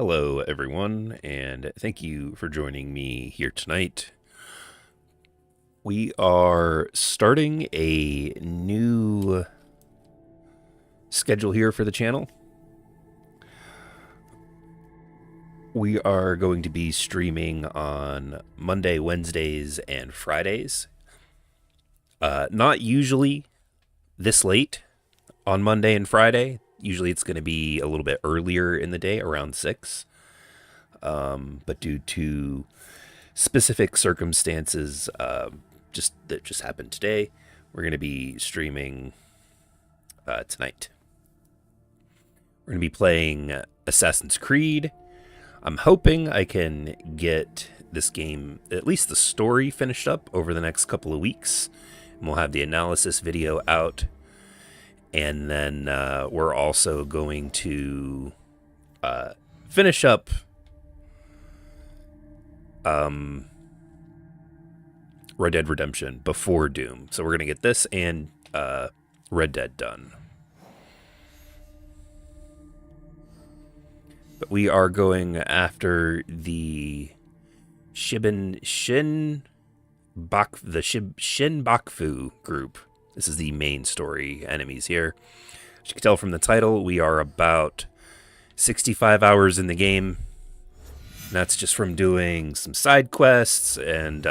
Hello, everyone, and thank you for joining me here tonight. We are starting a new schedule here for the channel. We are going to be streaming on Monday, Wednesdays, and Fridays. Not usually this late on Monday and Friday. Usually it's going to be a little bit earlier in the day, around 6. But due to specific circumstances that just happened today, we're going to be streaming tonight. We're going to be playing Assassin's Creed. I'm hoping I can get this game, at least the story, finished up over the next couple of weeks. And we'll have the analysis video out. And then we're also going to finish up Red Dead Redemption before Doom. So we're going to get this and Red Dead done. But we are going after the Shin Bakfu group. This is the main story enemies here. As you can tell from the title, we are about 65 hours in the game. And that's just from doing some side quests and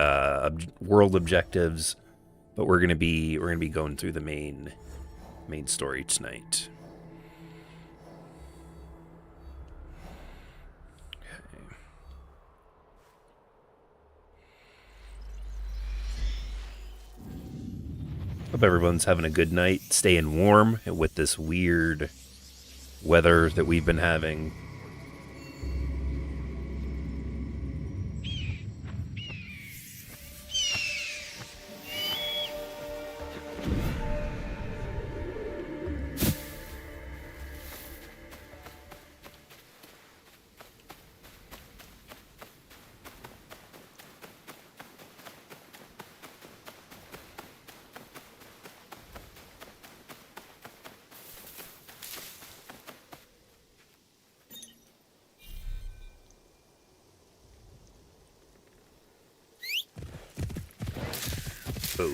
world objectives. But we're gonna be going through the main story tonight. Okay. Hope everyone's having a good night, staying warm with this weird weather that we've been having. Oh.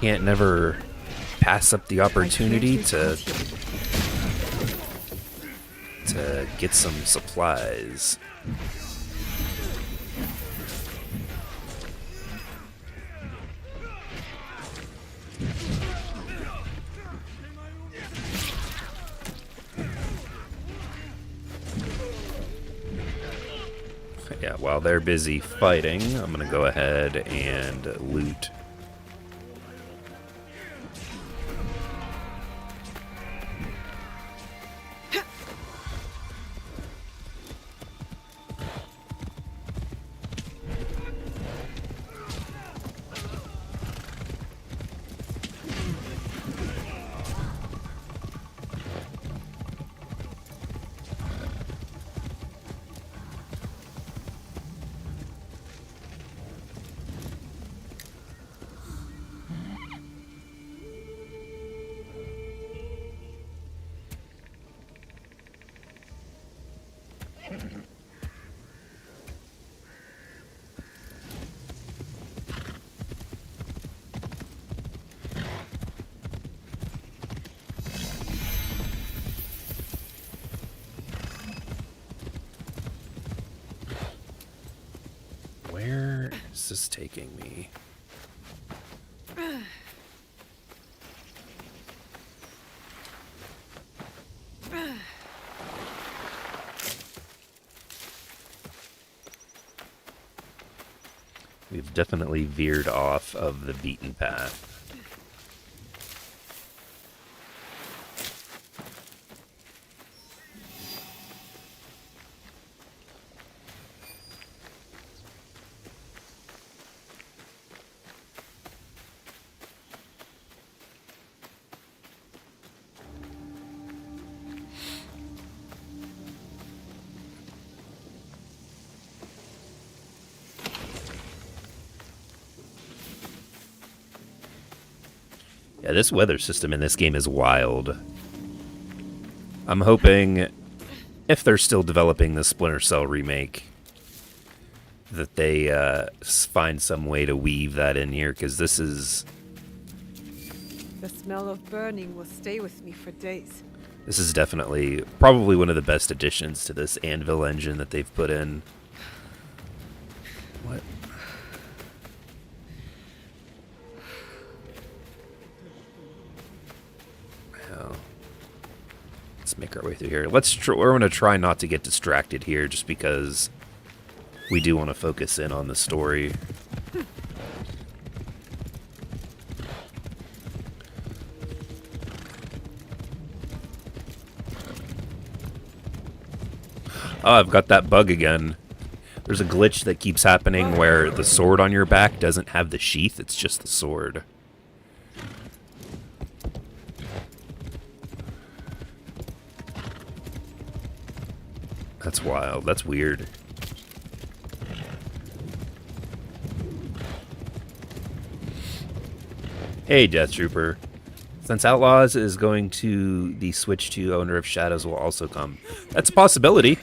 Can't never pass up the opportunity to get some supplies. Yeah, while they're busy fighting, I'm gonna go ahead and loot. Where is this taking me? We've definitely veered off of the beaten path. Yeah, this weather system in this game is wild. I'm hoping, if they're still developing the Splinter Cell remake, that they find some way to weave that in here, because this is... The smell of burning will stay with me for days. This is definitely, probably one of the best additions to this Anvil engine that they've put in. What? Well, let's make our way through here. We're going to try not to get distracted here, just because we do want to focus in on the story. Oh, I've got that bug again. There's a glitch that keeps happening where the sword on your back doesn't have the sheath, it's just the sword. That's wild. That's weird. Hey, Death Trooper. Since Outlaws is going to the Switch 2, Owner of Shadows will also come. That's a possibility.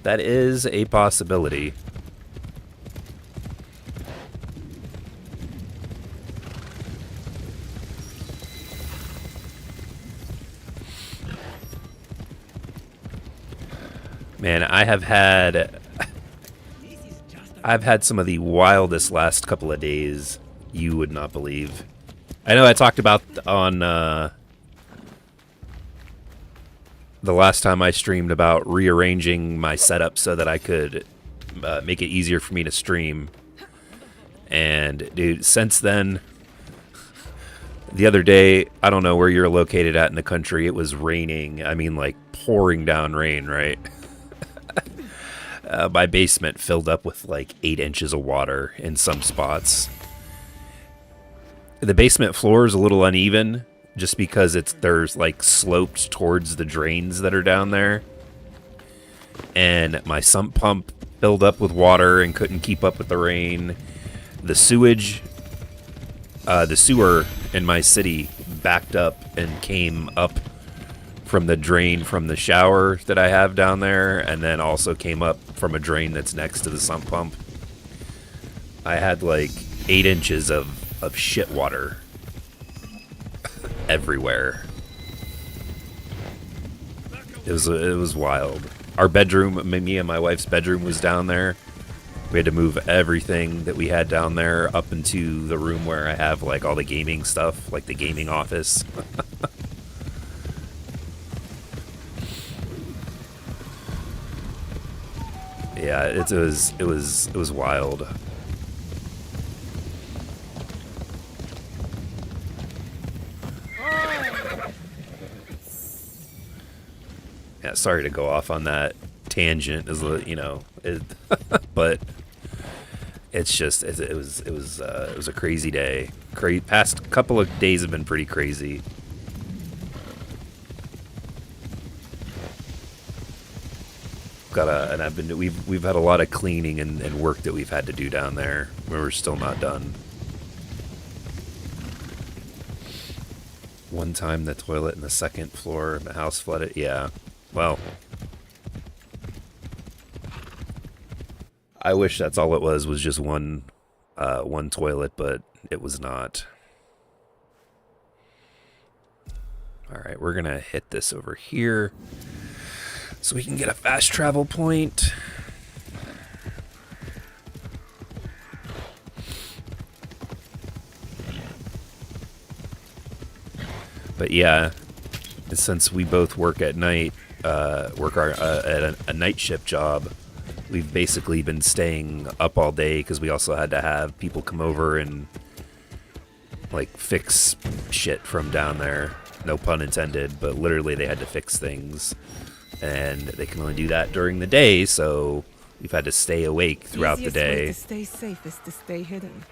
That is a possibility. Man, I've had some of the wildest last couple of days you would not believe. I know I talked about on the last time I streamed about rearranging my setup so that I could make it easier for me to stream. And dude, since then, the other day, I don't know where you're located at in the country, it was raining. I mean, like pouring down rain, right? My basement filled up with like 8 inches of water in some spots. The basement floor is a little uneven, just because there's like sloped towards the drains that are down there. And my sump pump filled up with water and couldn't keep up with the rain. The sewer in my city backed up and came up from the drain from the shower that I have down there, and then also came up from a drain that's next to the sump pump. I had like 8 inches of shit water everywhere. It was wild. Our bedroom, me and my wife's bedroom, was down there. We had to move everything that we had down there up into the room where I have like all the gaming stuff, like the gaming office. Yeah, it was wild. Yeah, sorry to go off on that tangent, but it's just it was a crazy day. Past couple of days have been pretty crazy. We've had a lot of cleaning and work that we've had to do down there. We're still not done. One time the toilet in the second floor of the house flooded. Yeah. Well, I wish that's all it was just one toilet, but it was not. All right, we're gonna hit this over here so we can get a fast travel point. But yeah, since we both work at night, at a night shift job, we've basically been staying up all day because we also had to have people come over and like fix shit from down there. No pun intended, but literally they had to fix things, and they can only do that during the day, so we've had to stay awake throughout the day. Way to stay safe is to stay hidden.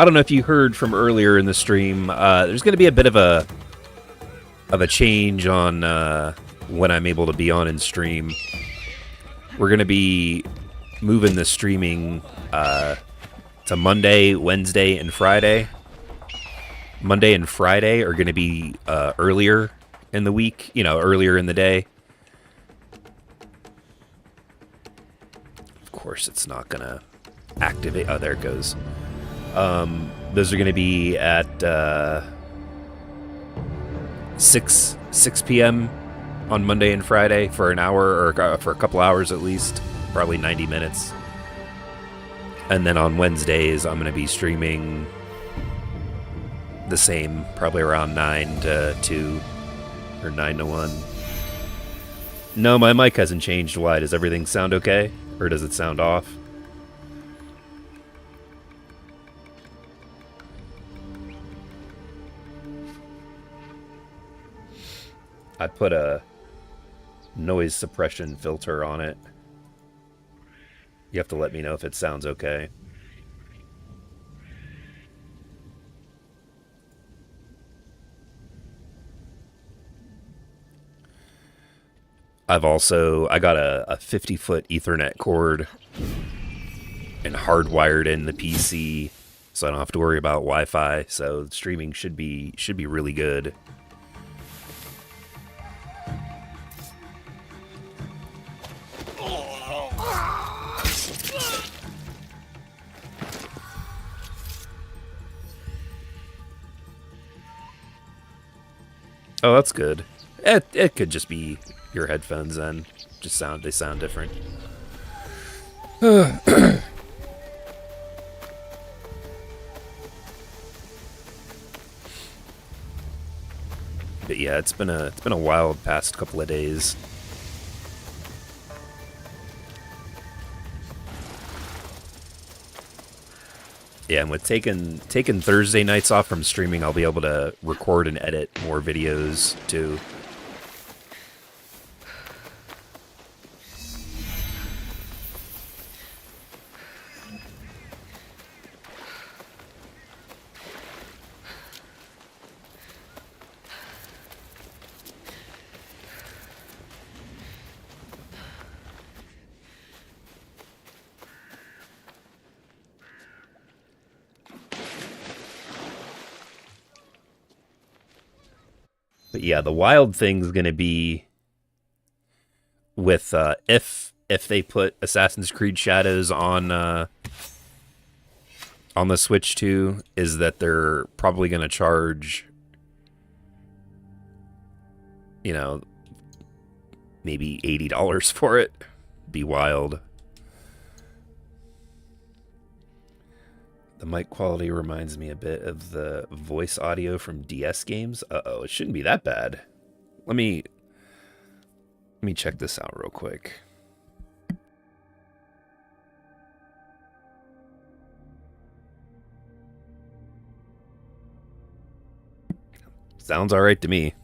I don't know if you heard from earlier in the stream. There's going to be a bit of a change on when I'm able to be on in stream. We're going to be moving the streaming to Monday, Wednesday, and Friday. Monday and Friday are going to be earlier in the week, earlier in the day. Of course, it's not going to activate. Oh, there it goes. Those are going to be at 6 p.m. on Monday and Friday for an hour, or for a couple hours at least, probably 90 minutes. And then on Wednesdays, I'm going to be streaming the same, probably around 9 to 2 or 9 to 1. No, my mic hasn't changed. Why? Does everything sound okay? Or does it sound off? I put a noise suppression filter on it. You have to let me know if it sounds okay. I got a 50-foot Ethernet cord and hardwired in the PC, so I don't have to worry about Wi-Fi. So streaming should be really good. Oh, that's good. It could just be your headphones then. They sound different. But yeah, it's been a wild past couple of days. Yeah, and with taking Thursday nights off from streaming, I'll be able to record and edit more videos too. But yeah, the wild thing's gonna be with if they put Assassin's Creed Shadows on the Switch too, is that they're probably gonna charge, maybe $80 for it. Be wild. The mic quality reminds me a bit of the voice audio from DS games. Uh-oh, it shouldn't be that bad. Let me check this out real quick. Sounds all right to me.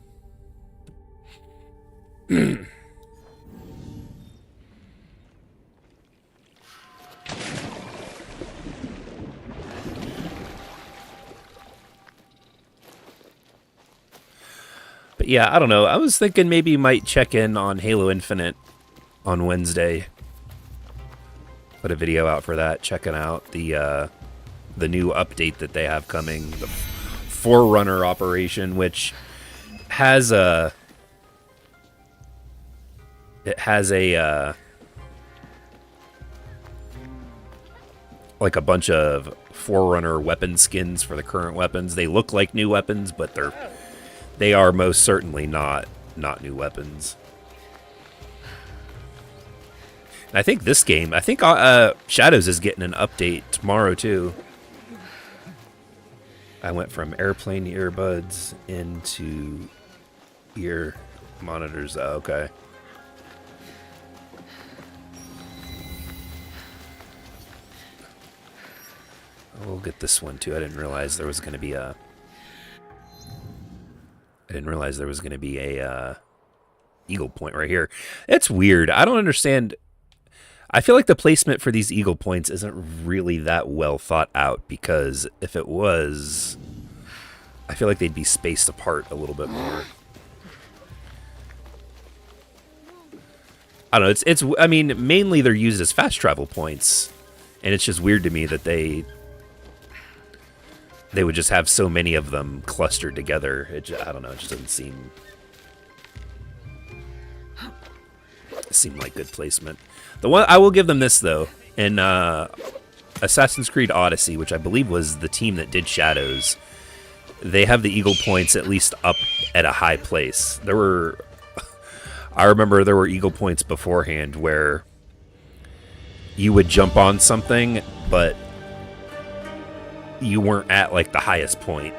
But yeah, I don't know. I was thinking maybe you might check in on Halo Infinite on Wednesday. Put a video out for that, checking out the new update that they have coming, the Forerunner operation, which has a like a bunch of Forerunner weapon skins for the current weapons. They look like new weapons, but they are most certainly not new weapons. And I think this game, Shadows is getting an update tomorrow too. I went from airplane earbuds into ear monitors. Oh, okay. We'll get this one too. I didn't realize there was going to be a Eagle Point right here. It's weird. I don't understand. I feel like the placement for these eagle points isn't really that well thought out, because if it was, I feel like they'd be spaced apart a little bit more. I don't know. It's. I mean, mainly they're used as fast travel points, and it's just weird to me that they would just have so many of them clustered together. I don't know. It just doesn't seem like good placement. The one I will give them this though, in Assassin's Creed Odyssey, which I believe was the team that did Shadows, they have the eagle points at least up at a high place. I remember there were eagle points beforehand where you would jump on something, but you weren't at like the highest point.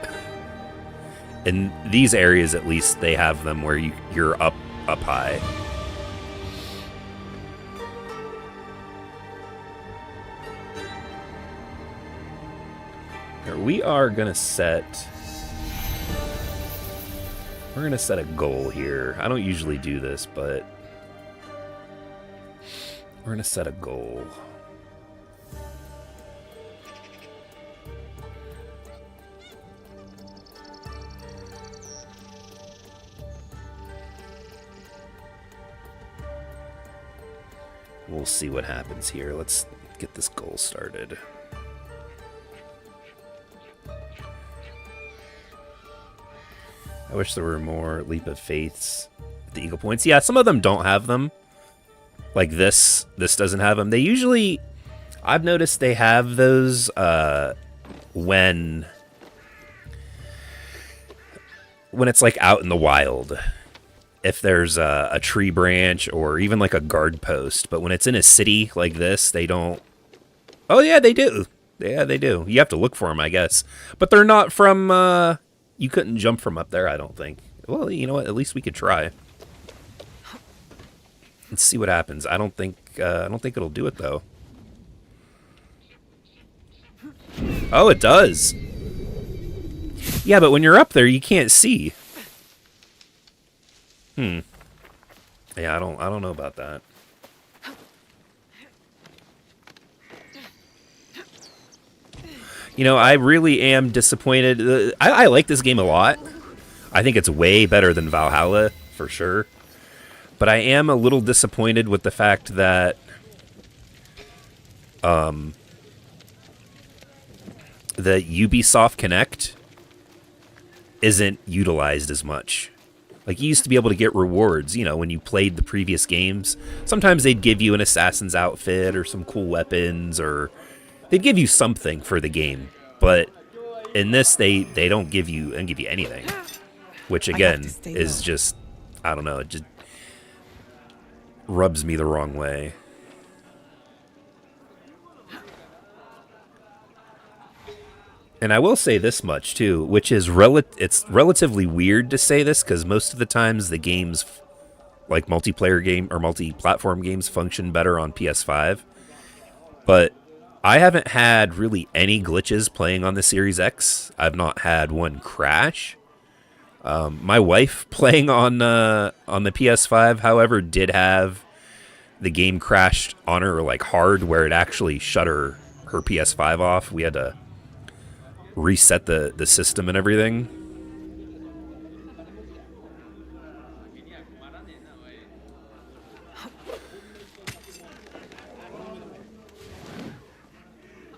In these areas, at least, they have them where you're up high. Here, we are gonna set. We're gonna set a goal here. I don't usually do this, but we're gonna set a goal. We'll see what happens here. Let's get this goal started. I wish there were more Leap of Faiths at the Eagle Points. Yeah, some of them don't have them. Like this doesn't have them. They usually, I've noticed they have those when it's like out in the wild. If there's a tree branch or even like a guard post. But when it's in a city like this, they don't. Oh, yeah, they do. Yeah, they do. You have to look for them, I guess. But they're not from... You couldn't jump from up there, I don't think. Well, you know what? At least we could try. Let's see what happens. I don't think it'll do it though. Oh, it does. Yeah, but when you're up there, you can't see. Yeah, I don't know about that. You know, I really am disappointed. I like this game a lot. I think it's way better than Valhalla, for sure. But I am a little disappointed with the fact that the Ubisoft Connect isn't utilized as much. Like, you used to be able to get rewards, you know, when you played the previous games. Sometimes they'd give you an assassin's outfit or some cool weapons, or they'd give you something for the game. But in this, they don't give you anything. Which, again, is just, I don't know, it just rubs me the wrong way. And I will say this much, too, which is it's relatively weird to say this, because most of the times the games, like multiplayer game or multi-platform games, function better on PS5. But I haven't had really any glitches playing on the Series X. I've not had one crash. My wife playing on the PS5, however, did have the game crashed on her like hard, where it actually shut her PS5 off. We had to reset the system and everything.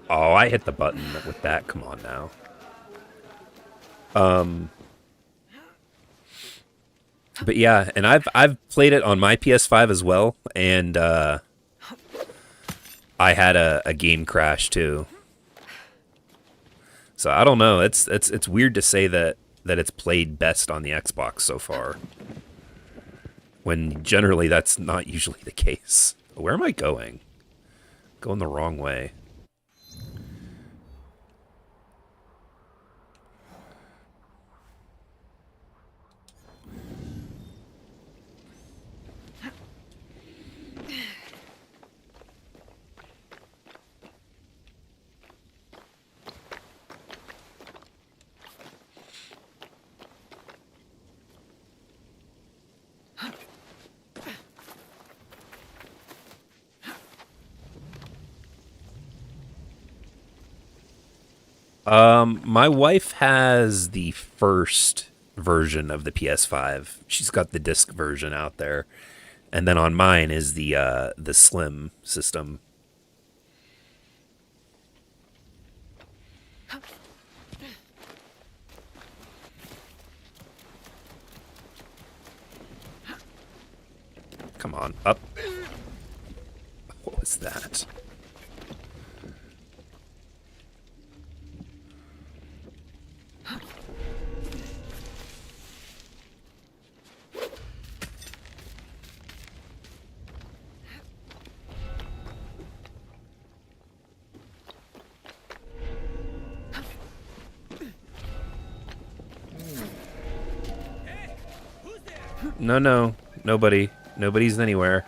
Oh, I hit the button with that. Come on now. But yeah, and I've played it on my PS5 as well, and I had a game crash too. So I don't know. It's weird to say that it's played best on the Xbox so far, when generally that's not usually the case. Where am I going? Going the wrong way. My wife has the first version of the PS5. She's got the disc version out there, and then on mine is the slim system. Come on, up. What was that? No, nobody. Nobody's anywhere.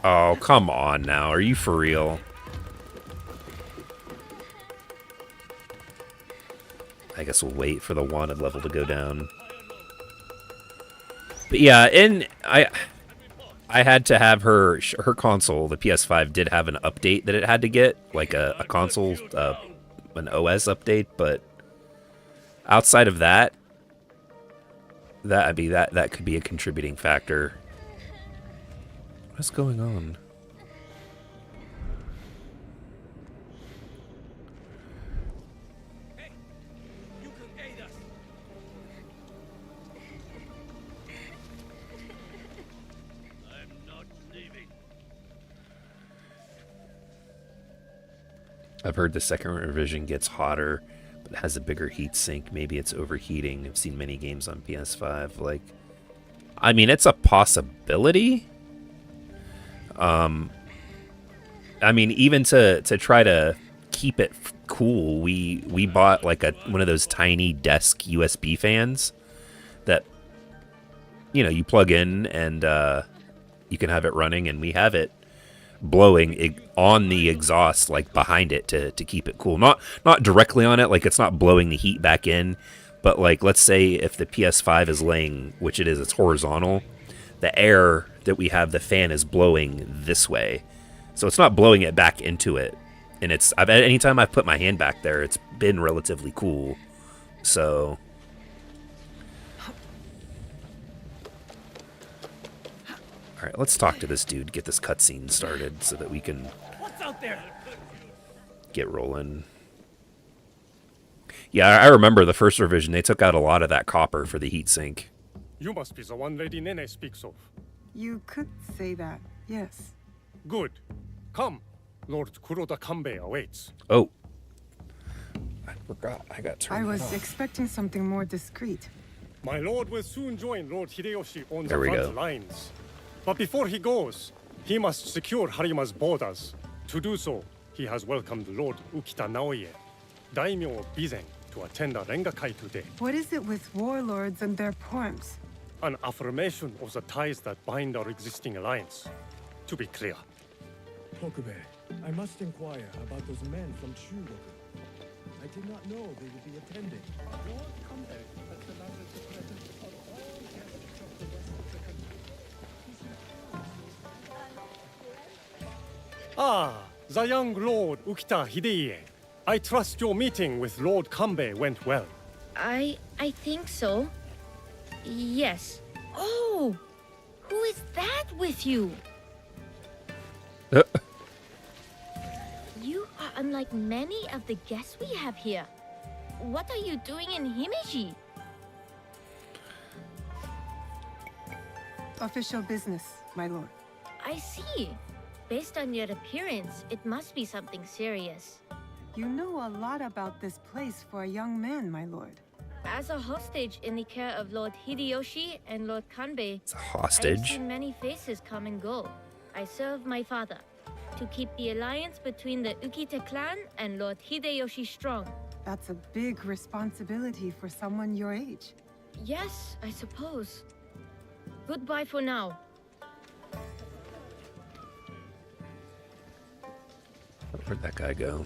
Oh, come on now. Are you for real? I guess we'll wait for the wanted level to go down. But yeah, and I had to have her console, the PS5, did have an update that it had to get, like a console, an OS update, but outside of that, that could be a contributing factor. What's going on? Hey, you can aid us. I'm not leaving. I've heard the second revision gets hotter, but it has a bigger heat sink. Maybe it's overheating. I've seen many games on PS5. Like, I mean, it's a possibility. I mean, even to try to keep it cool, we bought like one of those tiny desk USB fans that, you know, you plug in and you can have it running, and we have it blowing on the exhaust, like behind it, to keep it cool. Not directly on it, like it's not blowing the heat back in, but like, let's say if the PS5 is laying, which it is, it's horizontal, the air that we have, the fan is blowing this way, so it's not blowing it back into it. And anytime I've put my hand back there, it's been relatively cool. So all right, let's talk to this dude, get this cutscene started so that we can What's out there? get rolling. Yeah, I remember the first revision, they took out a lot of that copper for the heatsink. You must be the one Lady Nene speaks of. You could say that, yes. Good. Come. Lord Kuroda Kanbei awaits. Oh, I forgot. I got turned I was off. expecting something more discreet. My lord will soon join Lord Hideyoshi on the There we front go. lines. But before he goes, he must secure Harima's borders. To do so, he has welcomed Lord Ukita Naoye, daimyo of Bizen, to attend a Rengakai today. What is it with warlords and their poems? An affirmation of the ties that bind our existing alliance. To be clear, Tokube, I must inquire about those men from Shugoku. I did not know they would be attending. Lord Kanbei has demanded the presence of all guests of the rest of the country. Ah, the young Lord Ukita Hideye. I trust your meeting with Lord Kanbei went well. I think so. Yes. Oh! Who is that with you? You are unlike many of the guests we have here. What are you doing in Himeji? Official business, my lord. I see. Based on your appearance, it must be something serious. You know a lot about this place for a young man, my lord. As a hostage in the care of Lord Hideyoshi and Lord Kanbei, It's a I've hostage. seen many faces come and go. I serve my father to keep the alliance between the Ukita clan and Lord Hideyoshi strong. That's a big responsibility for someone your age. Yes, I suppose. Goodbye for now. Where'd that guy go?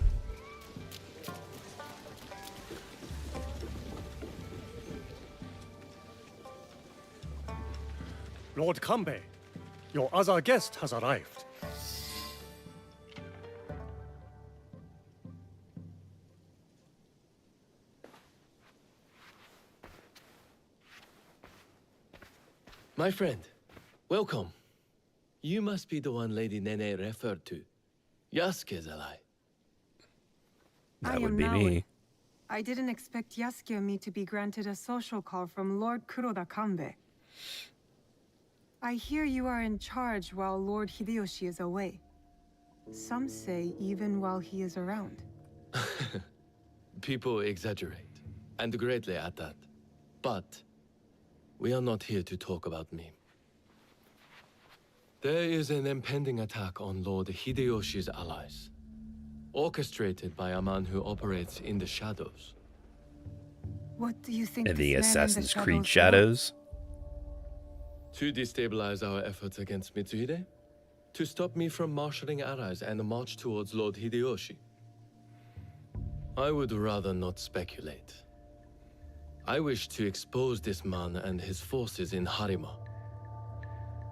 Lord Kanbei, your other guest has arrived. My friend, welcome. You must be the one Lady Nene referred to. Yasuke's ally. I That would am be Naoi. me. I didn't expect Yasuke and me to be granted a social call from Lord Kuroda Kanbei. I hear you are in charge while Lord Hideyoshi is away. Some say even while he is around. People exaggerate, and greatly at that. But we are not here to talk about me. There is an impending attack on Lord Hideyoshi's allies, orchestrated by a man who operates in the shadows. What do you think And this the man in Assassin's Creed want? Shadows. To destabilize our efforts against Mitsuhide, to stop me from marshaling allies and march towards Lord Hideyoshi. I would rather not speculate. I wish to expose this man and his forces in Harima,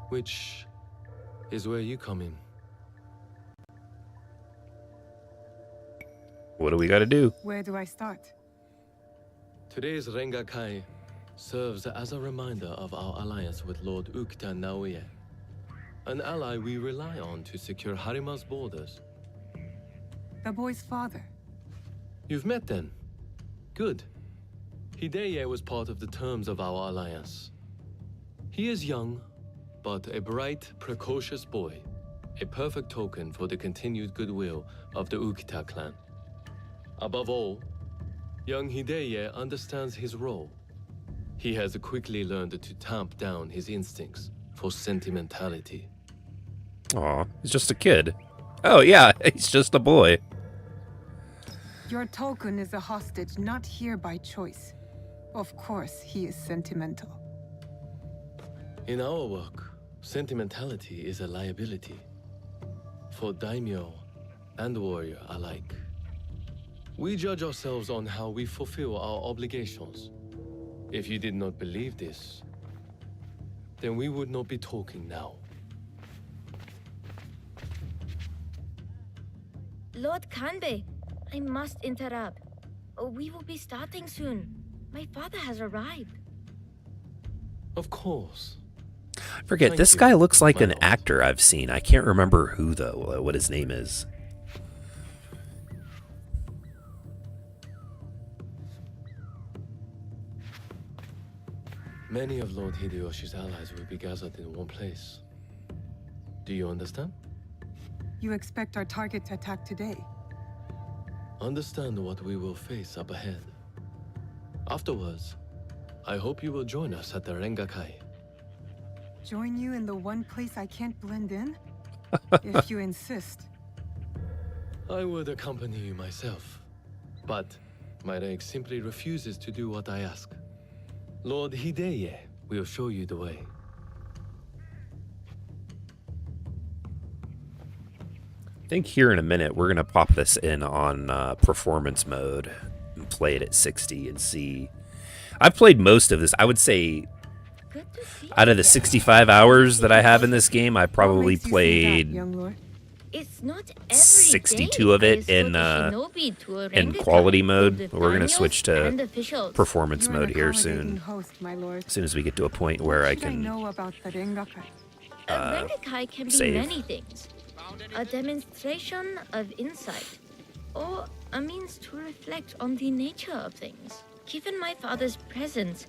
which is where you come in. What do we got to do? Where do I start? Today's Rengakai serves as a reminder of our alliance with Lord Ukita Naoye, an ally we rely on to secure Harima's borders. The boy's father. You've met then? Good. Hideye was part of the terms of our alliance. He is young, but a bright, precocious boy, a perfect token for the continued goodwill of the Ukita clan. Above all, young Hideye understands his role. He has quickly learned to tamp down his instincts for sentimentality. Aw, he's just a kid. Oh yeah, he's just a boy. Your token is a hostage not here by choice. Of course, he is sentimental. In our work, sentimentality is a liability for daimyo and warrior alike. We judge ourselves on how we fulfill our obligations. If you did not believe this, then we would not be talking now. Lord Kanbei, I must interrupt. We will be starting soon. My father has arrived. Of course. I forget, Thank this you, guy looks like my an lord. actor I've seen. I can't remember who though, what his name is. Many of Lord Hideyoshi's allies will be gathered in one place. Do you understand? You expect our target to attack today? Understand what we will face up ahead. Afterwards, I hope you will join us at the Rengakai. Join you in the one place I can't blend in? If you insist. I would accompany you myself, but my rank simply refuses to do what I ask. Lord Hideye will show you the way. I think here in a minute we're gonna pop this in on performance mode and play it at 60 and see. I've played most of this. I would say Good to see out of the you. 65 hours that I have in this game, I What probably makes you say that, played young lord? It's not every 62 day of it I escort in, a shinobi to a in Rengakai quality with mode. the We're gonna daimyos switch to and officials. performance You're an mode here accommodating soon. host, my lord. As soon as we get to a point where What I should can know about the Rengakai? A Rengakai can be save. many things. A demonstration of insight, or a means to reflect on the nature of things. Given my father's presence,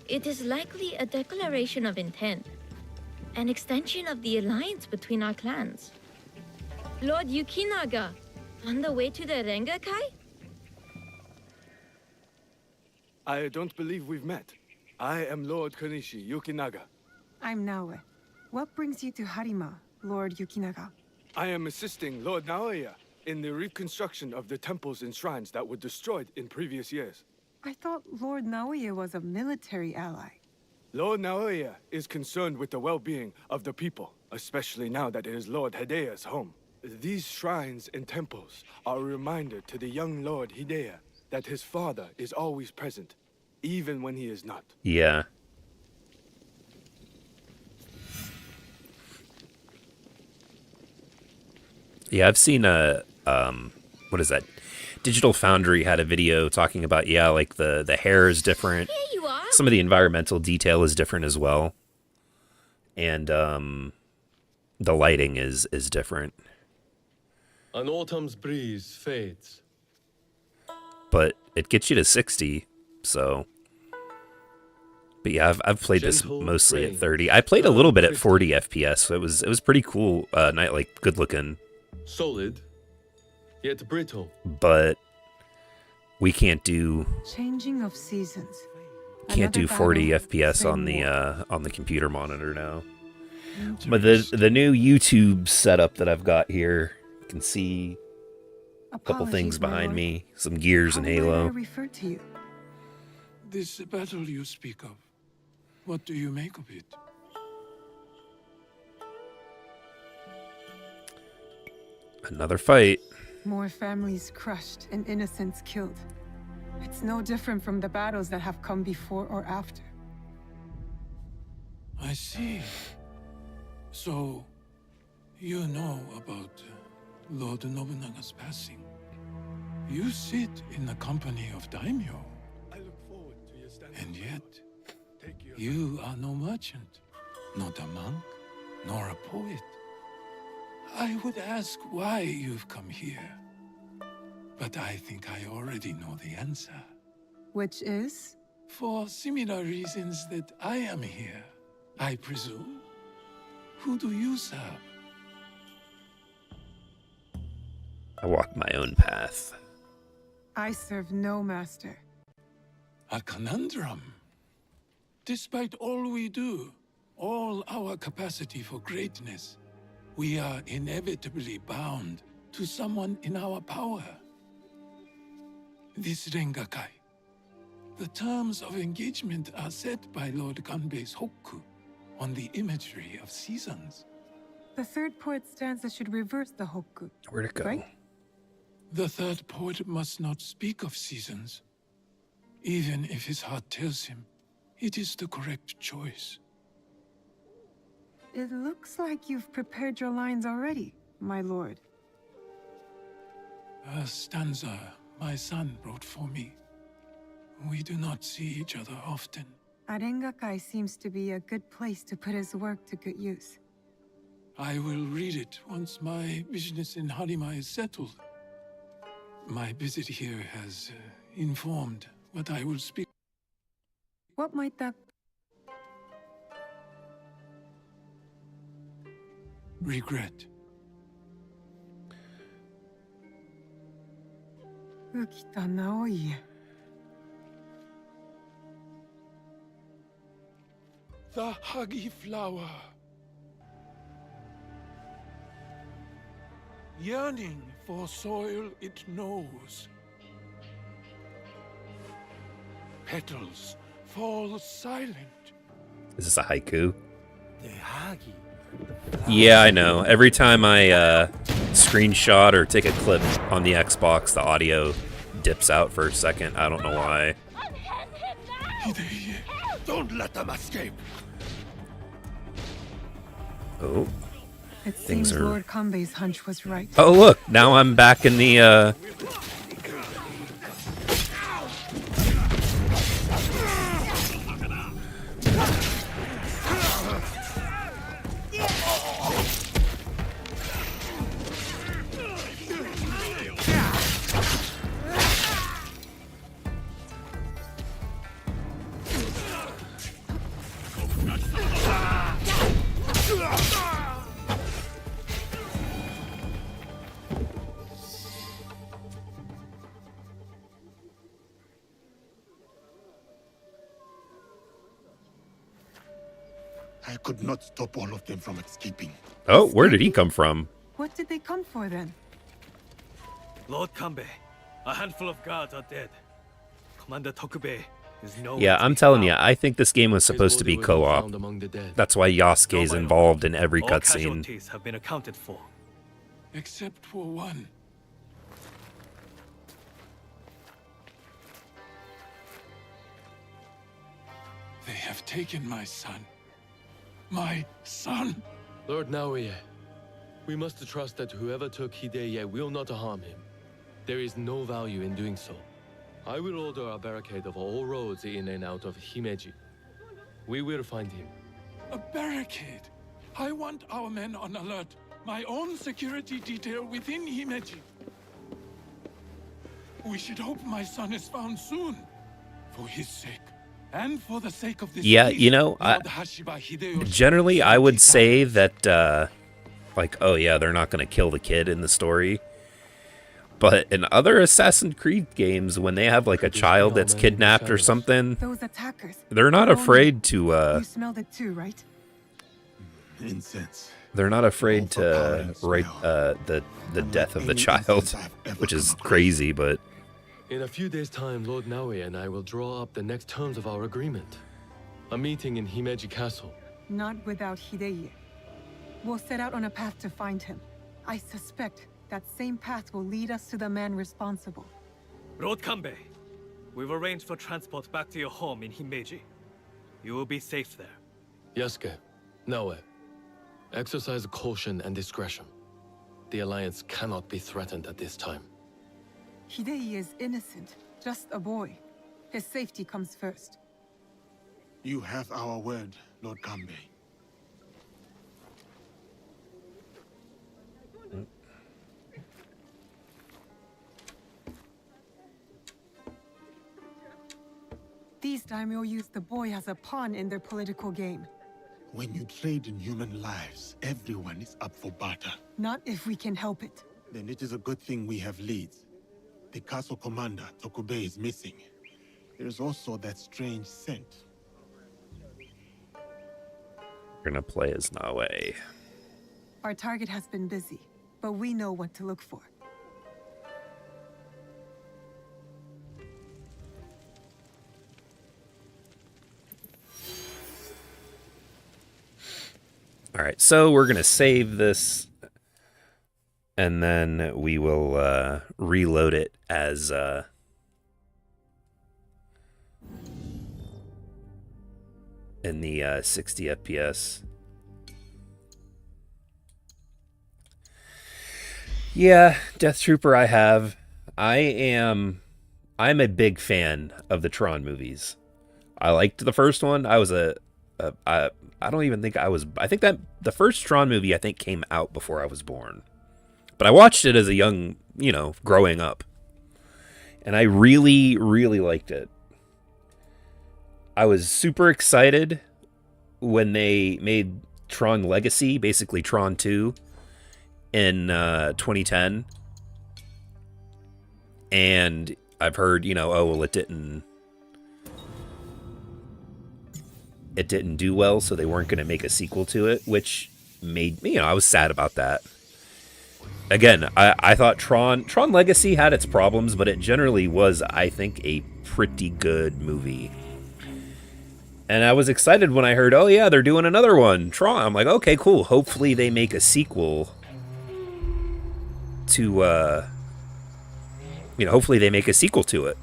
it is likely a declaration of intent, an extension of the alliance between our clans. Lord Yukinaga, on the way to the Rengakai? I don't believe we've met. I am Lord Konishi Yukinaga. I'm Naoe. What brings you to Harima, Lord Yukinaga? I am assisting Lord Naoya in the reconstruction of the temples and shrines that were destroyed in previous years. I thought Lord Naoya was a military ally. Lord Naoya is concerned with the well-being of the people, especially now that it is Lord Hideya's home. These shrines and temples are a reminder to the young Lord Hideya that his father is always present, even when he is not. Yeah. Yeah, I've seen what is that? Digital Foundry had a video talking about, like the hair is different. Here you are. Some of the environmental detail is different as well. and the lighting is different. An autumn's breeze fades. But it gets you to 60, so. But yeah, I've played this Gentle mostly at rain, 30. I played a little bit at 50. 40 FPS, so it was pretty cool. Night, like good looking, Solid, yet brittle. but we can't do Changing of seasons. can't do Another 40 battle, FPS same on the computer monitor now. war. But the new YouTube setup that I've got here, you can see a couple things Apologies, my behind lord. me, some gears and How might I Halo. refer to you? This battle you speak of, what do you make of it? Another fight. More families crushed and innocents killed. It's no different from the battles that have come before or after. I see. So, you know about Lord Nobunaga's passing. You sit in the company of daimyo, I look forward to your standing. and yet Take your you are no merchant, not a monk, nor a poet. I would ask why you've come here, but I think I already know the answer. Which is? For similar reasons that I am here, I presume. Who do you serve? I walk my own path. I serve no master. A conundrum. Despite all we do, all our capacity for greatness, we are inevitably bound to someone in our power. This Rengakai. The terms of engagement are set by Lord Ganbei's Hokku on the imagery of seasons. The third poet stanza should reverse the Hokku. Where'd it go? Right? The third poet must not speak of seasons, even if his heart tells him it is the correct choice. It looks like you've prepared your lines already, my lord. A stanza my son wrote for me. We do not see each other often. Arengakai seems to be a good place to put his work to good use. I will read it once my business in Harima is settled. My visit here has informed what I will speak. What might that... Regret. Ukita Naoie. The Hagi flower. Yearning for soil it knows. Petals fall silent. Is this a haiku? The Hagi. Yeah, I know. Every time I screenshot or take a clip on the Xbox, the audio dips out for a second. I don't know why. Hideye. Don't let them escape! Oh. It Things seems are- Lord Kanbei's hunch was right. Oh, look. Now I'm back in the... I could not stop all of them from escaping. Oh, where did he come from? What did they come for then? Lord Kanbei, a handful of guards are dead. Commander Tokubei is nowhere Yeah, to I'm be telling you, found. I think this game was His supposed to body be was not co-op. found among the dead. That's why Yasuke's No, my involved in every All cutscene. casualties have been accounted for. Except for one. They have taken my son. My son! Lord Naoye, we must trust that whoever took Hideye will not harm him. There is no value in doing so. I will order a barricade of all roads in and out of Himeji. We will find him. A barricade. I want our men on alert. My own security detail within Himeji. We should hope my son is found soon. For his sake. And for the sake of this Yeah, peace, you know, Lord Hashiba Hideyoshi generally I would say desires. that, like, oh yeah, they're not going to kill the kid in the story. But in other Assassin's Creed games, when they have like a child that's kidnapped or something, Those attackers. they're not They own afraid you. to, You smelled it too, right? Incense. they're not afraid to Overpowering write smell. the death of the Any child, incense I've ever which come is across. crazy, but In a few days' time, Lord Naoe and I will draw up the next terms of our agreement. A meeting in Himeji Castle. Not without Hideye. We'll set out on a path to find him. I suspect that same path will lead us to the man responsible. Lord Kanbei, we've arranged for transport back to your home in Himeji. You will be safe there. Yasuke, Naoe, exercise caution and discretion. The Alliance cannot be threatened at this time. Hideye is innocent, just a boy. His safety comes first. You have our word, Lord Kanbei. These daimyo use the boy as a pawn in their political game. When you trade in human lives, everyone is up for barter. Not if we can help it. Then it is a good thing we have leads. The castle commander, Tokubei, is missing. There is also that strange scent. we're gonna play as Naoe. Our target has been busy, but we know what to look for. All right, so we're gonna save this, and then we will reload it as in the 60 FPS. Yeah, Death Trooper. I'm a big fan of the Tron movies. I liked the first one. I don't even think I think that the first Tron movie I think came out before I was born. But I watched it as a young, growing up. And I really, really liked it. I was super excited when they made Tron Legacy, basically Tron 2, in 2010. And I've heard, oh, well, it didn't do well, so they weren't going to make a sequel to it, which made me, I was sad about that. Again, I thought Tron Legacy had its problems, but it generally was, I think, a pretty good movie. And I was excited when I heard, oh yeah, they're doing another one, Tron. I'm like, okay, cool. Hopefully they make a sequel to, hopefully they make a sequel to it.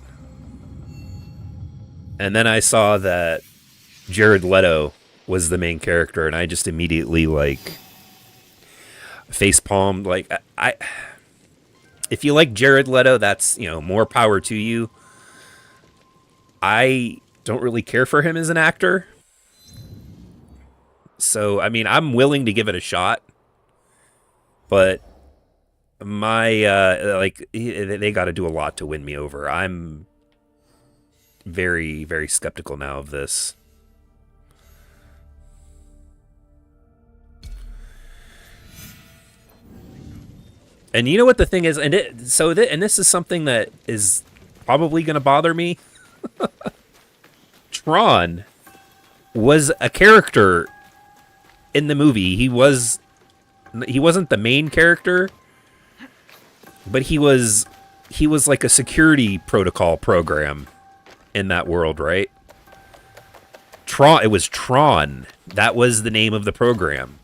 And then I saw that Jared Leto was the main character, and I just immediately facepalmed. If you like Jared Leto, that's more power to you. I don't really care for him as an actor, so I'm willing to give it a shot. But they got to do a lot to win me over. I'm very, very skeptical now of this. And you know what the thing is, and this is something that is probably going to bother me. Tron was a character in the movie. He wasn't the main character, but he was like a security protocol program in that world, right? It was Tron. That was the name of the program.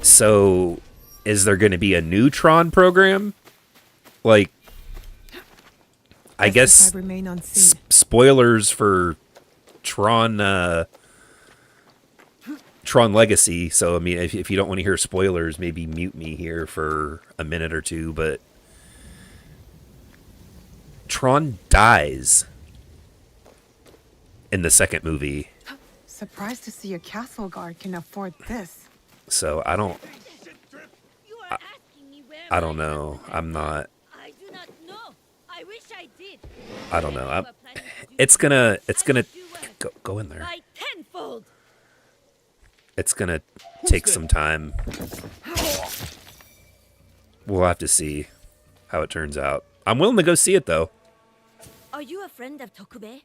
So, is there going to be a new Tron program? I guess if I remain unseen. Spoilers for Tron Legacy. So, if you don't want to hear spoilers, maybe mute me here for a minute or two. But Tron dies in the second movie. Surprised to see a castle guard can afford this. So I don't You are asking me where I don't know. I'm not. I do not know. I wish I did. I don't know. You are planning to do It's gonna I will do well. go in there. by tenfold. It's gonna take some time. We'll have to see how it turns out. I'm willing to go see it though. Are you a friend of Tokube?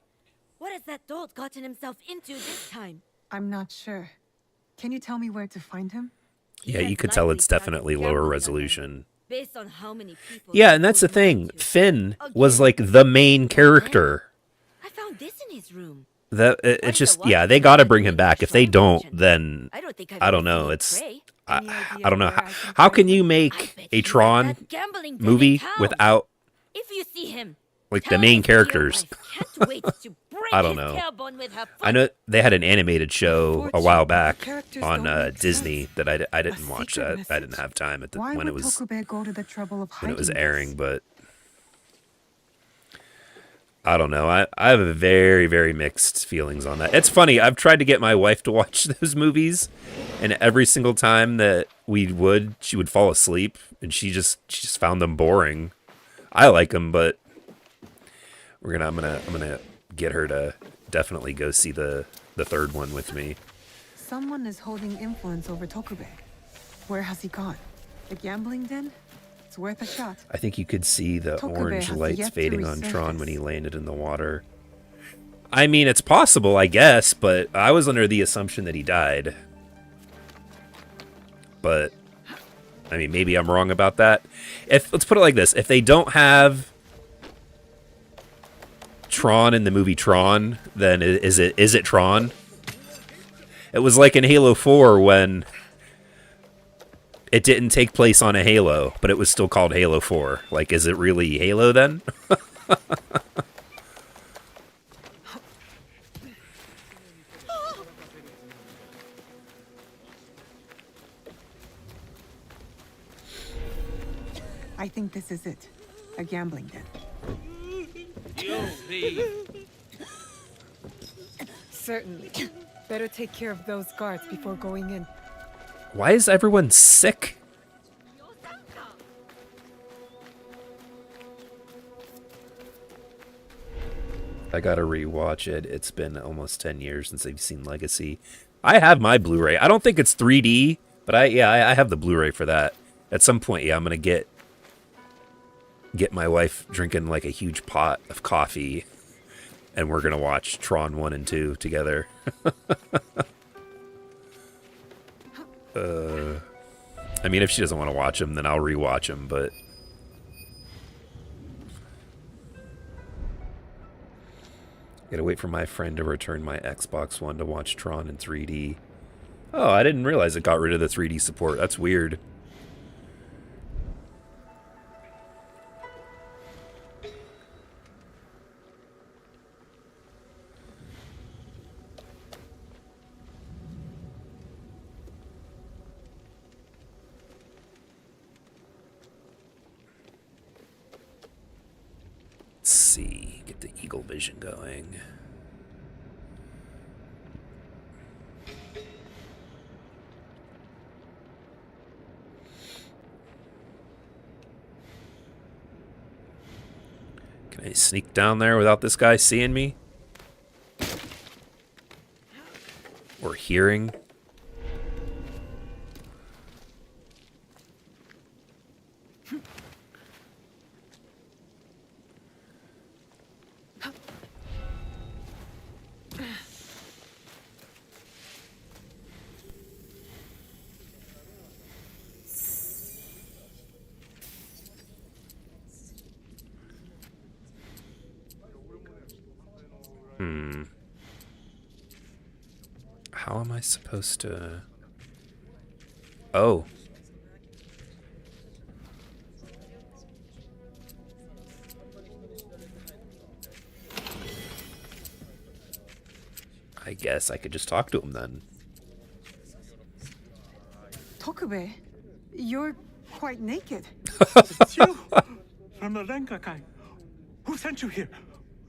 What has that dolt gotten himself into this time? I'm not sure. Can you tell me where to find him? He Yeah, has you could tell likely it's started definitely gambling lower again, resolution. Based on how many people. Yeah, he and that's the pulled him thing. into. Finn was Again. like the main character. I found this in his room. It's just yeah, they got to bring him back. If they don't, then I don't think I don't ever seen know. him It's pray. Any I idea don't know where how, I can how find can him? you I make bet a he was Tron at that gambling den in movie town. without If you see him, like the tell main his dear characters? wife can't wait to break I don't his know. tailbone with her I foot. know they had an animated show a while Unfortunately, back the characters on don't make Disney sense. that I didn't A watch secret that. I message. didn't have time at the, Why when would it was Tokube go to the trouble of when it was hiding airing, this? but I don't know. I have a very, very mixed feelings on that. It's funny. I've tried to get my wife to watch those movies, and every single time that she would fall asleep, and she just found them boring. I like them, but I'm gonna get her to definitely go see the third one with me. Someone is holding influence over Tokube. Where has he gone? The gambling den? It's worth a shot. I think you could see the Tokube orange has lights yet to fading on Tron when resurface. he landed in the water. I mean, it's possible, I guess, but I was under the assumption that he died. But I mean, maybe I'm wrong about that. Let's put it like this: if they don't have Tron in the movie Tron, then is it Tron? It was like in Halo 4 when it didn't take place on a Halo, but it was still called Halo 4. Like, is it really Halo then? I think this is it. A gambling den. Certainly. Better take care of those guards before going in. Why is everyone sick? I gotta rewatch it. It's been almost 10 years since I've seen Legacy. I have my Blu-ray. I don't think it's 3D, but I have the Blu-ray for that. At some point, yeah, I'm gonna get my wife drinking like a huge pot of coffee, and we're gonna watch Tron 1 and 2 together. I mean, if she doesn't want to watch them, then I'll rewatch them, but gotta wait for my friend to return my Xbox One to watch Tron in 3D. Oh, I didn't realize it got rid of the 3D support. That's weird. Let's see. Get the Eagle Vision going. Can I sneak down there without this guy seeing me? Or hearing? How am I supposed to... Oh. I guess I could just talk to him then. Tokube, you're quite naked. It's you! From the Renkakai. Who sent you here?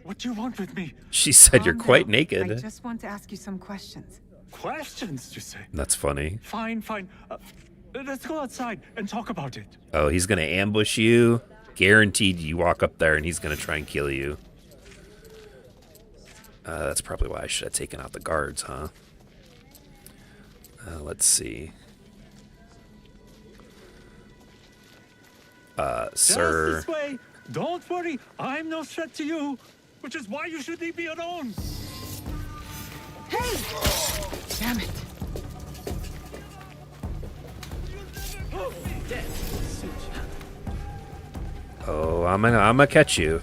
What do you want with me? She said you're Calm quite down. I naked. just want to ask you some questions. Questions, you say? That's funny. Fine, fine. Let's go outside and talk about it. Oh, he's gonna ambush you. Guaranteed you walk up there and he's gonna try and kill you. That's probably why I should have taken out the guards, huh? Let's see. Sir. Just this way. Don't worry, I'm no threat to you, which is why you should leave me alone. Hey! Damn it. Oh, I'm gonna catch you.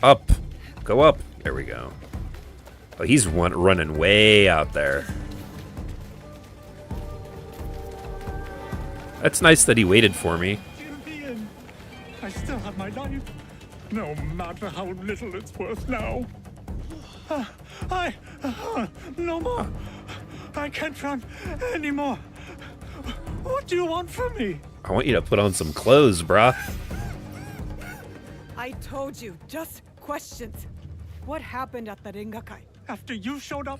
Up. Go up. There we go. Oh, he's running way out there. That's nice that he waited for me. Ian, I still have my life, no matter how little it's worth now. No more. I can't run anymore. What do you want from me? I want you to put on some clothes, bruh. I told you, just questions. What happened at the Rengakai? After you showed up,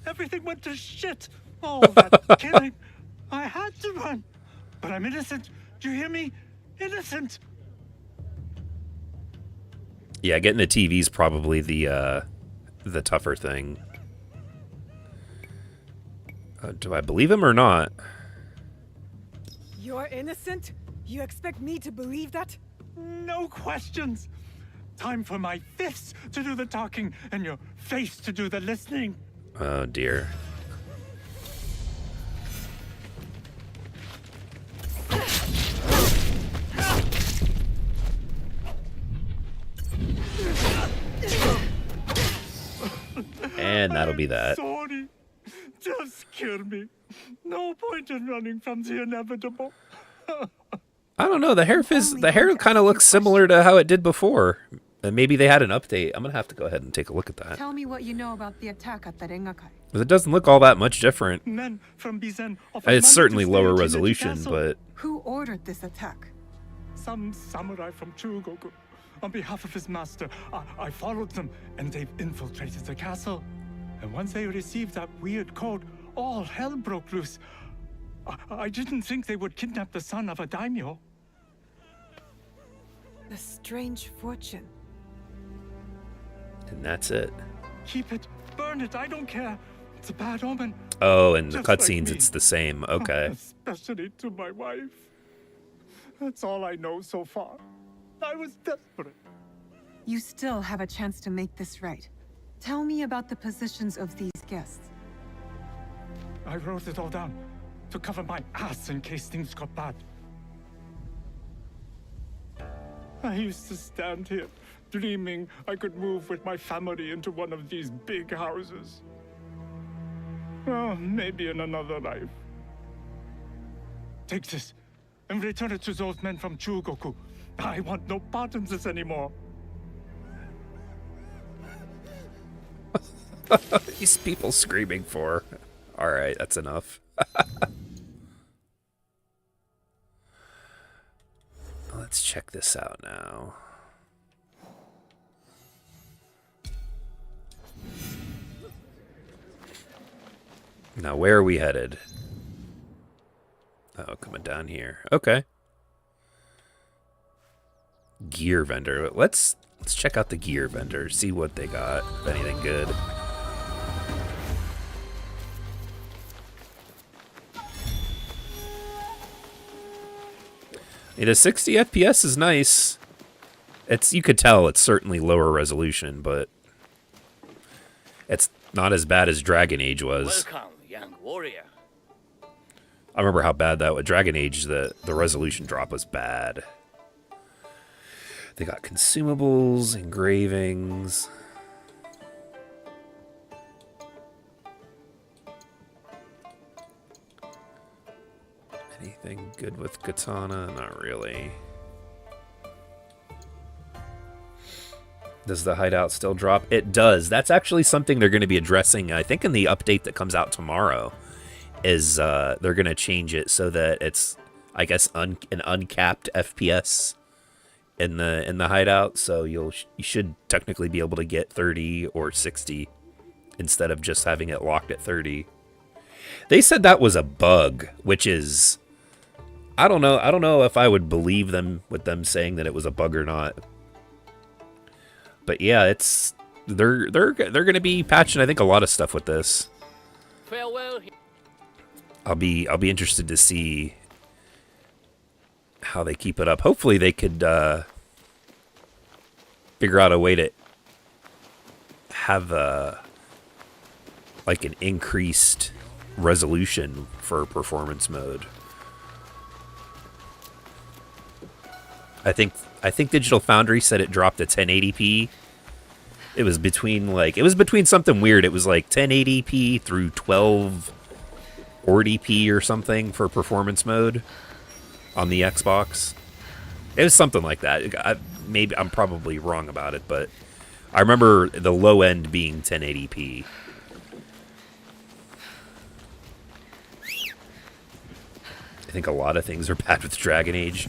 everything went to shit. All that killing. I had to run. But I'm innocent. Do you hear me? Innocent. Yeah, getting the TV's probably the tougher thing. Do I believe him or not? You're innocent? You expect me to believe that? No questions. Time for my fists to do the talking and your face to do the listening. Oh, dear. And that'll be that. Sorry. Just kill me. No point in running from the inevitable. I don't know. The hair kind of looks similar to how it did before. And maybe they had an update. I'm going to have to go ahead and take a look at that. Tell me what you know about the attack at the Rengakai. Because it doesn't look all that much different. Men from Bizen offered It's money certainly to stay lower at Himeji resolution, Castle. but Who ordered this attack? Some samurai from Chugoku. On behalf of his master, I followed them, and they've infiltrated the castle. And once they received that weird code, all hell broke loose. I didn't think they would kidnap the son of a daimyo. The strange fortune. and that's it. Keep it, burn it, I don't care. It's a bad omen. Oh, and the Just like cutscenes, me. it's the same. Okay. Especially to my wife. That's all I know so far. I was desperate. You still have a chance to make this right. Tell me about the positions of these guests. I wrote it all down to cover my ass in case things got bad. I used to stand here, dreaming I could move with my family into one of these big houses. Oh, maybe in another life. Take this, and return it to those men from Chugoku. I want no part in this anymore. These people screaming for. All right, that's enough. Let's check this out now. Now, where are we headed? Oh, coming down here. Okay. Gear vendor. Let's check out the gear vendor. See what they got. If anything good. The 60 FPS is nice. You could tell it's certainly lower resolution, but it's not as bad as Dragon Age was. Welcome, young warrior. I remember how bad that was. Dragon Age, the resolution drop was bad. They got consumables, engravings. Anything good with katana? Not really. Does the hideout still drop? It does. That's actually something they're going to be addressing, I think, in the update that comes out tomorrow. Is they're going to change it so that it's, I guess, an uncapped FPS in the hideout. So you should technically be able to get 30 or 60 instead of just having it locked at 30. They said that was a bug, which is, I don't know if I would believe them with them saying that it was a bug or not. But yeah, it's they're going to be patching, I think, a lot of stuff with this. Farewell. I'll be interested to see how they keep it up. Hopefully they could figure out a way to have like an increased resolution for performance mode. I think Digital Foundry said it dropped to 1080p. It was between something weird. It was like 1080p through 1240p or something for performance mode on the Xbox. It was something like that. Maybe I'm probably wrong about it, but I remember the low end being 1080p. I think a lot of things are bad with Dragon Age.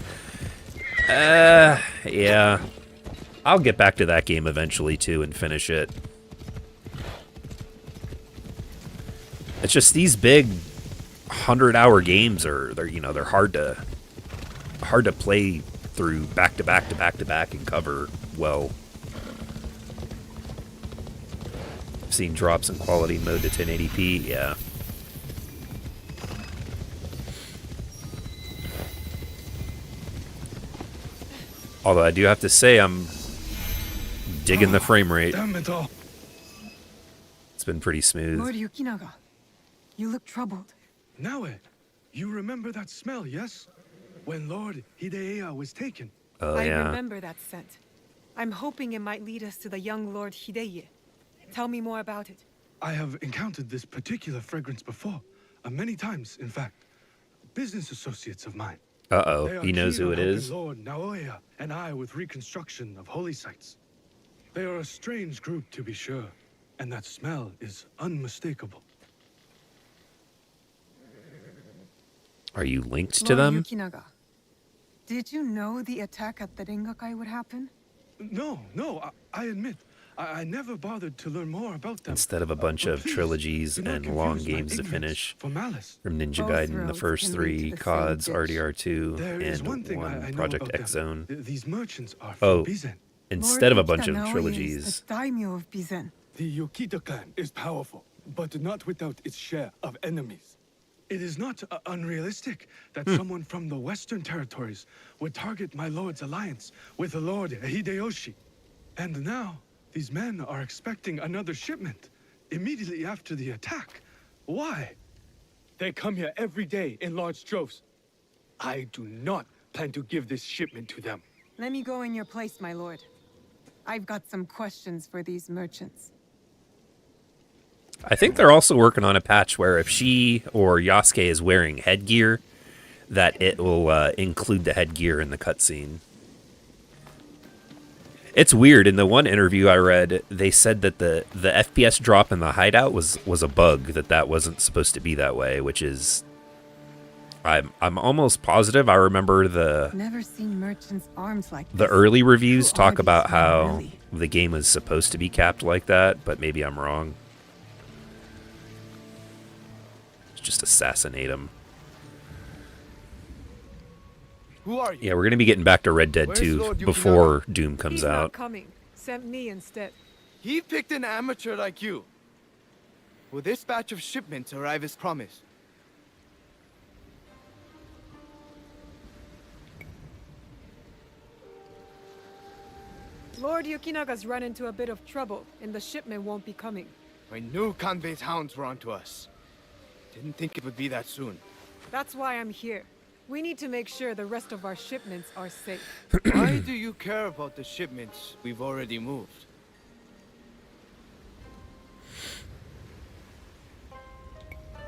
Yeah. I'll get back to that game eventually too and finish it. It's just these big 100-hour games they're hard to play through back to back and cover well. I've seen drops in quality mode to 1080p, yeah. Although I do have to say I'm digging the frame rate. Damn it all. It's been pretty smooth. Lord Yukinaga, you look troubled. Naoe, you remember that smell, yes? When Lord Hideya was taken. Oh, I yeah. remember that scent. I'm hoping it might lead us to the young Lord Hideye. Tell me more about it. I have encountered this particular fragrance before. Many times, in fact. Business associates of mine. Uh-oh, They are he knows keen who on it helping is. Lord Naoya and I with reconstruction of holy sites. They are a strange group, to be sure, and that smell is unmistakable. Are you linked to Lord them? Yukinaga, did you know the attack at the Rengakai would happen? No, I admit, I never bothered to learn more about them. Instead of a bunch But of please, trilogies do not and long confuse my games to ignorance finish for malice. from Ninja Both Gaiden, the roads first can lead three, to the same CODs, ditch. RDR2, There is one and thing one I know Project about them. X Zone. These merchants are Oh, from Bizen. instead of a Lord bunch of Ukita Naoya trilogies. is the daimyo of Bizen. The Yukita clan is powerful, but not without its share of enemies. It is not unrealistic that someone from the Western territories would target my lord's alliance with the Lord Hideyoshi. And now, these men are expecting another shipment immediately after the attack. Why? They come here every day in large droves. I do not plan to give this shipment to them. Let me go in your place, my lord. I've got some questions for these merchants. I think they're also working on a patch where if she or Yasuke is wearing headgear, that it will include the headgear in the cutscene. It's weird. In the one interview I read, they said that the FPS drop in the hideout was a bug, that wasn't supposed to be that way, which is... I'm almost positive. I remember Never seen merchants' arms like the this. early reviews Who talk are about these men, how really? the game was supposed to be capped like that, but maybe I'm wrong. Just assassinate him. Who are you? Yeah, we're going to be getting back to Red Dead Where's 2 Lord Yukinaga? before Doom comes He's not out. coming. Sent me instead. He picked an amateur like you. Will this batch of shipments arrive as promised? Lord Yukinaga's run into a bit of trouble, and the shipment won't be coming. I knew Kanbei's hounds were onto us. Didn't think it would be that soon. That's why I'm here. We need to make sure the rest of our shipments are safe. Why do you care about the shipments we've already moved?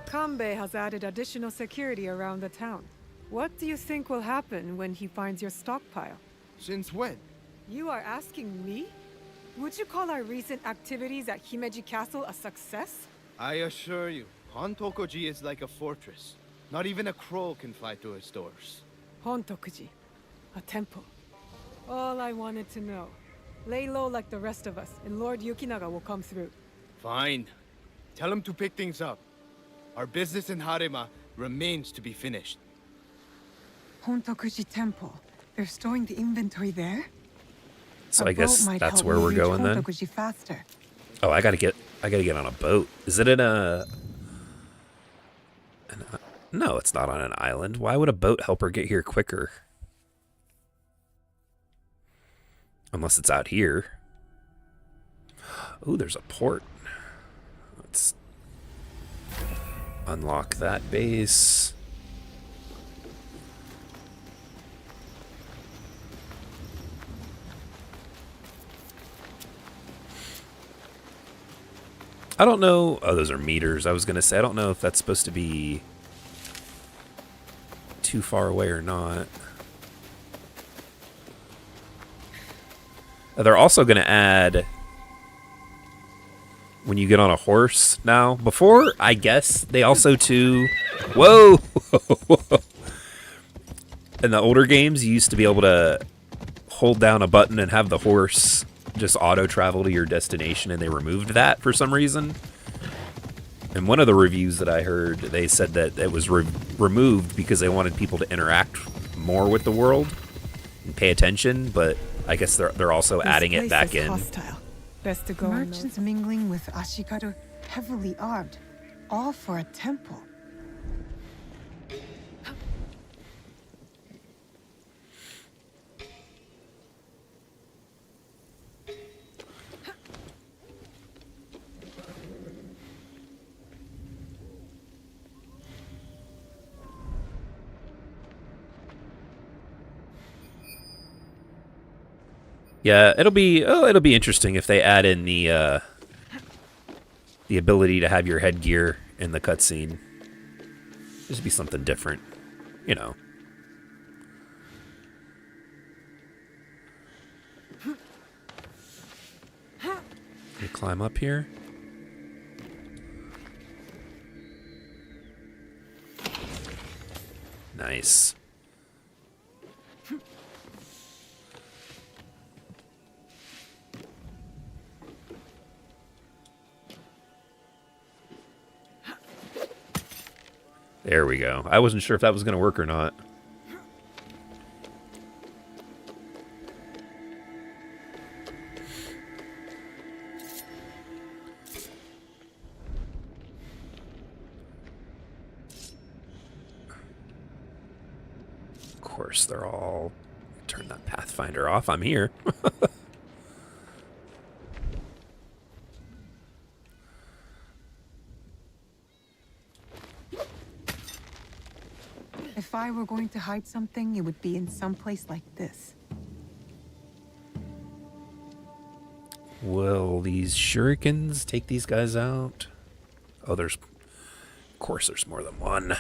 Kanbei has added additional security around the town. What do you think will happen when he finds your stockpile? Since when? You are asking me? Would you call our recent activities at Himeji Castle a success? I assure you, Hontokoji is like a fortress. Not even a crow can fly through its doors. Hontokuji, a temple. All I wanted to know. Lay low like the rest of us, and Lord Yukinaga will come through. Fine. Tell him to pick things up. Our business in Harima remains to be finished. Hontokuji Temple. They're storing the inventory there? So A I guess boat might that's help where me we're reach going then. Hontokuji faster. Oh, I gotta get on a boat. Is it in a? No, it's not on an island. Why would a boat help her get here quicker? Unless it's out here. Oh, there's a port. Let's unlock that base. I don't know. Oh, those are meters. I was going to say, I don't know if that's supposed to be too far away or not. They're also going to add when you get on a horse now. Before, I guess, they also too... Whoa! In the older games, you used to be able to hold down a button and have the horse just auto travel to your destination, and they removed that for some reason. And one of the reviews that I heard, they said that it was removed because they wanted people to interact more with the world and pay attention, but I guess they're also adding it back in. Hostile. Best to go. Merchants mingling with Ashikaru, heavily armed, all for a temple. Yeah, it'll be interesting if they add in the ability to have your headgear in the cutscene. Just be something different, you know. Can you climb up here? Nice. There we go. I wasn't sure if that was going to work or not. Of course, they're all... Turn that Pathfinder off. I'm here. If I were going to hide something, it would be in some place like this. Will these shurikens take these guys out? Oh, of course there's more than one.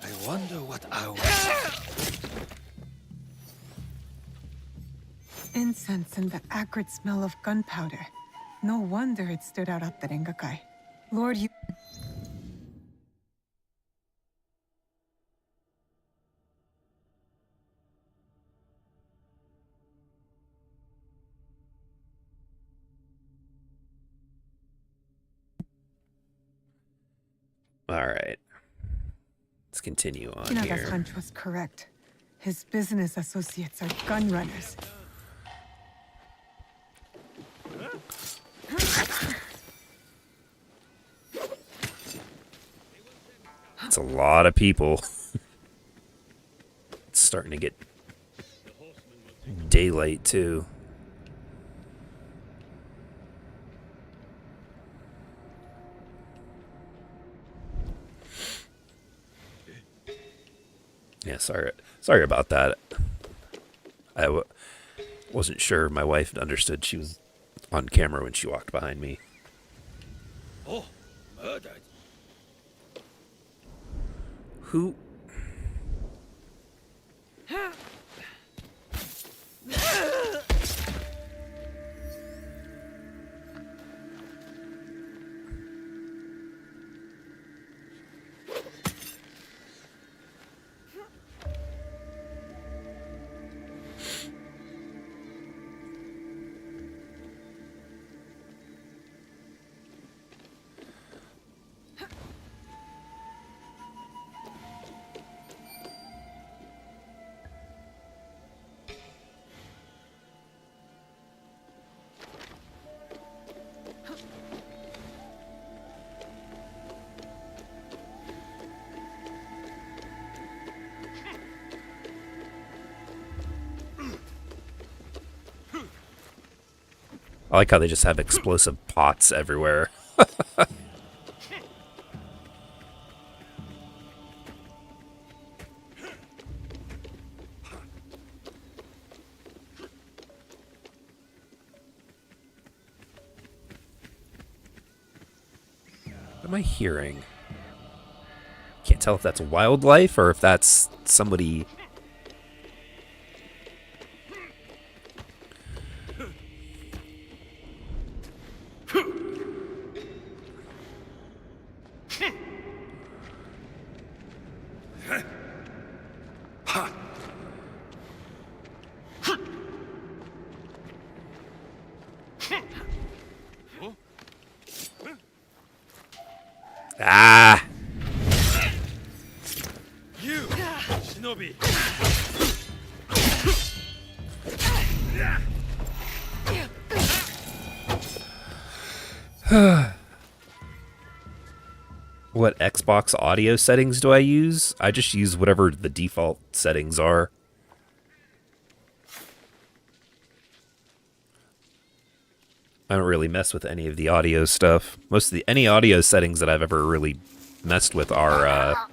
I wonder what I will... Incense and the acrid smell of gunpowder. No wonder it stood out at the Rengakai. Lord, you... All right. Let's continue on Kinaga's here. hunch was correct. His business associates are gun runners. It's a lot of people. It's starting to get daylight too. Yeah, sorry about that. Wasn't sure my wife understood she was on camera when she walked behind me. Oh, murdered. Who? I like how they just have explosive pots everywhere. What am I hearing? Can't tell if that's wildlife or if that's somebody. Ah! You, Shinobi. What Xbox audio settings do I use? I just use whatever the default settings are. I don't really mess with any of the audio stuff. Most of any audio settings that I've ever really messed with are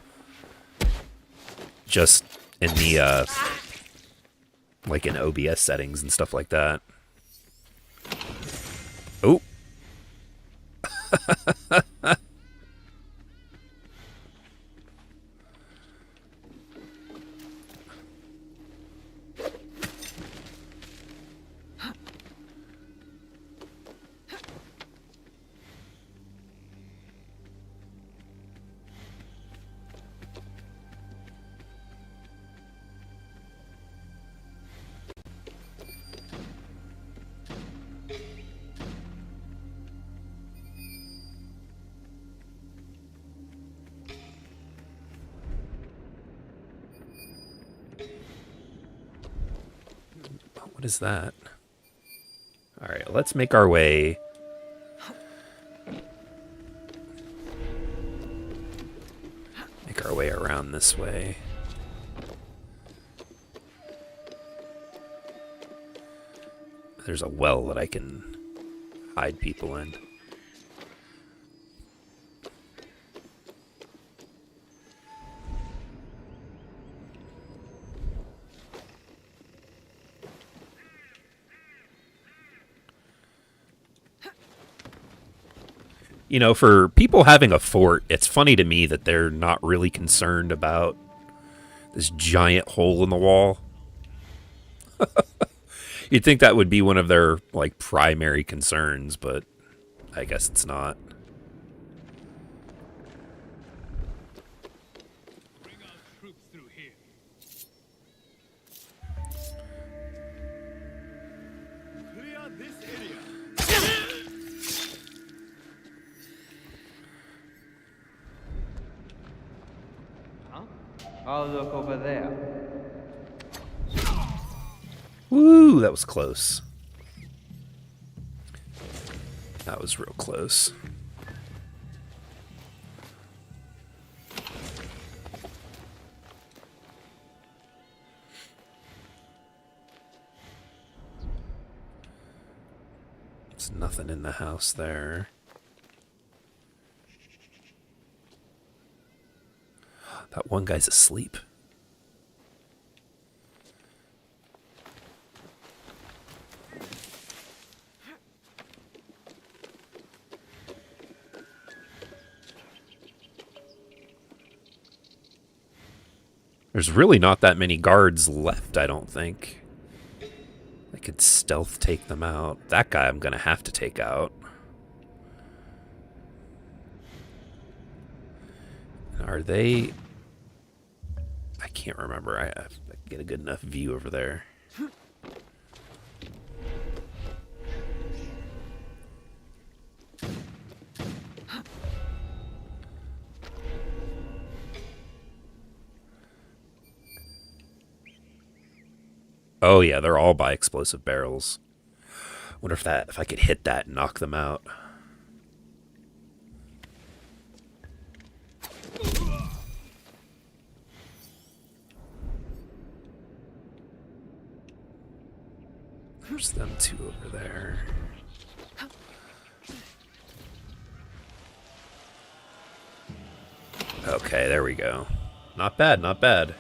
just in the like in OBS settings and stuff like that. Oh. What is that? All right, let's make our way. Make our way around this way. There's a well that I can hide people in. You know, for people having a fort, it's funny to me that they're not really concerned about this giant hole in the wall. You'd think that would be one of their, like, primary concerns, but I guess it's not. Bring our troops through here. Clear this area. I'll look over there. Woo, that was close. That was real close. There's nothing in the house there. That one guy's asleep. There's really not that many guards left, I don't think. I could stealth take them out. That guy I'm going to have to take out. Are they... I can't remember. I get a good enough view over there. Oh yeah, they're all by explosive barrels. Wonder if I could hit that and knock them out. There's them two over there. Okay, there we go. Not bad, not bad.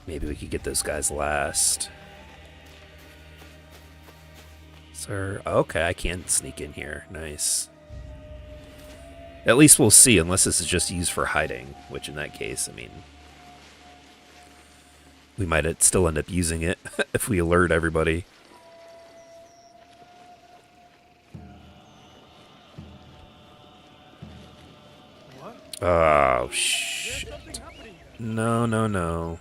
Maybe we could get those guys last. Sir, okay, I can sneak in here. Nice. At least we'll see, unless this is just used for hiding, which in that case, I mean, we might still end up using it if we alert everybody. Oh, shit. No, no, no.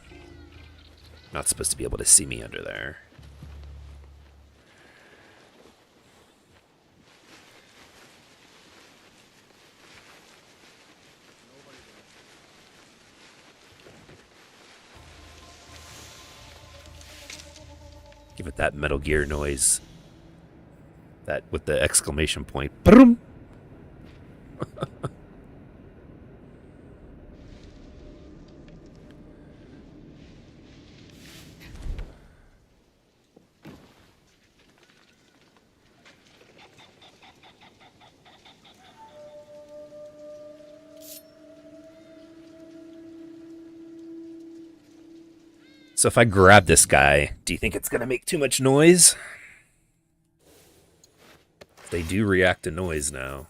Not supposed to be able to see me under there. Give it that Metal Gear noise. That with the exclamation point. Boom! So if I grab this guy, do you think it's going to make too much noise? They do react to noise now.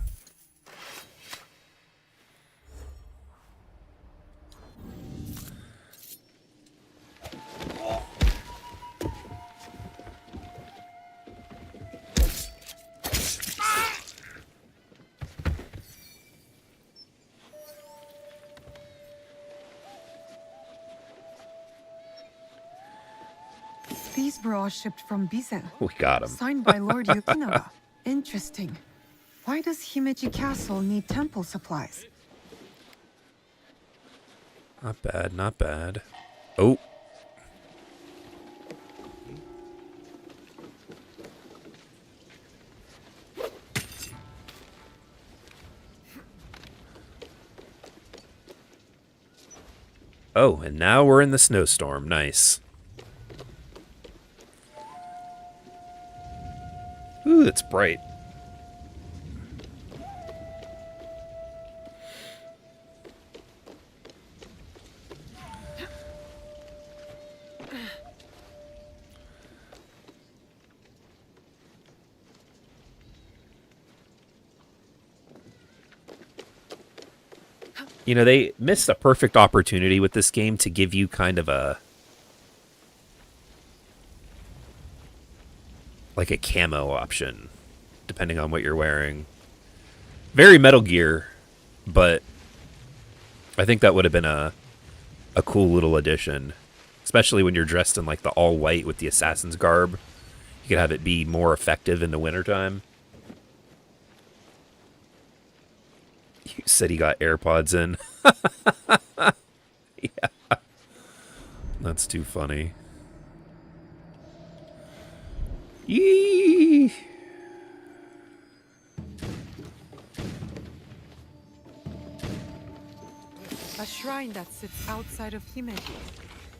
These were all shipped from Bizen. We got him. Signed by Lord Yukinaga. Interesting. Why does Himeji Castle need temple supplies? Not bad, not bad. Oh. Oh, and now we're in the snowstorm. Nice. Ooh, that's bright. You know, they missed a perfect opportunity with this game to give you kind of a... like a camo option, depending on what you're wearing. Very Metal Gear, but I think that would have been a cool little addition. Especially when you're dressed in like the all-white with the assassin's garb. You could have it be more effective in the wintertime. You said he got AirPods in. That's too funny. Yee! A shrine that sits outside of Himeji.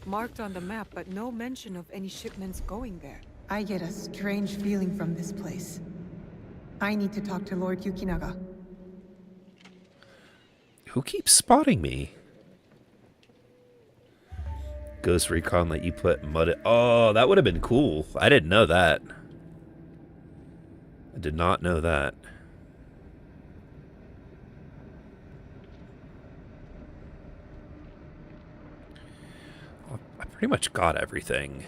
Marked on the map, but no mention of any shipments going there. I get a strange feeling from this place. I need to talk to Lord Yukinaga. Who keeps spotting me? Ghost Recon let you put mud. Oh, that would have been cool. I didn't know that. I did not know that. I pretty much got everything.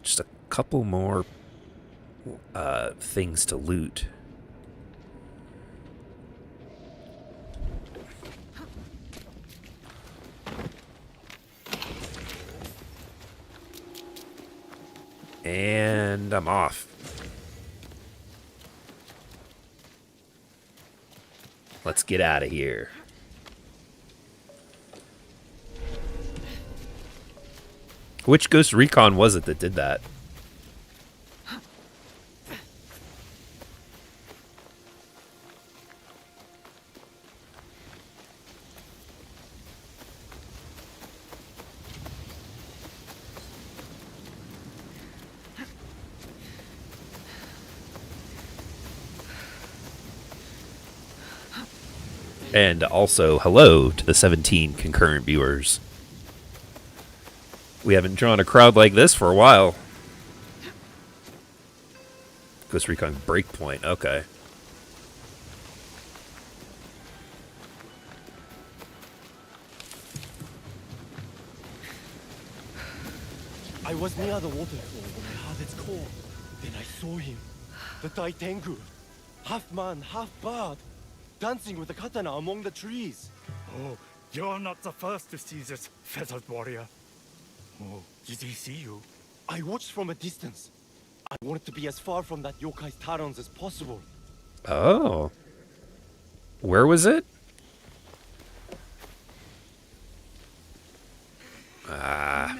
Just a couple more things to loot. And I'm off. Let's get out of here. Which Ghost Recon was it that did that? And also, hello to the 17 concurrent viewers. We haven't drawn a crowd like this for a while. Ghost Recon Breakpoint, okay. I was near the waterfall when I heard its call. Then I saw him. The Daitengu. Half man, half bird. Dancing with the katana among the trees. Oh, you're not the first to see this feathered warrior. Oh, did he see you? I watched from a distance. I wanted to be as far from that yokai's talons as possible. Oh. Where was it? Ah.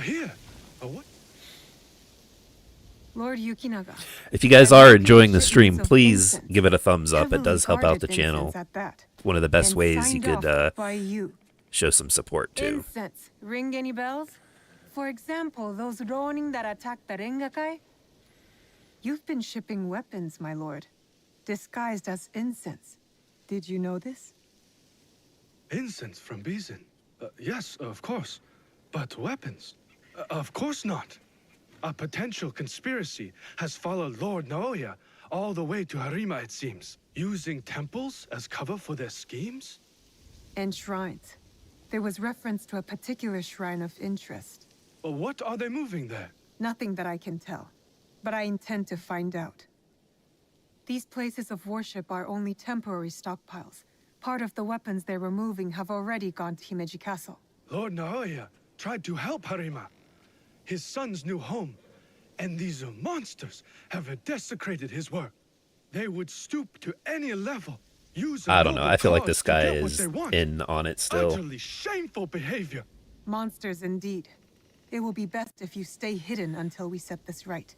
Here. What? Lord Yukinaga. If you guys are enjoying the stream, please give it a thumbs up. It does help out the channel. One of the best ways you could show some support too. Incense. Ring any bells? For example, those Ronin that attacked the Rengakai? You've been shipping weapons, my lord. Disguised as incense. Did you know this? Incense from Bizin? Yes, of course. But weapons? Of course not. A potential conspiracy has followed Lord Naoya all the way to Harima, it seems. Using temples as cover for their schemes? And shrines. There was reference to a particular shrine of interest. What are they moving there? Nothing that I can tell. But I intend to find out. These places of worship are only temporary stockpiles. Part of the weapons they're removing have already gone to Himeji Castle. Lord Naoya tried to help Harima, his son's new home, and these monsters have desecrated his work. They would stoop to any level. I don't know. I feel like this guy is in on it still. Utterly shameful behavior. Monsters indeed. It will be best if you stay hidden until we set this right.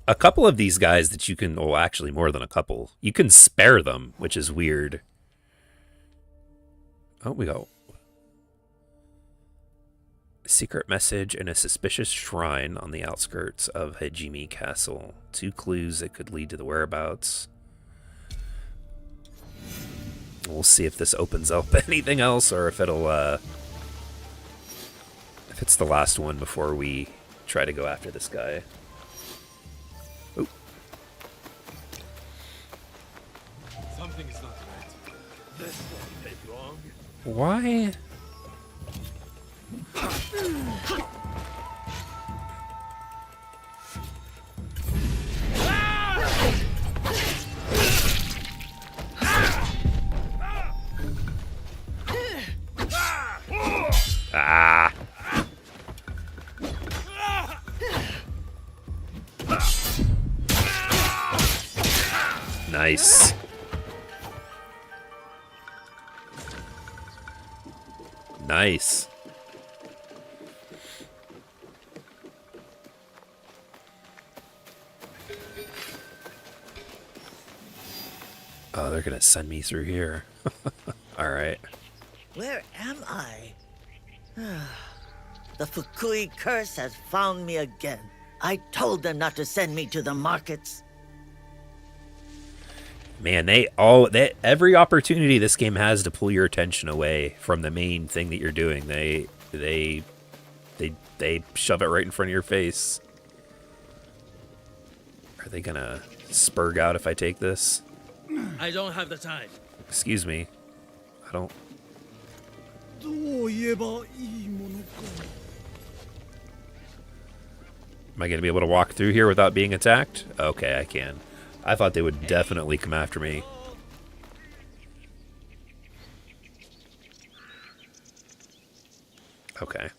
A couple of these guys that you can, well, actually more than a couple, you can spare them, which is weird. Oh, we go. A secret message in a suspicious shrine on the outskirts of Hejimi Castle. 2 clues that could lead to the whereabouts. We'll see if this opens up anything else or if it'll, if it's the last one before we try to go after this guy. Something is not right. This won't take long. Why? Ah! Nice. Nice. Oh, they're gonna send me through here. Alright. Where am I? The Fukui curse has found me again. I told them not to send me to the markets. Man, every opportunity this game has to pull your attention away from the main thing that you're doing, they shove it right in front of your face. Are they gonna spurg out if I take this? I don't have the time. Excuse me. I don't. Am I gonna be able to walk through here without being attacked? Okay, I can. I thought they would definitely come after me. Okay.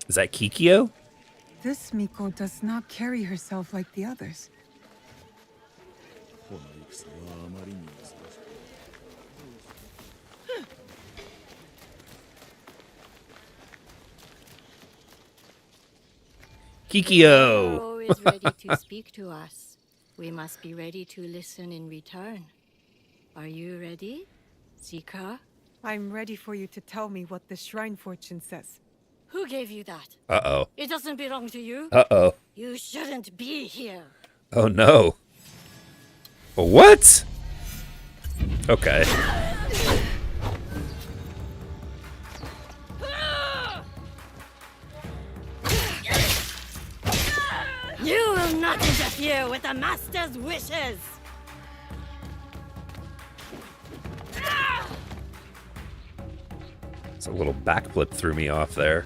Is that Kikyo? This Miko does not carry herself like the others. Kikyo! Zero is ready to speak to us. We must be ready to listen in return. Are you ready, Zika? I'm ready for you to tell me what the shrine fortune says. Who gave you that? Uh-oh. It doesn't belong to you. Uh-oh. You shouldn't be here. Oh no. What? Okay. You will not interfere with the Master's wishes! It's a little backflip threw me off there.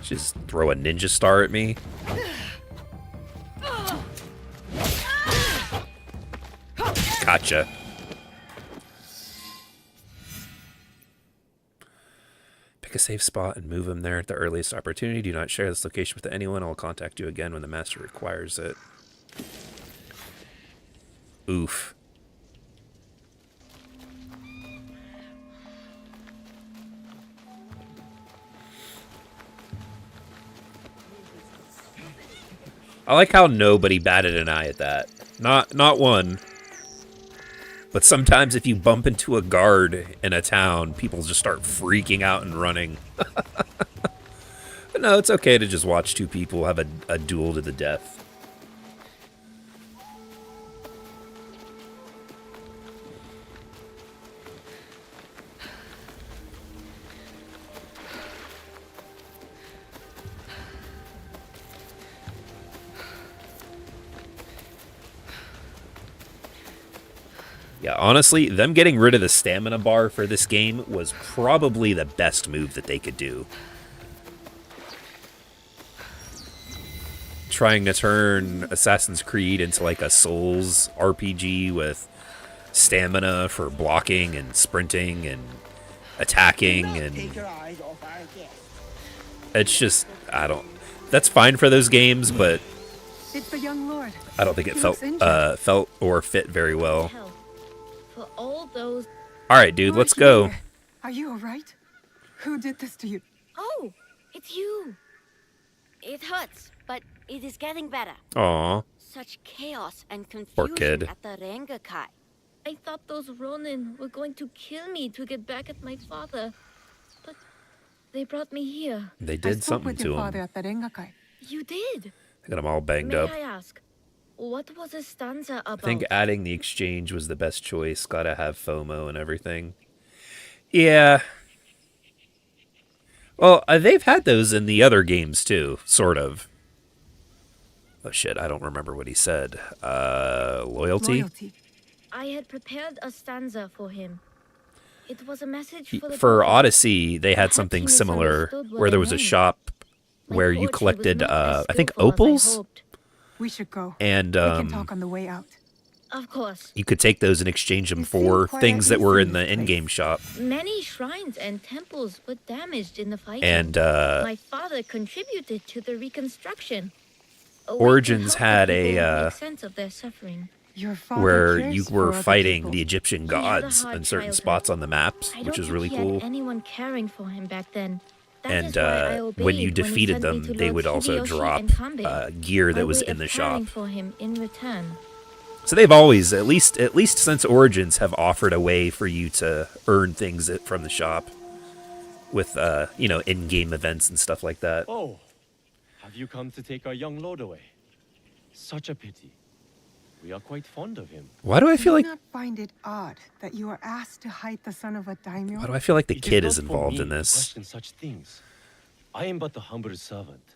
Just throw a ninja star at me. Gotcha. Pick a safe spot and move him there at the earliest opportunity. Do not share this location with anyone. I'll contact you again when the master requires it. Oof. I like how nobody batted an eye at that. Not one. But sometimes if you bump into a guard in a town, people just start freaking out and running. But no, it's okay to just watch two people have a duel to the death. Yeah, honestly, them getting rid of the stamina bar for this game was probably the best move that they could do. Trying to turn Assassin's Creed into like a Souls RPG with stamina for blocking and sprinting and attacking, and it's just, that's fine for those games, but It's the young lord. I don't think it He felt looks injured. or fit very well. For all those... All right, dude, let's go. Are you alright? Who did this to you? Oh, it's you. It hurts, but it is getting better. Aw. Such chaos and Poor confusion kid. at the Rengakai. I thought those Ronin were going to kill me to get back at my father. But they brought me here. They I did spoke something with to your him. father at the Rengakai. You did? They got him all banged May up. I ask, what was a stanza about? I think adding the exchange was the best choice. Gotta have FOMO and everything. Yeah. Well, they've had those in the other games too, sort of. Oh shit, I don't remember what he said. Loyalty? I had prepared a stanza for him. It was a message for the For boy. Odyssey, they had Perhaps something he similar misunderstood what where I there was a meant. shop My where you poetry was collected, not as I think, skillful as I opals? hoped. We should go. And we can talk on the way out. Of course. you could take those and exchange them You seem for quite things at that ease were in in the this place. in-game shop. Many shrines and temples were damaged in the fighting. And, my father contributed to the reconstruction. A way to Origins help the had people a, make sense of their suffering. Your father where cares you for were other fighting people. the Egyptian He had a gods hard in certain childhood. spots on the maps, I which don't is think really he cool. had anyone caring for him back then. That And is why I when you obeyed defeated he sent me them, to they Lord would also Hideyoshi drop and Kanbei, gear that by was way in of the caring shop. for him in return. So they've always, at least since Origins, have offered a way for you to earn things from the shop with, in-game events and stuff like that. Oh, have you come to take our young lord away? Such a pity. We are quite fond of him. Why do I feel Do like you not find it odd that you are asked to hide the son of a daimyo? why do I feel like the It kid not is for involved me in to this? question such things. I am but a humble servant,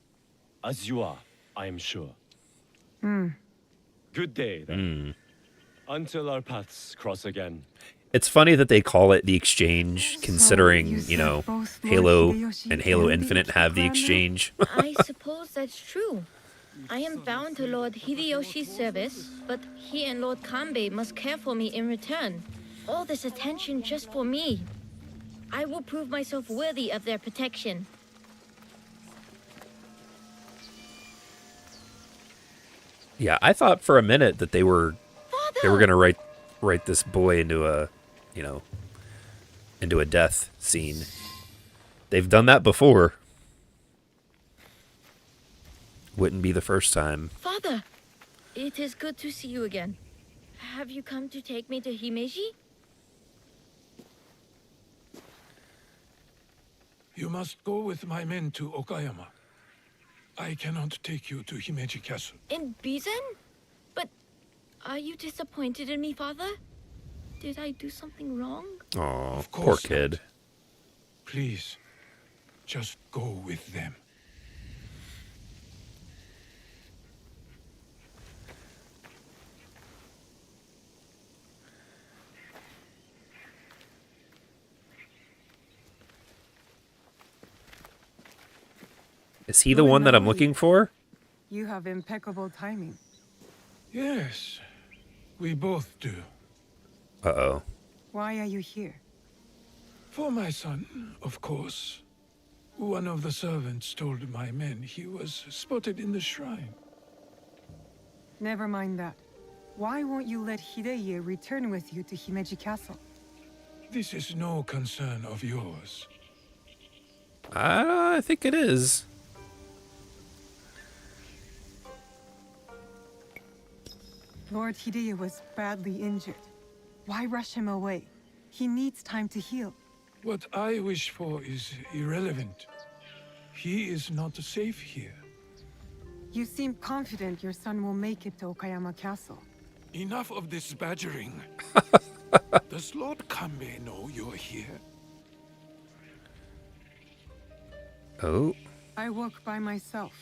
as you are, I am sure. Good day, then. Until our paths cross again. It's funny that they call it the exchange, considering, you you know, said both Lord Halo Hideyoshi and Halo and the Infinite have the Uchiha now? exchange. I suppose that's true. I am bound to Lord Hideyoshi's service, but he and Lord Kanbei must care for me in return. All this attention just for me. I will prove myself worthy of their protection. Yeah, I thought for a minute that they were Father! gonna write this boy into a, into a death scene. They've done that before. Wouldn't be the first time. Father, it is good to see you again. Have you come to take me to Himeji? You must go with my men to Okayama. I cannot take you to Himeji Castle. In Bizen? But are you disappointed in me, Father? Did I do something wrong? Oh, poor course kid. Please, just go with them. Is he the one that I'm Uenoi. looking for? You have impeccable timing. Yes, we both do. Uh-oh. Why are you here? For my son, of course. One of the servants told my men he was spotted in the shrine. Never mind that. Why won't you let Hideye return with you to Himeji Castle? This is no concern of yours. I think it is. Lord Hideye was badly injured. Why rush him away? He needs time to heal. What I wish for is irrelevant. He is not safe here. You seem confident your son will make it to Okayama Castle. Enough of this badgering. Does Lord Kanbei know you're here? Oh. I work by myself.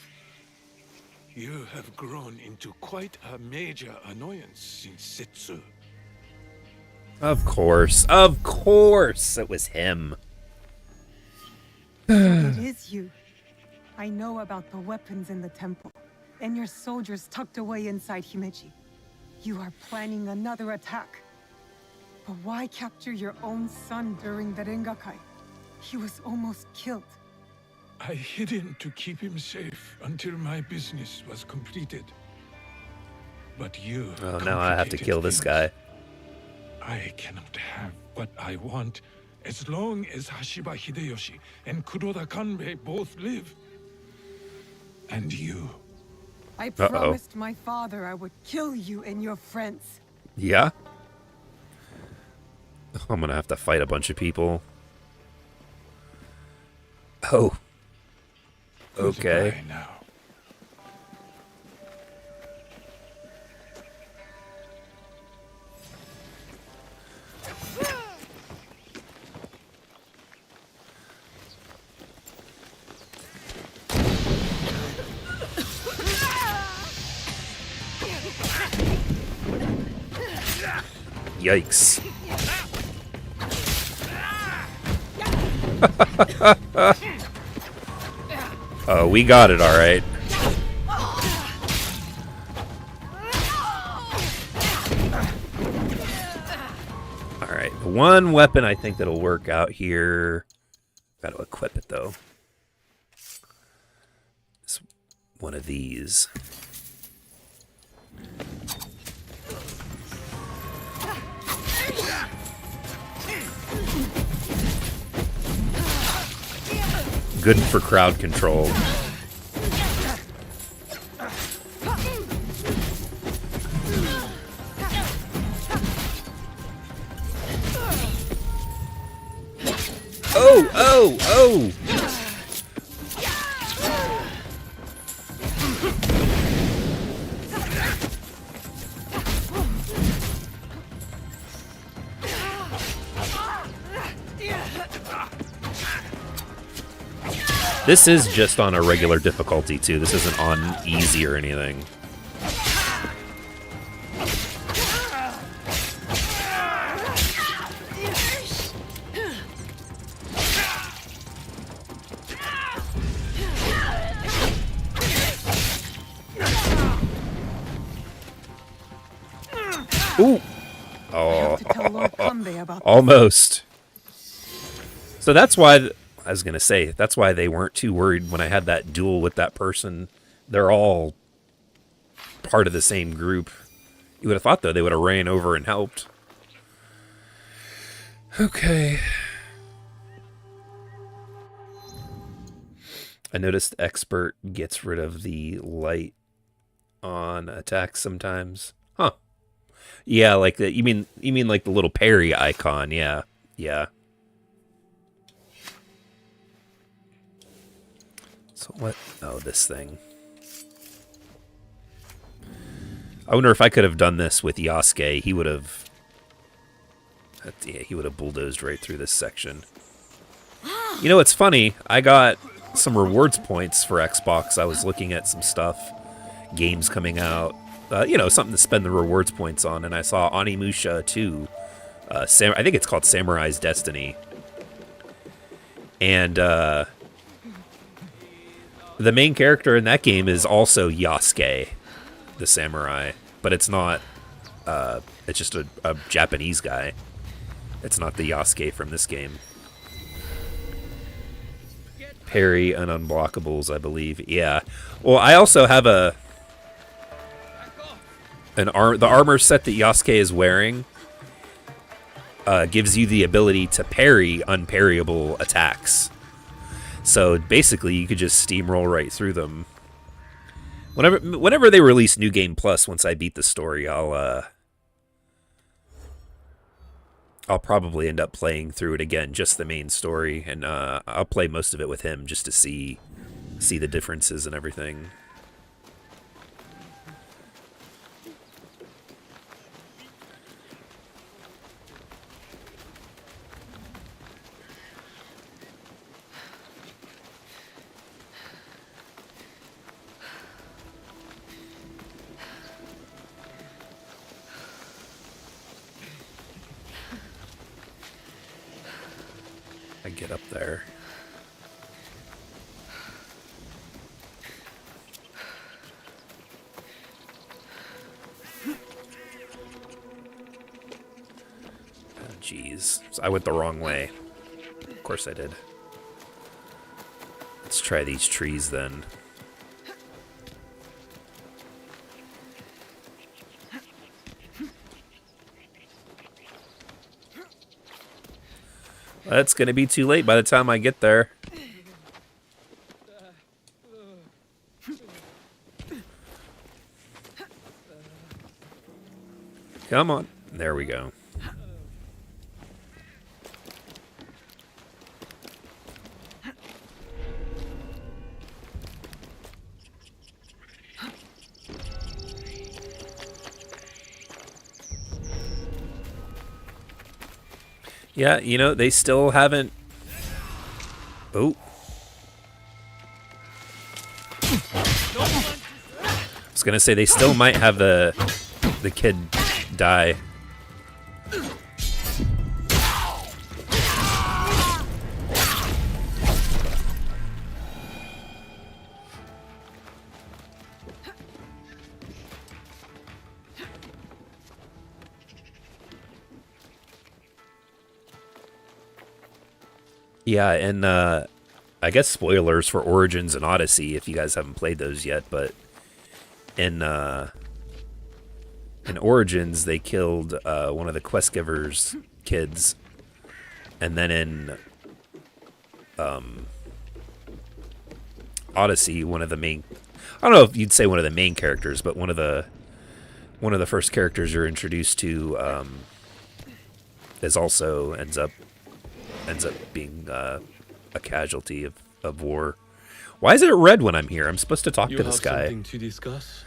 You have grown into quite a major annoyance since Setsu. Of course. Of course it was him. So it is you. I know about the weapons in the temple, and your soldiers tucked away inside Himeji. You are planning another attack. But why capture your own son during the Rengakai? He was almost killed. I hid him to keep him safe until my business was completed. But you... Oh, now I have to complicated kill this things. guy. I cannot have what I want as long as Hashiba Hideyoshi and Kuroda Kanbei both live. And you. I promised my father I would kill you and your friends. Yeah? I'm gonna have to fight a bunch of people. Oh. Okay. Goodbye now. Yikes. Oh, we got it, all right. All right, the one weapon I think that'll work out here. Got to equip it though. It's one of these. Good for crowd control. Oh, oh, oh! This is just on a regular difficulty, too. This isn't on easy or anything. Ooh! Oh, almost. So that's why... I was going to say, that's why they weren't too worried when I had that duel with that person. They're all part of the same group. You would have thought, though, they would have ran over and helped. Okay. I noticed Expert gets rid of the light on attacks sometimes. Huh. Yeah, like the, you mean like the little parry icon, yeah. Yeah. So what? Oh, this thing. I wonder if I could have done this with Yasuke. He would have... Yeah, he would have bulldozed right through this section. You know, it's funny. I got some rewards points for Xbox. I was looking at some stuff. Games coming out. You know, something to spend the rewards points on. And I saw Onimusha 2. I think it's called Samurai's Destiny. And, the main character in that game is also Yasuke, the samurai, but it's not, it's just a Japanese guy. It's not the Yasuke from this game. Parry and unblockables, I believe. Yeah. Well, I also have the armor set that Yasuke is wearing gives you the ability to parry unparryable attacks. So basically, you could just steamroll right through them. Whenever they release New Game Plus, once I beat the story, I'll probably end up playing through it again, just the main story, and I'll play most of it with him just to see the differences and everything. Get up there. Oh, jeez. So I went the wrong way. Of course I did. Let's try these trees then. That's going to be too late by the time I get there. Come on. There we go. Yeah, you know, they still haven't... Oh. I was going to say, they still might have the kid die. Yeah, and I guess spoilers for Origins and Odyssey if you guys haven't played those yet, but in Origins they killed one of the quest givers' kids, and then in Odyssey, one of the main, I don't know if you'd say one of the main characters, but one of the first characters you're introduced to is also ends up being a casualty of war. Why is it red when I'm here? I'm supposed to talk to this guy. Something to discuss?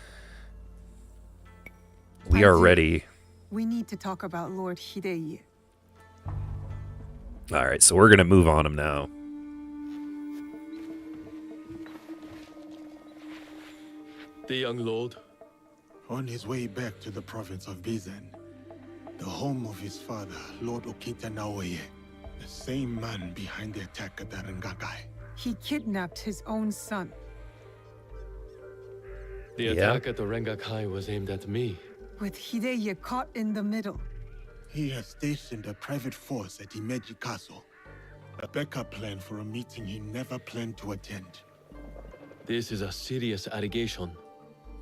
We are ready. We need to talk about Lord Hideye. All right, so we're gonna move on him now. The young lord. On his way back to the province of Bizen, the home of his father, Lord Okita Naoye, the same man behind the attack at the Rengakai. He kidnapped his own son. The attack at the Rengakai was aimed at me. With Hideye caught in the middle. He has stationed a private force at Imeji Castle. A backup plan for a meeting he never planned to attend. This is a serious allegation.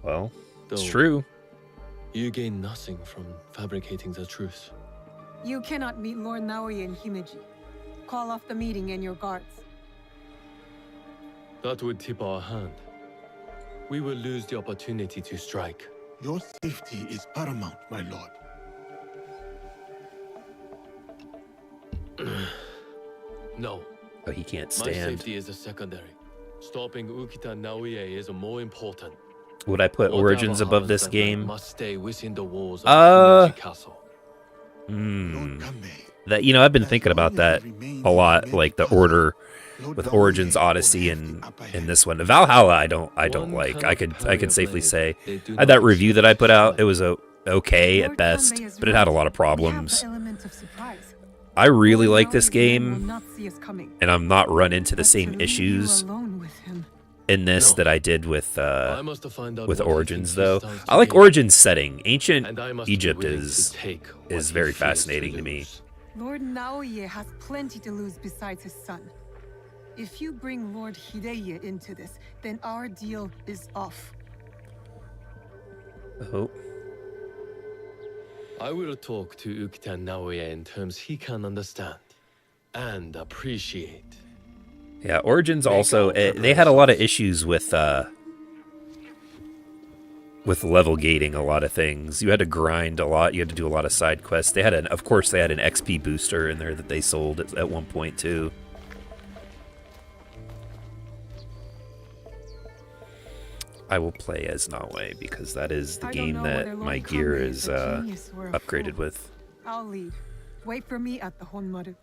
Well, it's Though true. You gain nothing from fabricating the truth. You cannot meet Lord Naoye in Himeji. Call off the meeting and your guards. That would tip our hand. We will lose the opportunity to strike. Your safety is paramount, my lord. No. Oh, he can't My stand. safety is a secondary. Stopping Ukita Naoye is more important. Would I put Whatever Origins above happens, this that man game? must stay within the walls of Himeji Castle. That, you know, I've been thinking about that a lot, like the order with Origins, Odyssey, and this one. Valhalla, I don't like. I could safely say that review that I put out, it was okay at best, but it had a lot of problems. I really like this game, and I'm not run into the same issues in this that I did with Origins, though. I like Origins setting. Ancient Egypt is very fascinating to me. Lord Naoye has plenty to lose besides his son. If you bring Lord Hideye into this, then our deal is off. Oh. I will talk to Ukita Naoye in terms he can understand and appreciate. Yeah, Origins also, they had a lot of issues with level gating a lot of things. You had to grind a lot. You had to do a lot of side quests. They had of course, they had an XP booster in there that they sold at one point too. I will play as Naoye because that is the game that my gear is upgraded with. I'll lead. Wait for me at the Honmaru.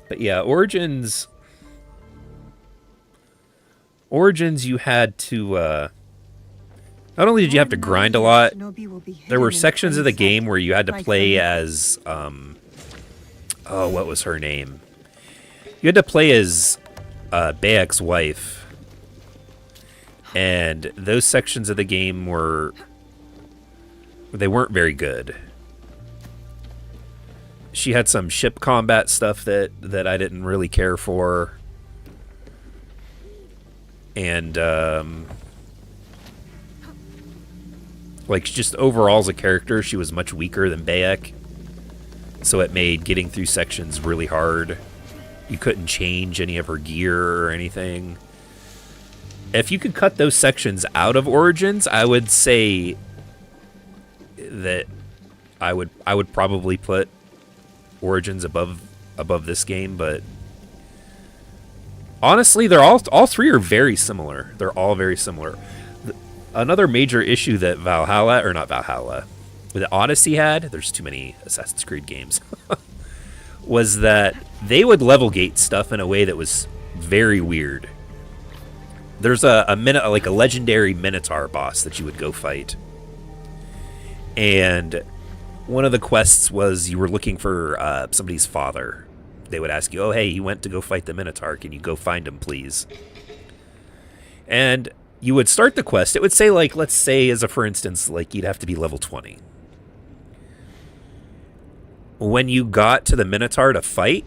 But yeah, Origins, you had to, not only did you have to grind a lot, there were sections of the game where you had to play as, oh, what was her name? You had to play as Bayek's wife, and those sections of the game weren't very good. She had some ship combat stuff that I didn't really care for. And, like, just overall as a character, she was much weaker than Bayek. So it made getting through sections really hard. You couldn't change any of her gear or anything. If you could cut those sections out of Origins, I would say that I would probably put Origins above this game, but honestly, they're all three are very similar. They're all very similar. Another major issue that that Odyssey had, there's too many Assassin's Creed games, was that they would level gate stuff in a way that was very weird. There's a legendary Minotaur boss that you would go fight. And one of the quests was you were looking for somebody's father. They would ask you, oh, hey, he went to go fight the Minotaur. Can you go find him, please? And you would start the quest. It would say, like, let's say, as a for instance, like, you'd have to be level 20. When you got to the Minotaur to fight,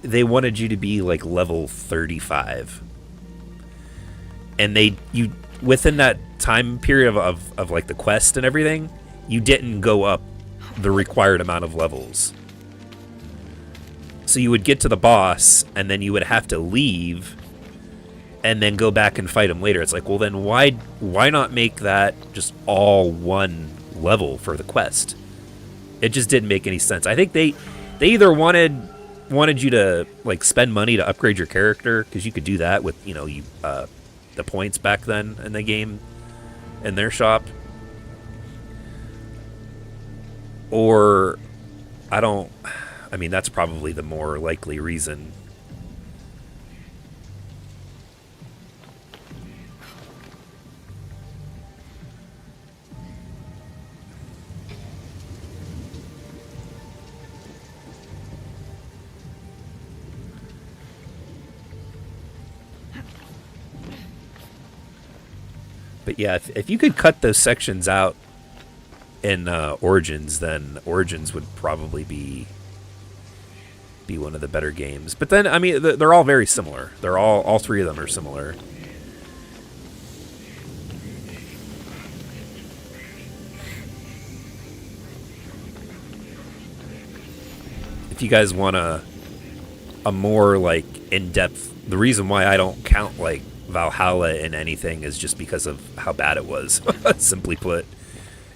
they wanted you to be, like, level 35. And you within that time period of like, the quest and everything, you didn't go up the required amount of levels. So you would get to the boss, and then you would have to leave, and then go back and fight him later. It's like, well, then why not make that just all one level for the quest? It just didn't make any sense. I think they either wanted you to, like, spend money to upgrade your character, because you could do that with, you know, the points back then in the game, in their shop. Or, I mean, that's probably the more likely reason. But yeah, if you could cut those sections out in Origins, then Origins would probably be one of the better games. But then, I mean, they're all very similar. They're all three of them are similar. If you guys want a more, like, in-depth, the reason why I don't count, like, Valhalla in anything is just because of how bad it was. Simply put,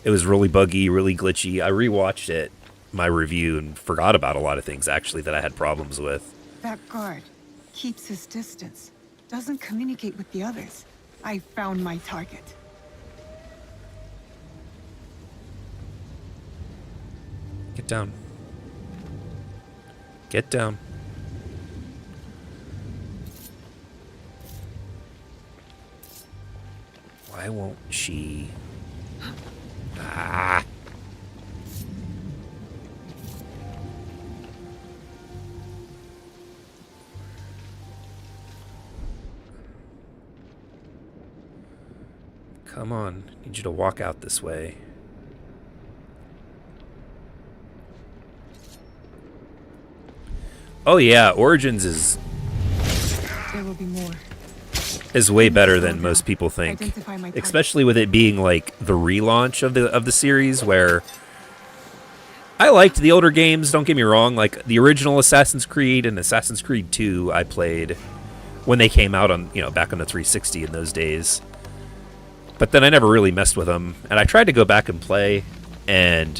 it was really buggy, really glitchy. I rewatched it, my review, and forgot about a lot of things actually that I had problems with. That guard keeps his distance, doesn't communicate with the others. I found my target. Get down. Get down. Why won't she? Ah. Come on. I need you to walk out this way. Oh yeah, Origins is There will be more. Is way better than most people think, especially with it being like the relaunch of the series, where I liked the older games, don't get me wrong, like the original Assassin's Creed and Assassin's Creed 2 I played when they came out on, you know, back on the 360 in those days. But then I never really messed with them, and I tried to go back and play, and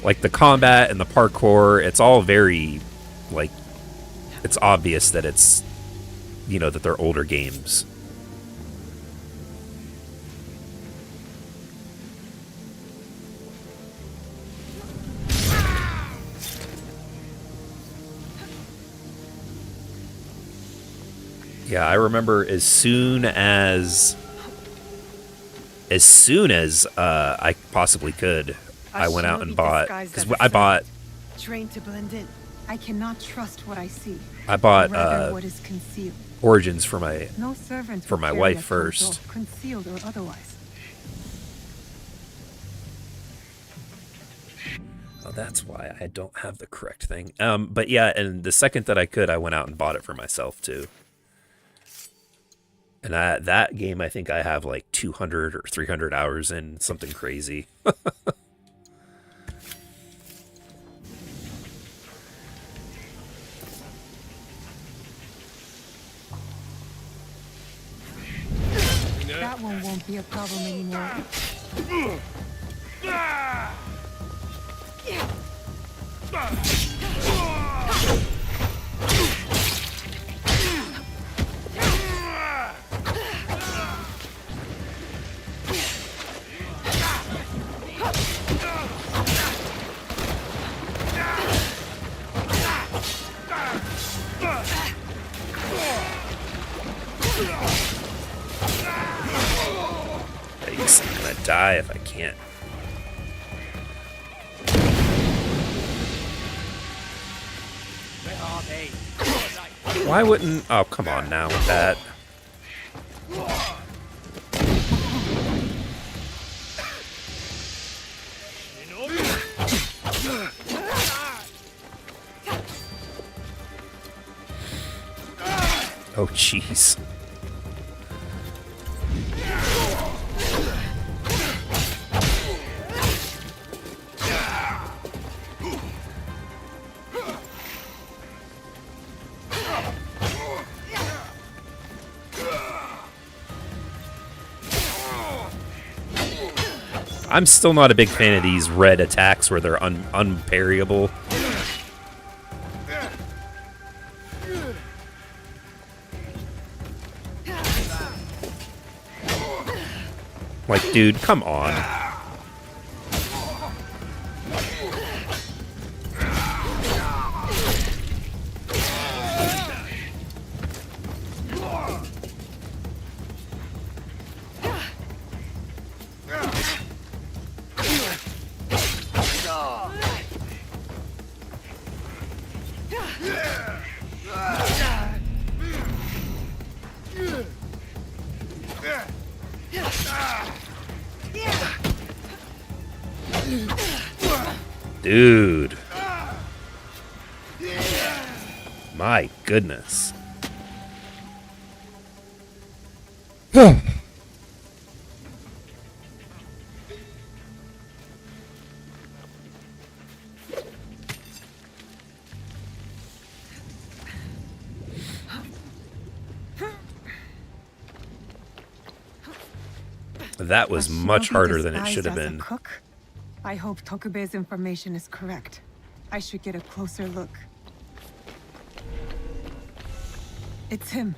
like the combat and the parkour, it's all very, like, it's obvious that it's, you know, that they're older games. Yeah, I remember as soon as I possibly could, I went out and bought, because I bought. Trained to blend in. I cannot trust what I see. I bought what is concealed. Origins for my No wife first. Concealed or otherwise. Oh, that's why I don't have the correct thing. But yeah, and the second that I could, I went out and bought it for myself too. And that game, I think I have like 200 or 300 hours in, something crazy. That one won't be a problem anymore. I'm gonna die if I can't Why wouldn't... Oh, come on now with that. Oh, jeez. I'm still not a big fan of these red attacks where they're unparryable. Like, dude, come on. Dude. My goodness. That was much harder than it should have been. Cook? I hope Tokube's information is correct. I should get a closer look. It's him.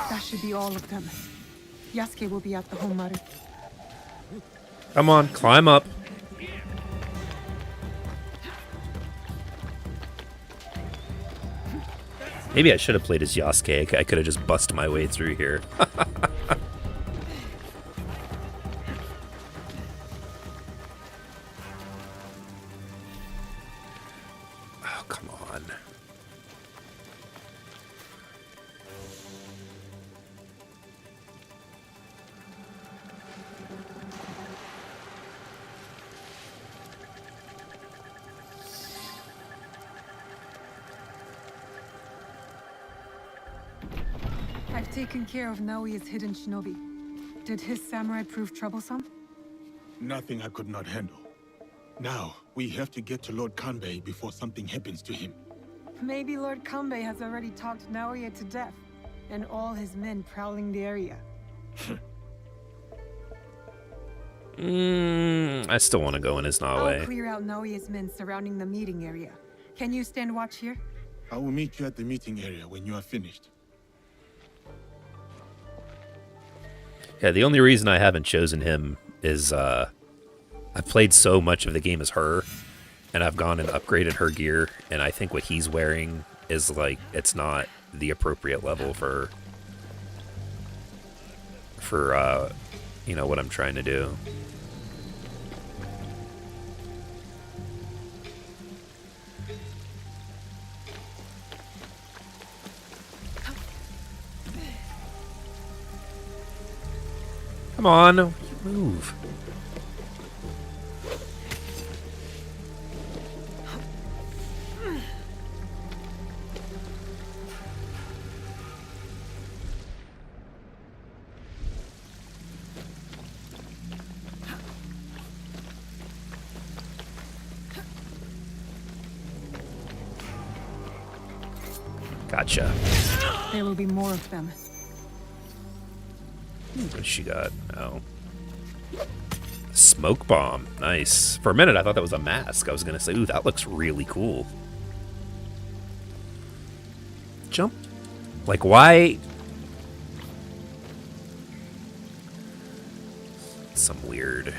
That should be all of them. Yasuke will be at the Honmaru. Come on, climb up. Maybe I should have played as Yasuke. I could have just busted my way through here. Oh, come on. I've taken care of Naoya's hidden shinobi. Did his samurai prove troublesome? Nothing I could not handle. Now, we have to get to Lord Kanbei before something happens to him. Maybe Lord Kanbei has already talked Naoya to death, and all his men prowling the area. I still want to go in his I'll Naoya. clear out Naoya's men surrounding the meeting area. Can you stand watch here? I will meet you at the meeting area when you are finished. Yeah, the only reason I haven't chosen him is I've played so much of the game as her, and I've gone and upgraded her gear, and I think what he's wearing is like, it's not the appropriate level for you know, what I'm trying to do. Come on, move. Gotcha. There will be more of them. What she got? Oh. Smoke bomb. Nice. For a minute, I thought that was a mask. I was going to say, ooh, that looks really cool. Jump. Like, why? Some weird.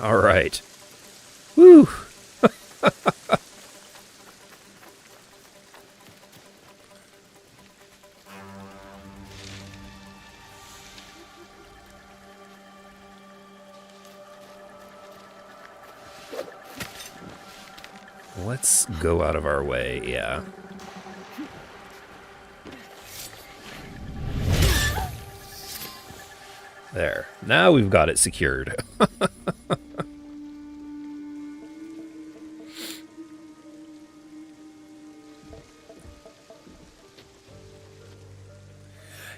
All right. Woo. Let's go out of our way, yeah. There. Now we've got it secured.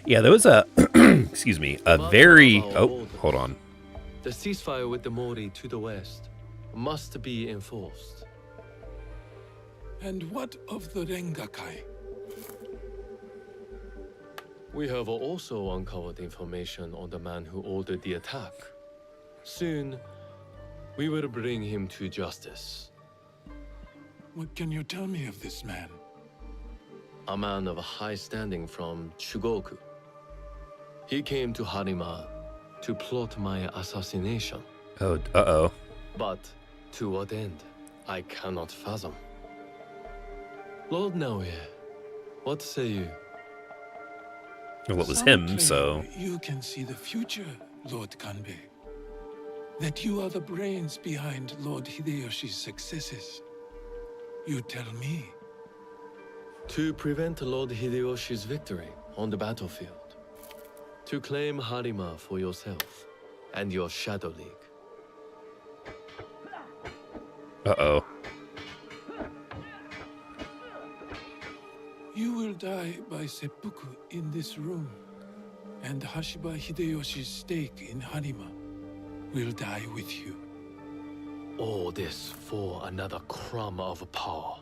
Yeah, there was a excuse me, a very hold on. The ceasefire with the Mori to the west must be enforced. And what of the Rengakai? We have also uncovered information on the man who ordered the attack. Soon, we will bring him to justice. What can you tell me of this man? A man of high standing from Chugoku. He came to Harima to plot my assassination. Oh, uh-oh. But to what end, I cannot fathom. Lord Naoye, what say you? Well, it was Some him, claim so... You can see the future, Lord Kanbei. That you are the brains behind Lord Hideyoshi's successes. You tell me. To prevent Lord Hideyoshi's victory on the battlefield. To claim Harima for yourself and your Shadow League. Uh-oh. You will die by seppuku in this room, and Hashiba Hideyoshi's stake in Harima will die with you. All this for another crumb of power.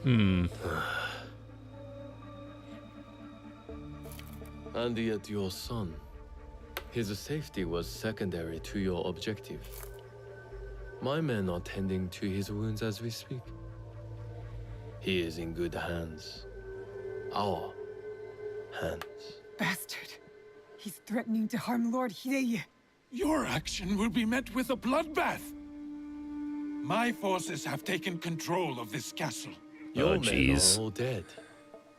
Hmm. And yet your son, his safety was secondary to your objective. My men are tending to his wounds as we speak. He is in good hands. Our hands. Bastard. He's threatening to harm Lord Hideye. Your action will be met with a bloodbath. My forces have taken control of this castle. Your men are all dead.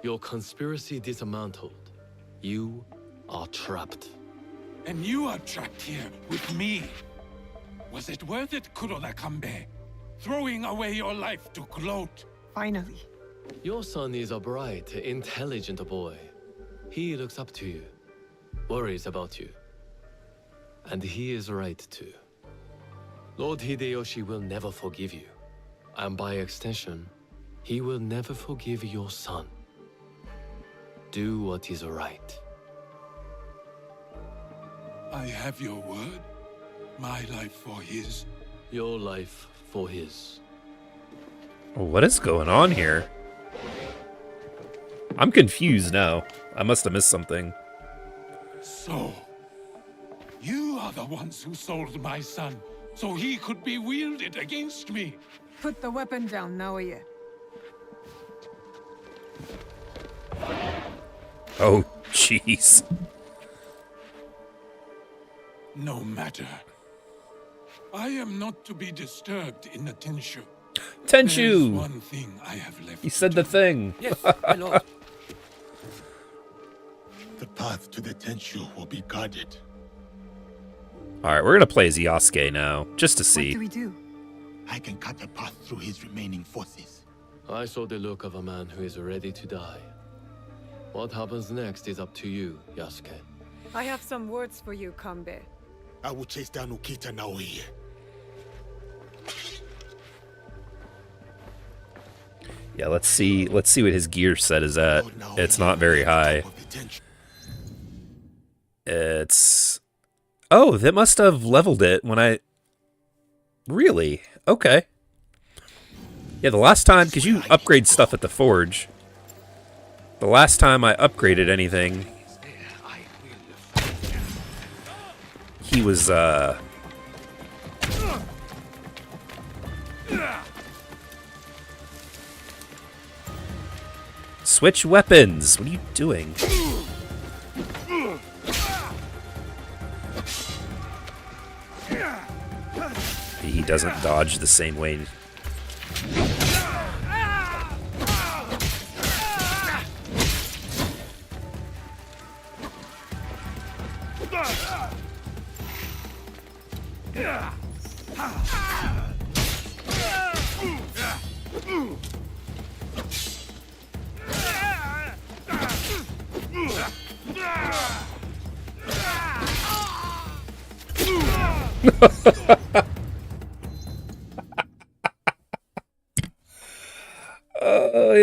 Your conspiracy dismantled. You are trapped. And you are trapped here with me. Was it worth it, Kuroda Kanbei? Throwing away your life to gloat? Finally. Your son is a bright, intelligent boy. He looks up to you, worries about you. And he is right too. Lord Hideyoshi will never forgive you. And by extension, he will never forgive your son. Do what is right. I have your word. My life for his. Your life for his. What is going on here? I'm confused now. I must have missed something. So, you are the ones who sold my son, so he could be wielded against me. Put the weapon down, Naoye. Oh, jeez. No matter. I am not to be disturbed in the Tenshu. Tenshu! There's one thing I have left. You said the thing. Yes, my lord. The path to the Tenshu will be guarded. Alright, we're gonna play as Yasuke now, just to see. What do we do? I can cut a path through his remaining forces. I saw the look of a man who is ready to die. What happens next is up to you, Yasuke. I have some words for you, Kanbei. I will chase down Ukita Naoye. Yeah, let's see what his gear set is at. It's not very high. It's... Oh, that must have leveled it when I... Really? Okay. Yeah, the last time, because you upgrade stuff at the forge. The last time I upgraded anything, he was, Switch weapons! What are you doing? doesn't dodge the same way.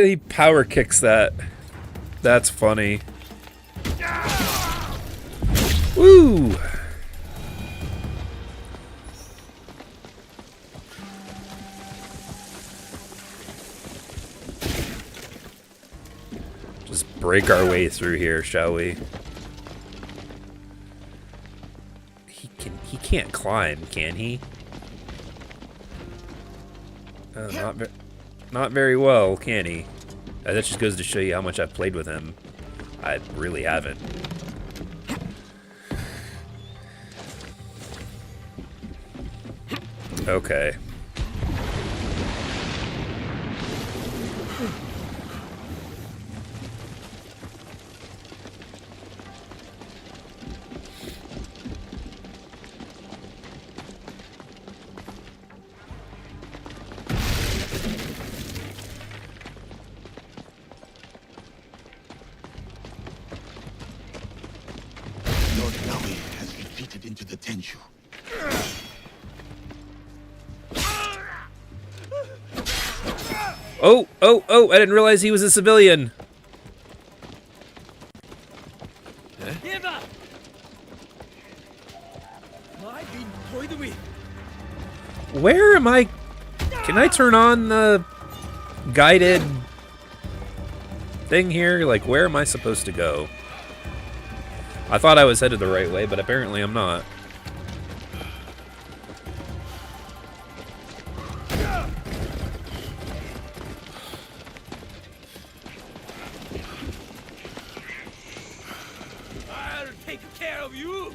He power kicks that. That's funny. Woo! Just break our way through here, shall we? He can't climb, can he? Not very well, can he? That just goes to show you how much I've played with him. I really haven't. Okay. Lord Naoe has retreated into the Tenchu. Oh, I didn't realize he was a civilian. Where am I? Can I turn on the guided thing here? Like, where am I supposed to go? I thought I was headed the right way, but apparently I'm not. I'll take care of you.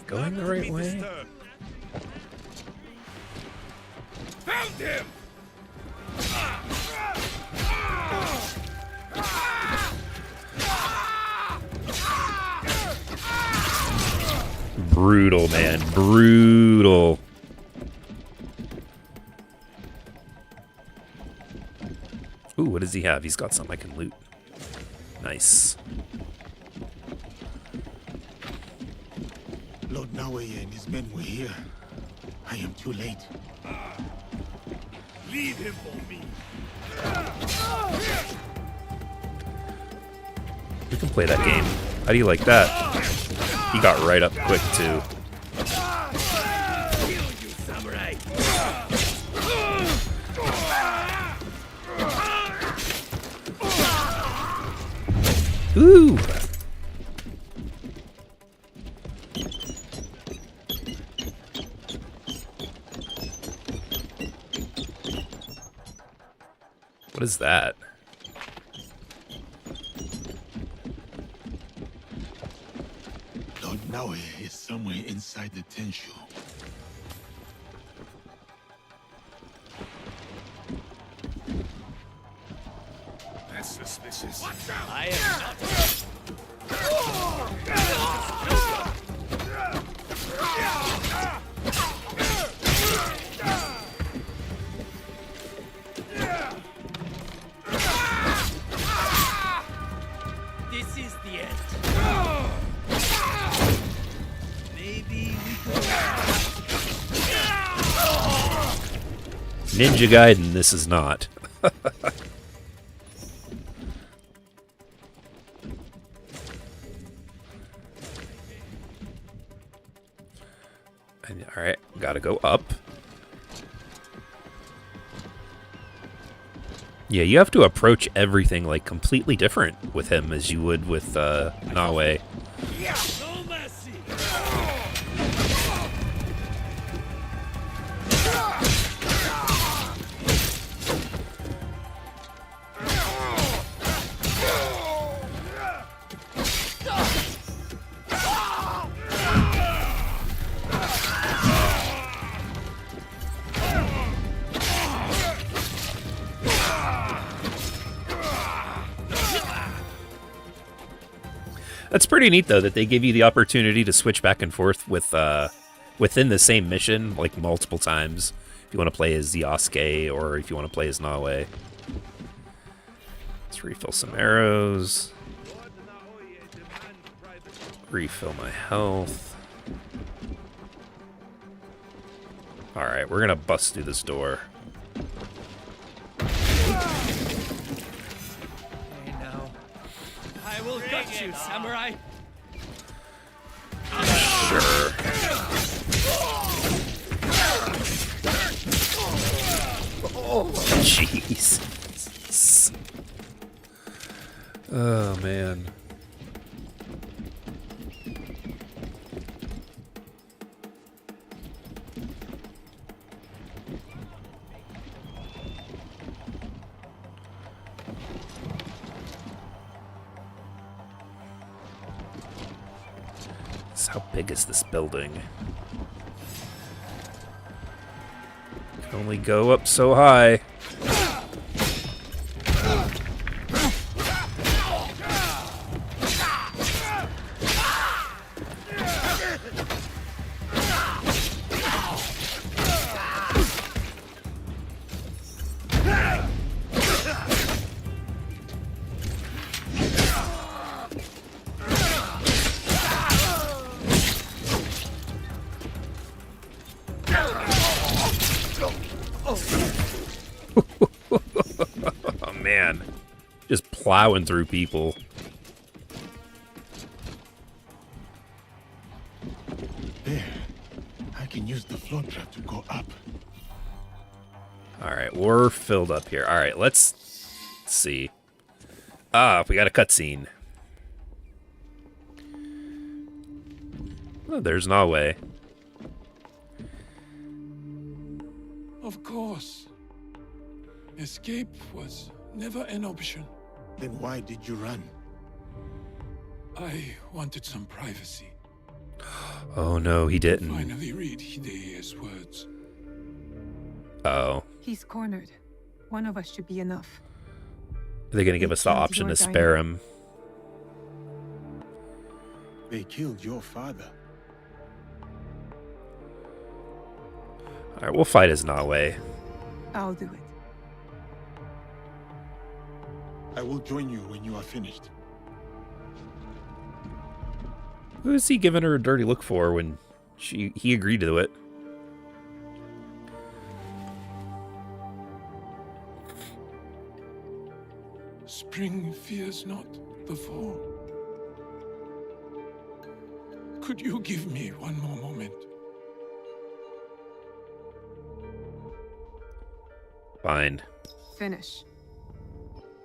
Going the right way? Found him. Brutal, man. Brutal. Ooh, what does he have? He's got something I can loot. Nice. Lord Naoe and his men were here. I am too late. Leave him for me. We can play that game. How do you like that? He got right up quick, too. Kill you, samurai. Ooh! What is that? Lord Naoe is somewhere inside the Tenchu. That's suspicious. Watch out! I am not. This is the end. Maybe we could. Ninja Gaiden, this is not. Alright, gotta go up. Yeah, you have to approach everything like completely different with him as you would with Naoe. No mercy! That's pretty neat, though, that they give you the opportunity to switch back and forth with within the same mission, like multiple times. If you want to play as Yasuke or if you want to play as Naoe. Let's refill some arrows. Refill my health. Alright, we're gonna bust through this door. I will gut you, samurai! Sure. Oh, jeez. Oh, man. How big is this building? Can only go up so high. Oh man, just plowing through people. There, I can use the floor trap to go up. All right, we're filled up here. All right, let's see. Ah, we got a cutscene. Oh, there's Naoe. Of course. Escape was never an option. Then why did you run? I wanted some privacy. Oh no, he didn't. Finally read Hideya's words. Oh. He's cornered. One of us should be enough. Are they going to give us the option to spare him? They killed your father. All right, we'll fight as Naoe. I'll do it. I will join you when you are finished. Who is he giving her a dirty look for when he agreed to it? Spring fears not the fall. Could you give me one more moment? Fine. Finish.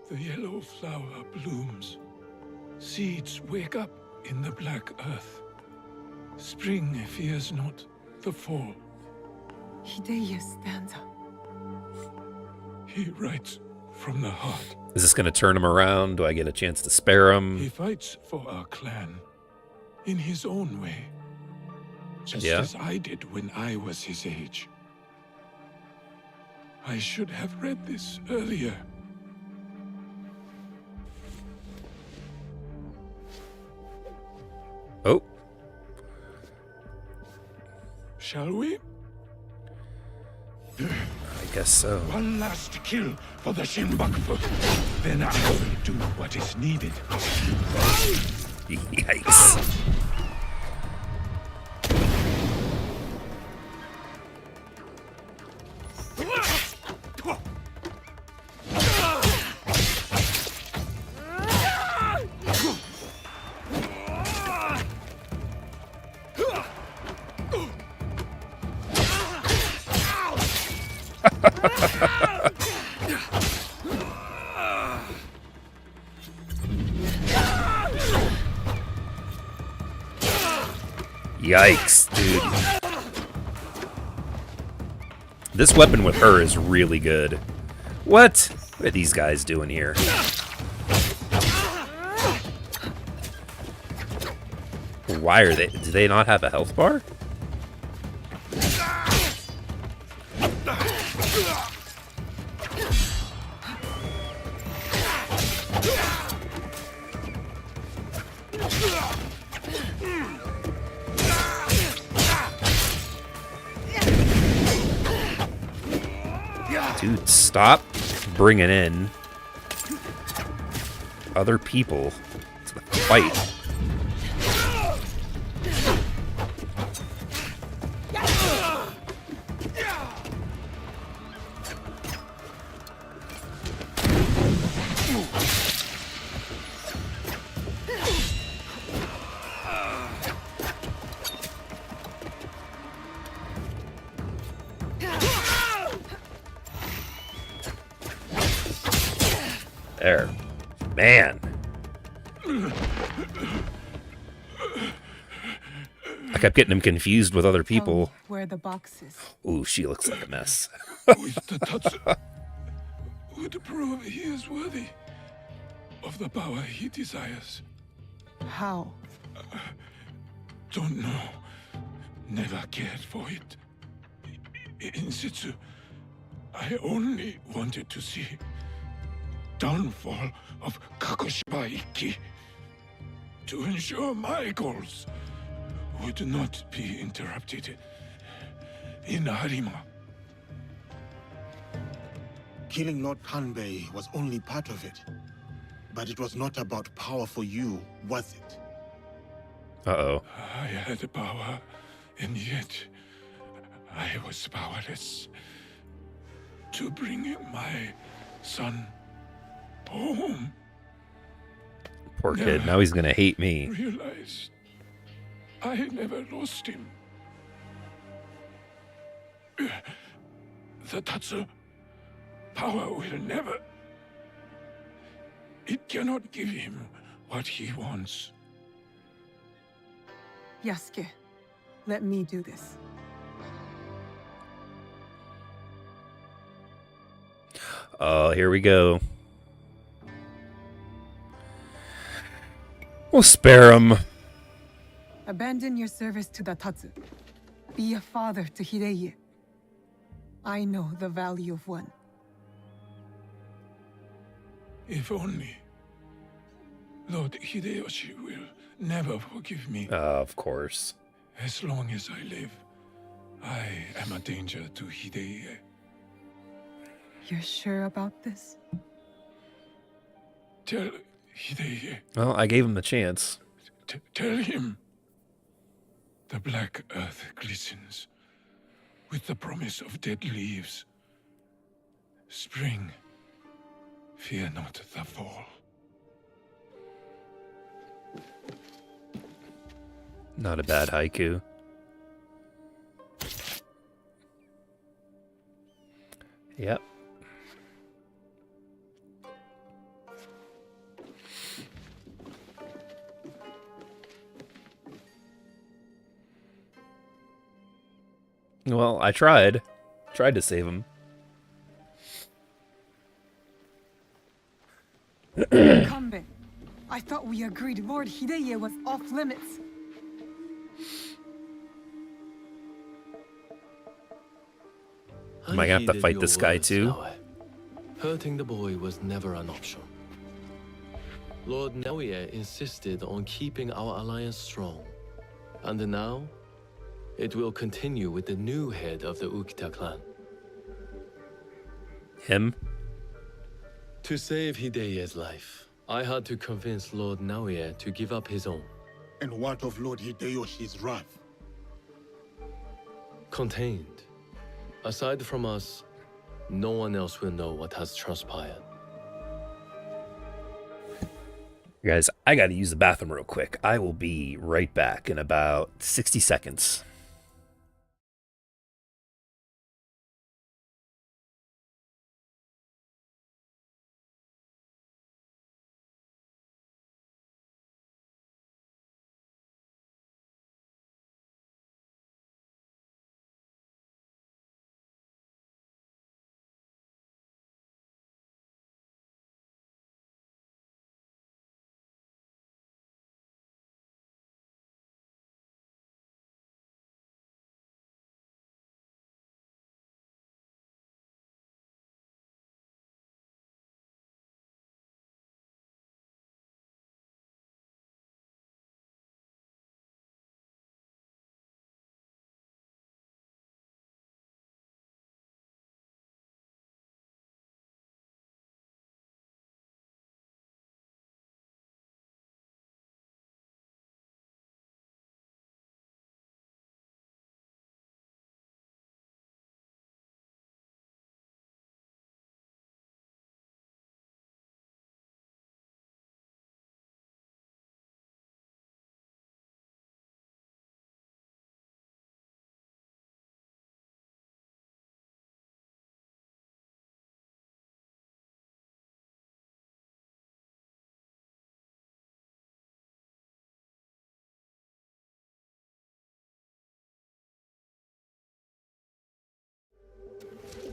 The yellow flower blooms. Seeds wake up in the black earth. Spring fears not the fall. Hideya's stanza. He writes from the heart. Is this going to turn him around? Do I get a chance to spare him? He fights for our clan in his own way. Just Yeah. as I did when I was his age. I should have read this earlier. Oh. Shall we? I guess so. One last kill for the Shinbaku. Then I will do what is needed. Yikes. Yikes, dude. This weapon with her is really good. What? What are these guys doing here? Why are they? Do they not have a health bar? Dude, stop bringing in other people to the fight. There. Man. I kept getting him confused with other people. Where the box is. Ooh, she looks like a mess. With the Tatsu would prove he is worthy of the power he desires. How? Don't know. Never cared for it. In situ, I only wanted to see downfall of Kakushiba Ikki to ensure my goals would not be interrupted in Harima. Killing Lord Kanbei was only part of it. But it was not about power for you, was it? Uh-oh. I had power, and yet I was powerless to bring my son home. Poor kid. Now he's gonna hate me. Realized I never lost him. The Tatsu power will never. It cannot give him what he wants. Yasuke, let me do this. Oh, here we go. We'll spare him. Abandon your service to the Tatsu. Be a father to Hideye. I know the value of one. If only Lord Hideyoshi will never forgive me. Of course. As long as I live, I am a danger to Hideye. You're sure about this? Tell Hideye. Well, I gave him the chance. Tell him. The black earth glistens with the promise of dead leaves. Spring, fear not the fall. Not a bad haiku. Yep. Well, I tried. Tried to save him. Kanbei, I thought we agreed Lord Hideye was off limits. Am I gonna have to heeded fight your this guy words, too? Naoe. Hurting the boy was never an option. Lord Naoye insisted on keeping our alliance strong. And now, it will continue with the new head of the Ukita clan. Him? To save Hideye's life, I had to convince Lord Naoye to give up his own. And what of Lord Hideyoshi's wrath? Contained. Aside from us, no one else will know what has transpired. Guys, I gotta use the bathroom real quick. I will be right back in about 60 seconds.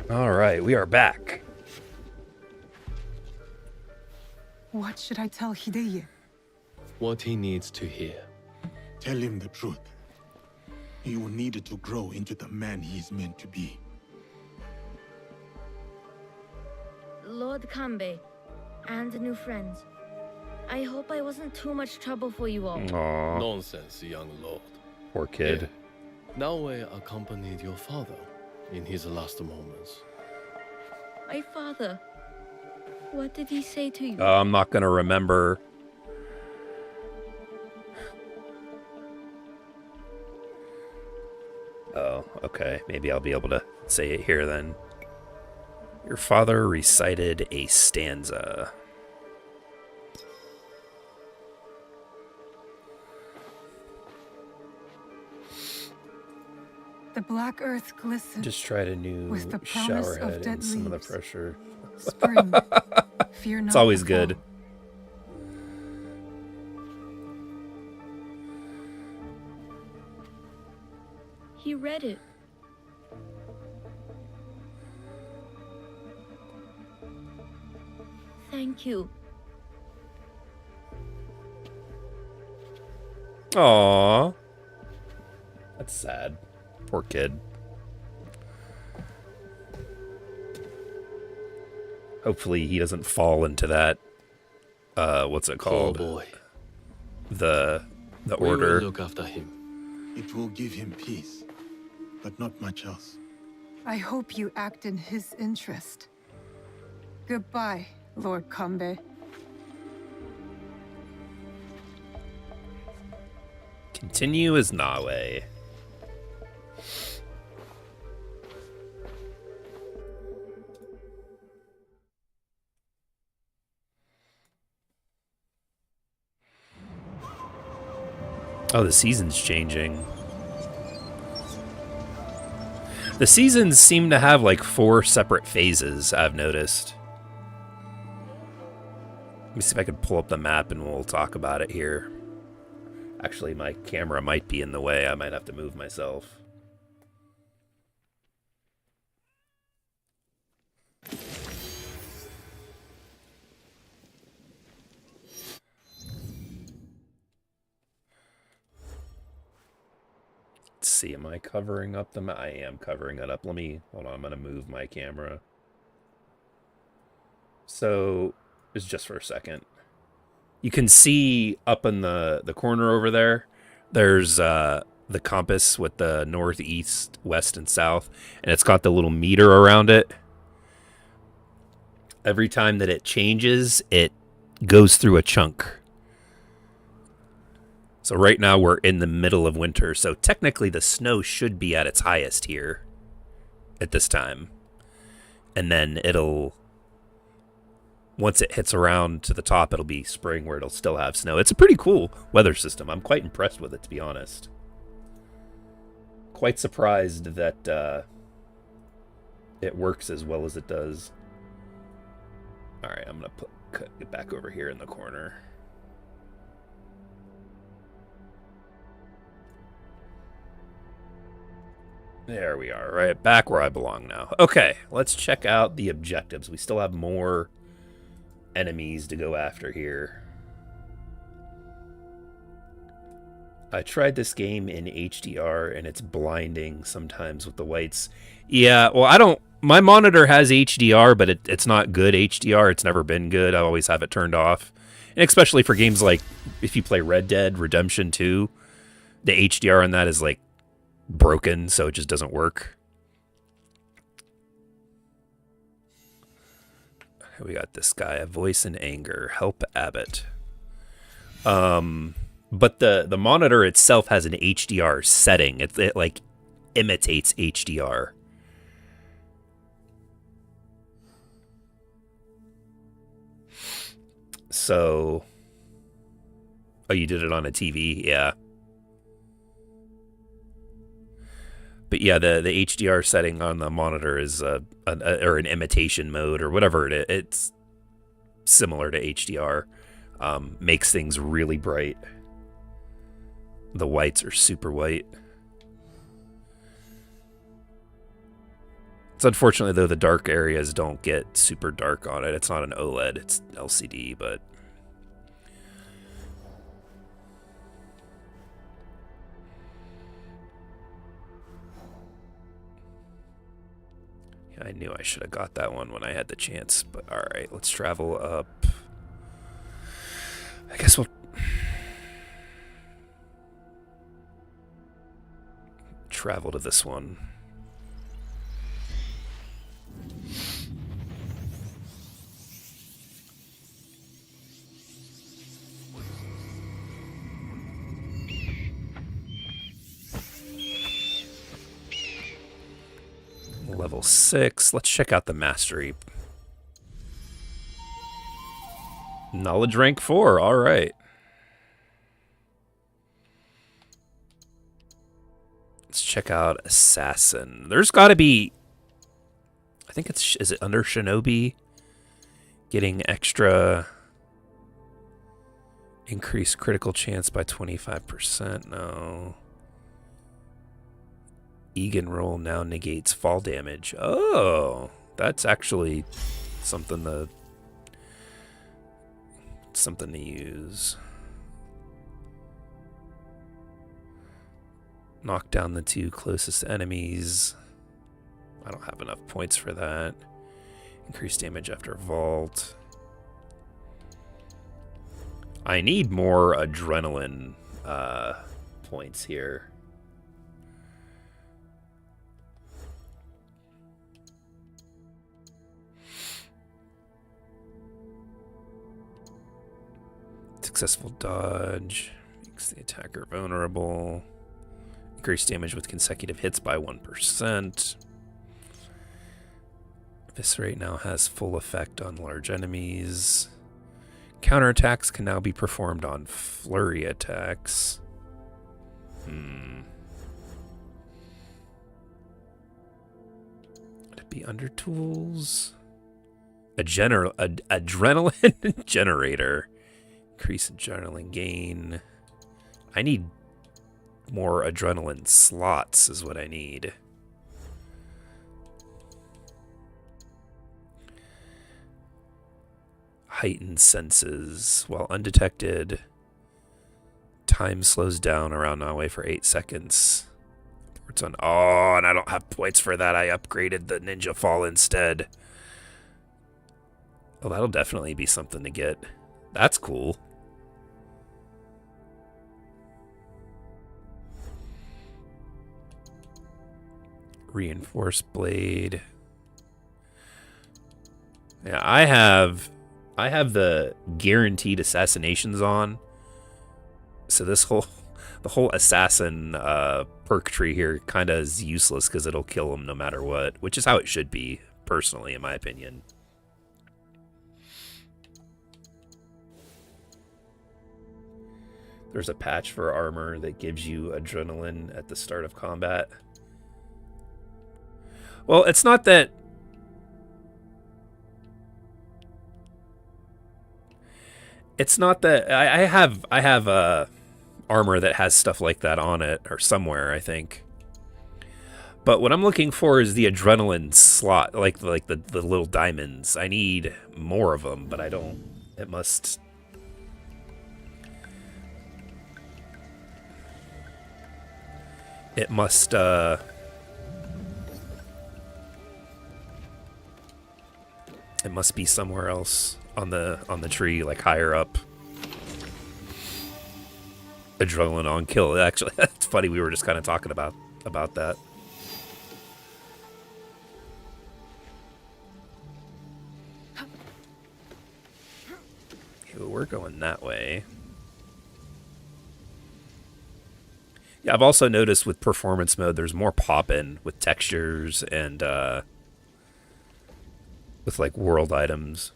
All right, we are back. What should I tell Hideye? What he needs to hear. Tell him the truth. He will need to grow into the man he is meant to be. Lord Kanbei, and new friends. I hope I wasn't too much trouble for you all. Aww. Nonsense, young lord. Poor kid. Naoe accompanied your father in his last moments. My father. What did he say to you? I'm not gonna remember. Oh, okay. Maybe I'll be able to say it here then. Your father recited a stanza. The black earth glistens. Just tried a new with the promise shower of head dead and some of the leaves. pressure. Spring. Fear not. It's always the good. fall. He read it. Thank you. Aww. That's sad. Poor kid. Hopefully he doesn't fall into that, what's it called? Poor boy. The We order. will look after him. It will give him peace, but not much else. I hope you act in his interest. Goodbye, Lord Kanbei. Continue as Nawe. Oh, the season's changing. The seasons seem to have like 4 separate phases, I've noticed. Let me see if I can pull up the map and we'll talk about it here. Actually, my camera might be in the way. I might have to move myself. Let's see, am I covering up the map? I am covering it up. Hold on, I'm going to move my camera. So, it's just for a second. You can see up in the corner over there, there's the compass with the north, east, west, and south, and it's got the little meter around it. Every time that it changes, it goes through a chunk. So right now we're in the middle of winter, so technically the snow should be at its highest here at this time. And then once it hits around to the top, it'll be spring where it'll still have snow. It's a pretty cool weather system. I'm quite impressed with it, to be honest. Quite surprised that it works as well as it does. All right, I'm going to cut it back over here in the corner. There we are, right back where I belong now. Okay, let's check out the objectives. We still have more enemies to go after here. I tried this game in HDR and it's blinding sometimes with the whites. Yeah, well, my monitor has HDR, but it's not good HDR. It's never been good. I always have it turned off. And especially for games like if you play Red Dead Redemption 2, the HDR on that is like broken, so it just doesn't work. We got this guy, a voice in anger. Help Abbott. But the monitor itself has an HDR setting. It like imitates HDR. So, oh, you did it on a TV, yeah. But yeah, the HDR setting on the monitor is or an imitation mode or whatever it's similar to HDR. Makes things really bright. The whites are super white. It's unfortunately, though, the dark areas don't get super dark on it. It's not an OLED, it's LCD, but... I knew I should have got that one when I had the chance, but alright, let's travel up. I guess we'll... travel to this one. Level 6. Let's check out the mastery. Knowledge rank 4. All right. Let's check out assassin. There's got to be, I think it's, is it under shinobi? Getting extra increased critical chance by 25%. No. Egan roll now negates fall damage. Oh, that's actually something to use. Knock down the 2 closest enemies. I don't have enough points for that. Increase damage after vault. I need more adrenaline points here. Successful dodge makes the attacker vulnerable. Increased damage with consecutive hits by 1%. Eviscerate now has full effect on large enemies. Counterattacks can now be performed on flurry attacks. Would it be under tools? Adrenaline generator. Increase adrenaline gain. I need more adrenaline slots is what I need. Heightened senses. While undetected, time slows down around Nawe for 8 seconds. It's on. Oh, and I don't have points for that. I upgraded the ninja fall instead. Well, that'll definitely be something to get. That's cool. Reinforced blade. Yeah, I have the guaranteed assassinations on. So the whole assassin perk tree here kind of is useless because it'll kill him no matter what, which is how it should be, personally, in my opinion. There's a patch for armor that gives you adrenaline at the start of combat. Well, it's not that... It's not that... I have armor that has stuff like that on it, or somewhere, I think. But what I'm looking for is the adrenaline slot, like the little diamonds. I need more of them, but I don't. It must... It must, it must be somewhere else on the tree, like higher up. Adrenaline on kill. Actually, that's funny. We were just kind of talking about that. Okay, well, we're going that way. Yeah, I've also noticed with performance mode, there's more pop-in with textures and with like world items.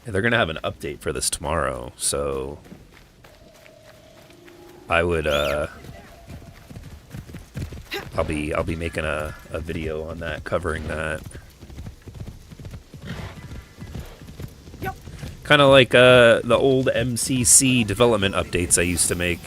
Yeah, they're gonna have an update for this tomorrow, so I would I'll be making a video on that, covering that. Kind of like the old MCC development updates I used to make.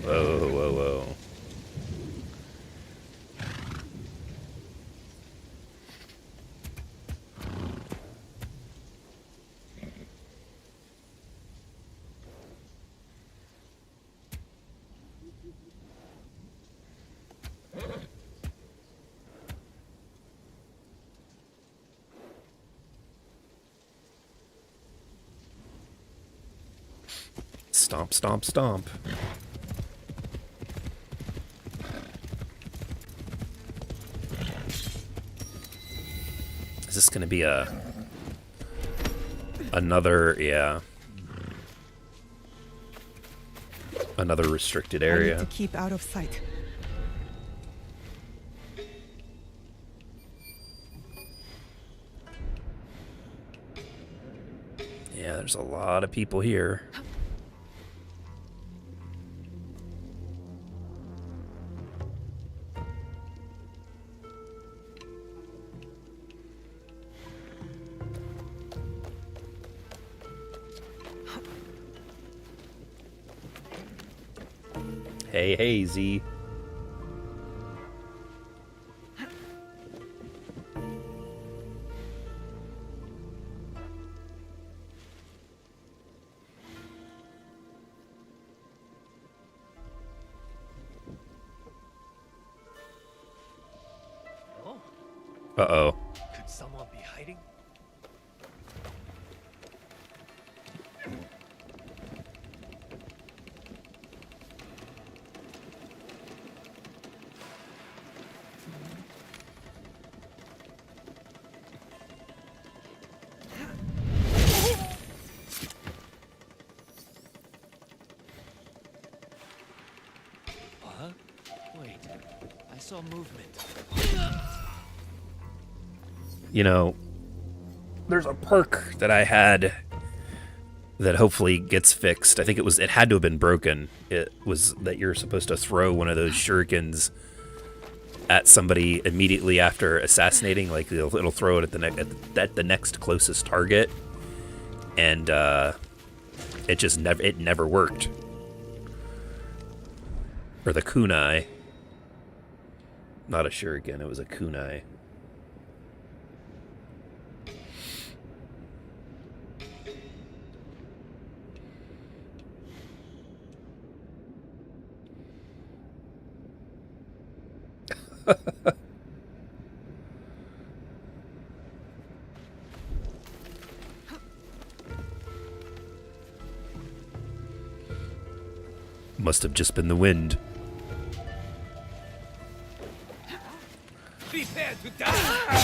Whoa, whoa, whoa. Stomp, stomp, stomp. Is this gonna be another, yeah, another restricted I need area? to keep out of sight. Yeah, there's a lot of people here. Hey, hey, Z. Uh-oh. Could someone be hiding? Huh? Wait, I saw movement. You know, there's a perk that I had that hopefully gets fixed. I think it had to have been broken. It was that you're supposed to throw one of those shurikens at somebody immediately after assassinating. Like it'll throw it at the next closest target, and it never worked. Or the kunai, not a shuriken. It was a kunai. Must have just been the wind. Prepare to die!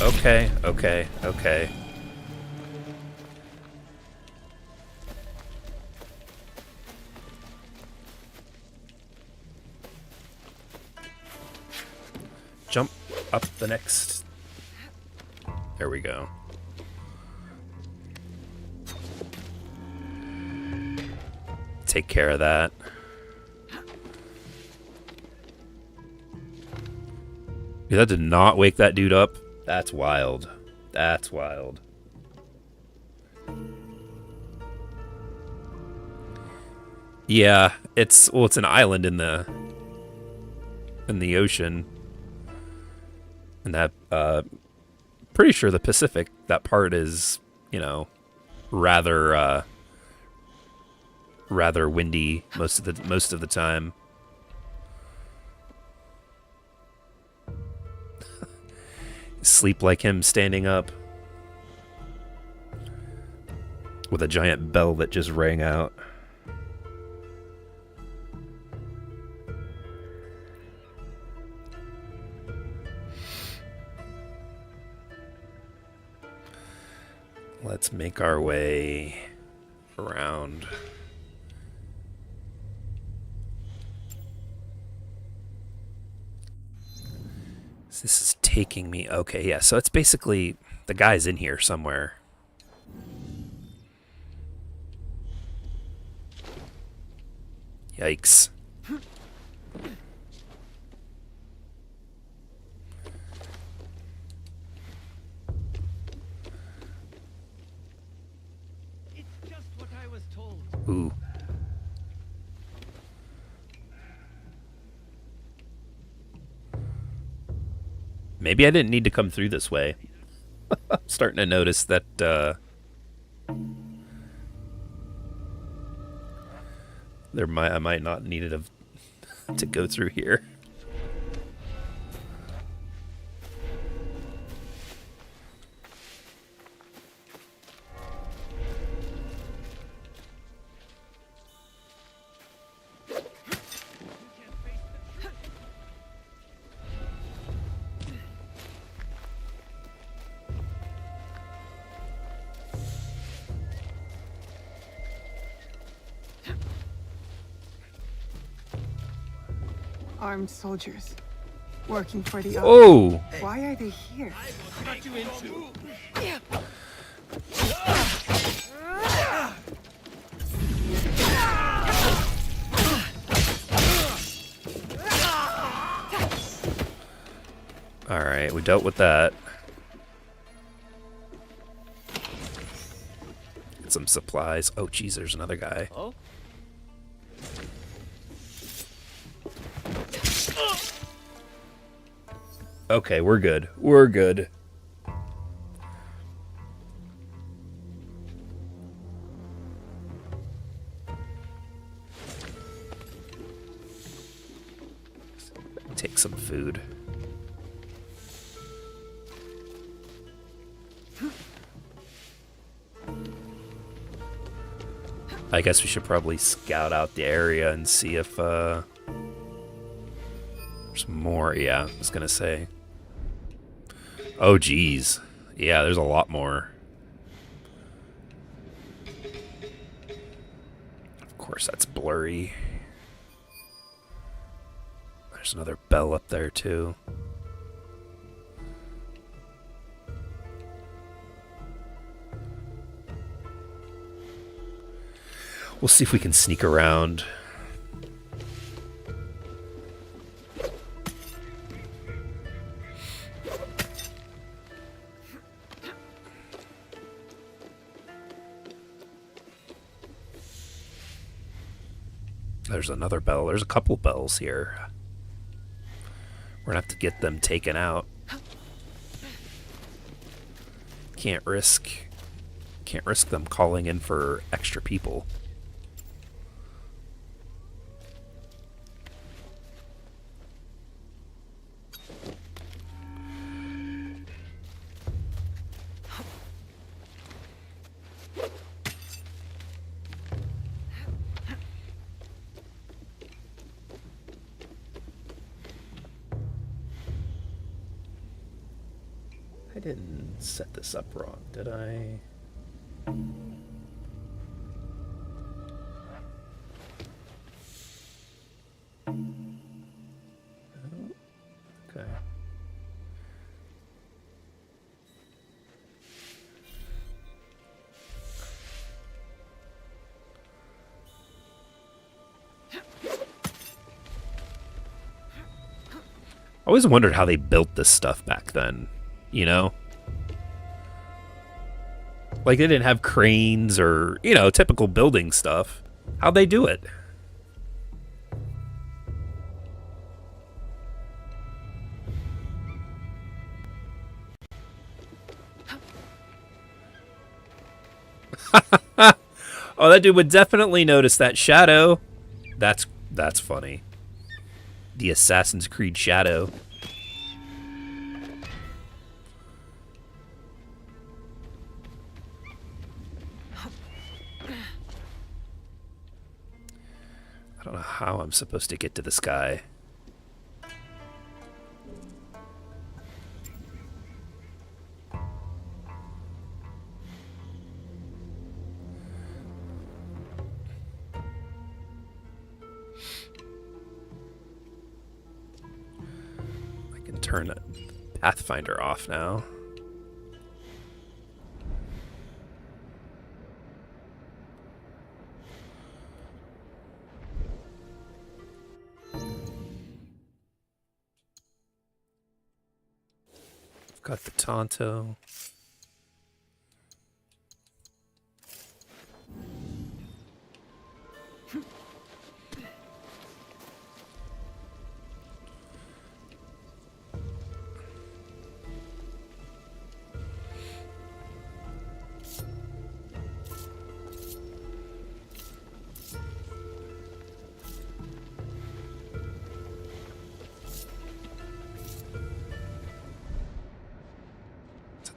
Okay, okay, okay. Jump up the next. There we go. Take care of that. Yeah, that did not wake that dude up. That's wild. That's wild. Yeah, it's an island in the ocean. And that pretty sure the Pacific, that part is, you know, rather windy most of the time. Sleep like him standing up with a giant bell that just rang out. let's make our way around. This is taking me... Okay, yeah, so it's basically... The guy's in here somewhere. Yikes. It's just what I was told. Ooh. Maybe I didn't need to come through this way. I'm starting to notice that I might not need to go through here. Armed soldiers. Working for the Oh! Why are they here? Got you into. Alright, we dealt with that. Get some supplies. Oh, geez, there's another guy. Oh? Okay, we're good. We're good. Take some food. I guess we should probably scout out the area and see if there's more. Yeah, I was gonna say. Oh, geez. Yeah, there's a lot more. Of course, that's blurry. There's another bell up there, too. We'll see if we can sneak around. There's another bell. There's a couple bells here. We're gonna have to get them taken out. Can't risk them calling in for extra people. I didn't set this up wrong, did I? Okay. I always wondered how they built this stuff back then. You know? Like, they didn't have cranes or, you know, typical building stuff. How'd they do it? Oh, that dude would definitely notice that shadow. That's funny. The Assassin's Creed shadow. I don't know how I'm supposed to get to this guy. turn Pathfinder off now. Got the Tonto.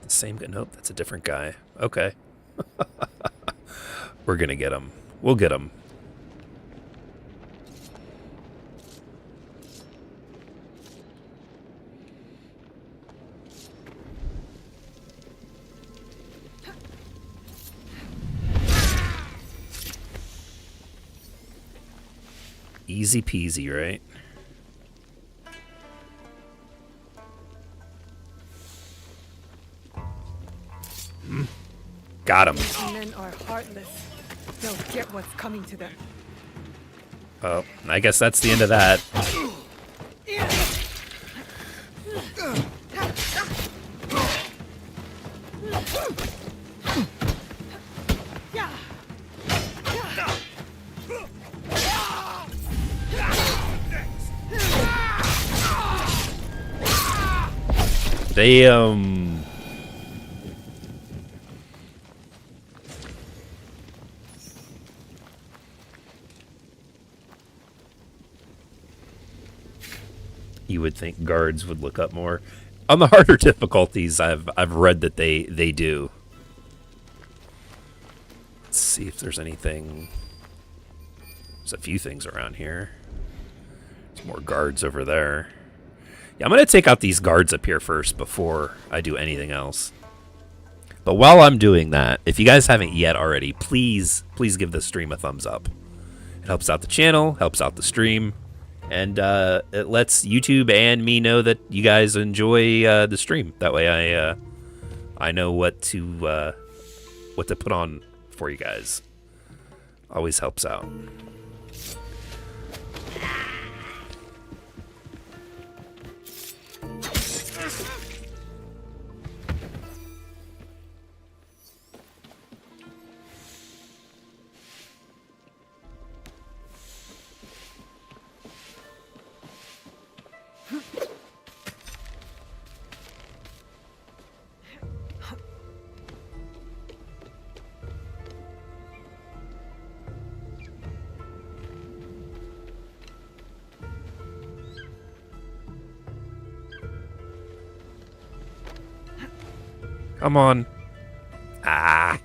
Same guy? Nope, that's a different guy. Okay. We're gonna get him. We'll get him. Easy peasy, right? Got him. Men are heartless. They'll get what's coming to them. Oh, I guess that's the end of that. They, you would think guards would look up more. On the harder difficulties, I've read that they do. Let's see if there's anything. There's a few things around here. There's more guards over there. Yeah, I'm gonna take out these guards up here first before I do anything else. But while I'm doing that, if you guys haven't yet already, please give the stream a thumbs up. It helps out the channel, helps out the stream. And it lets YouTube and me know that you guys enjoy the stream. That way I know what to put on for you guys. Always helps out. Come on. Ah.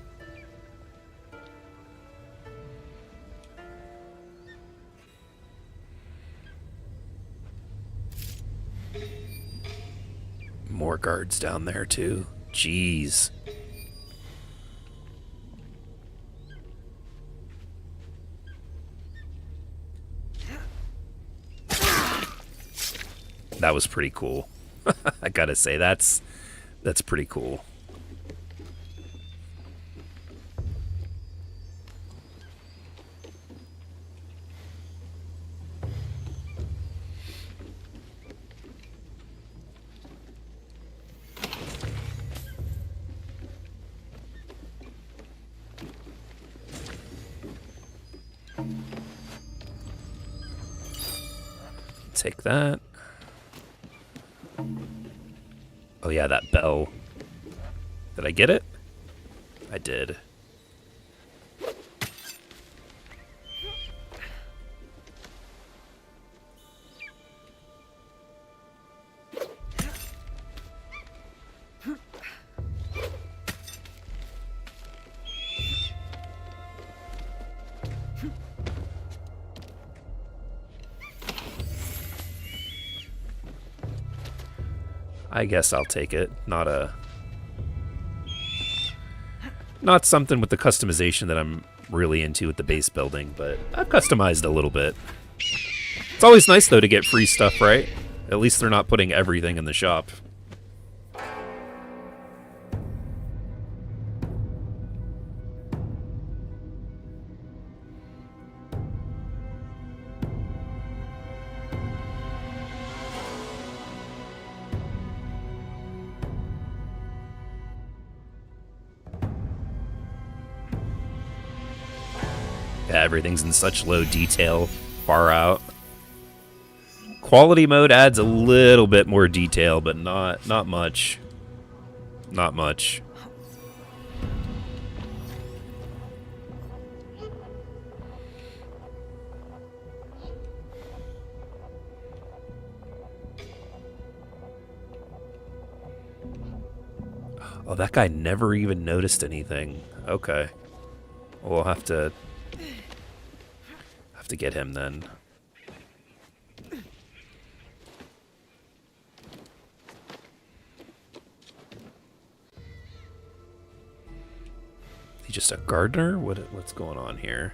More guards down there too. Jeez. That was pretty cool. I gotta say, that's pretty cool. Take that. Oh yeah, that bell. Did I get it? I did. I guess I'll take it. Not something with the customization that I'm really into with the base building, but I've customized a little bit. It's always nice though to get free stuff, right? At least they're not putting everything in the shop. Yeah, everything's in such low detail, far out. Quality mode adds a little bit more detail, but not much. Not much. Oh, that guy never even noticed anything. Okay. We'll have to get him then. He just a gardener? What's going on here?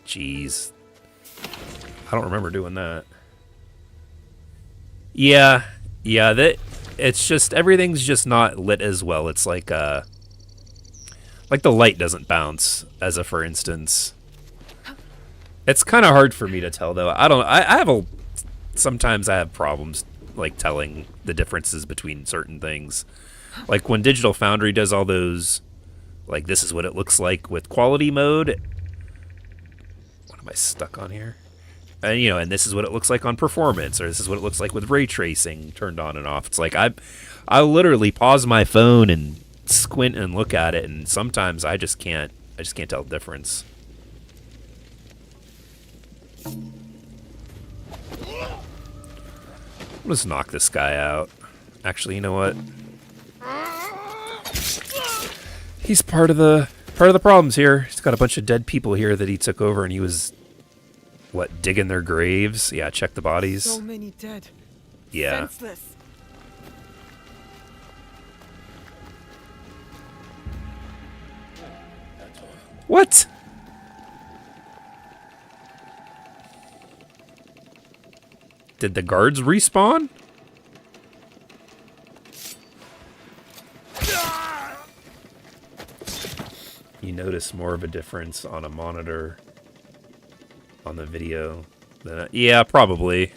Jeez. I don't remember doing that. Yeah, that it's just everything's just not lit as well. It's like the light doesn't bounce, as a for instance. It's kind of hard for me to tell though. Sometimes I have problems like telling the differences between certain things. Like when Digital Foundry does all those, like this is what it looks like with quality mode. What am I stuck on here? And and this is what it looks like on performance, or this is what it looks like with ray tracing turned on and off. It's like I literally pause my phone and squint and look at it, and sometimes I just can't tell the difference. Let's knock this guy out. Actually, you know what? He's part of the problems here. He's got a bunch of dead people here that he took over, and he was digging their graves? Yeah, check the bodies. So many dead. Yeah. Senseless. What? Did the guards respawn? You notice more of a difference on a monitor on the video than yeah, probably.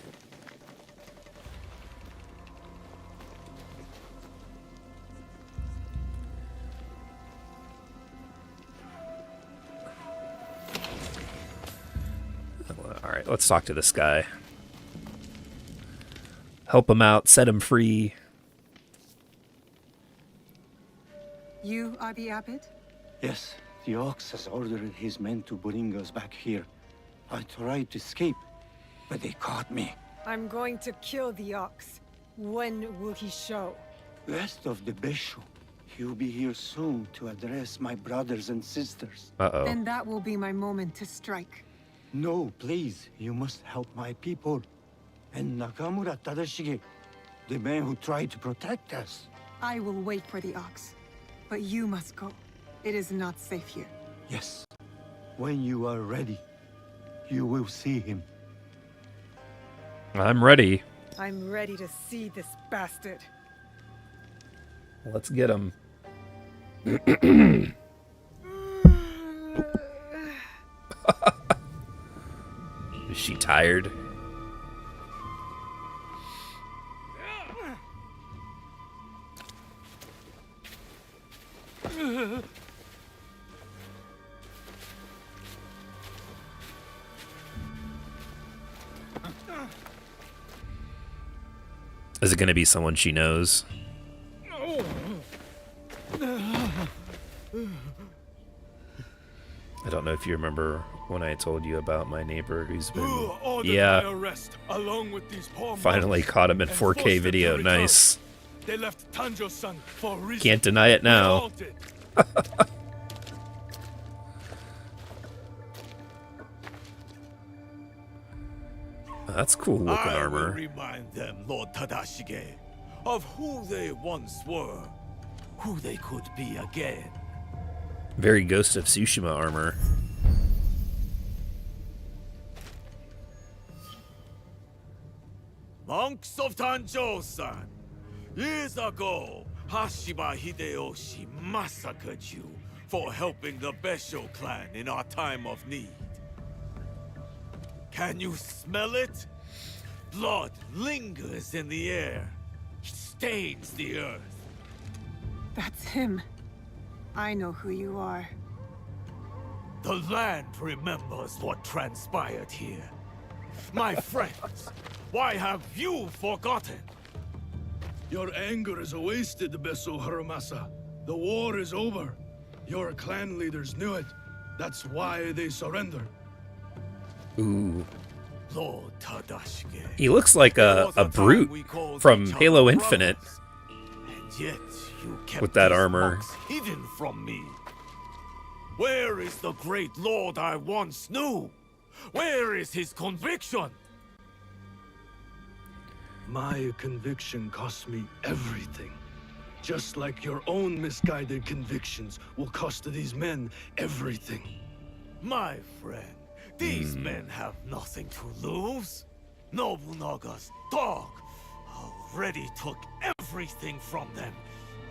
All right, let's talk to this guy. Help him out, set him free. You are the abbot? Yes, the Ox has ordered his men to bring us back here. I tried to escape, but they caught me. I'm going to kill the Ox. When will he show? Rest of the Bishop. He'll be here soon to address my brothers and sisters. Uh-oh. Then that will be my moment to strike. No, please. You must help my people. And Nakamura Tadashige, the man who tried to protect us. I will wait for the Ox. But you must go. It is not safe here. Yes. When you are ready, you will see him. I'm ready. I'm ready to see this bastard. Let's get him. Is she tired? Is it going to be someone she knows? I don't know if you remember when I told you about my neighbor who's been... Yeah. Arrest, along with these poor Finally monks, caught him in and 4K forced them video. to return. Nice. They left Tanjo-san for a reason. Can't deny it now. They all did. That's cool looking I armor. will remind them, Lord Tadashige. of who they once were, who they could be again. Very Ghost of Tsushima armor. Monks of Tanjou-san, years ago, Hashiba Hideyoshi massacred you for helping the Besho clan in our time of need. Can you smell it? Blood lingers in the air. It stains the earth. That's him. I know who you are. The land remembers what transpired here. My friends, why have you forgotten? Your anger is wasted, Beso Haramasa. The war is over. Your clan leaders knew it. That's why they surrendered. Ooh. Lord Tadashige. He looks like a brute from Halo Infinite. And yet you kept with that these armor. monks hidden from me. Where is the great lord I once knew? Where is his conviction? My conviction cost me everything. Just like your own misguided convictions will cost these men everything. My friend, these men have nothing to lose. Nobunaga's dog already took everything from them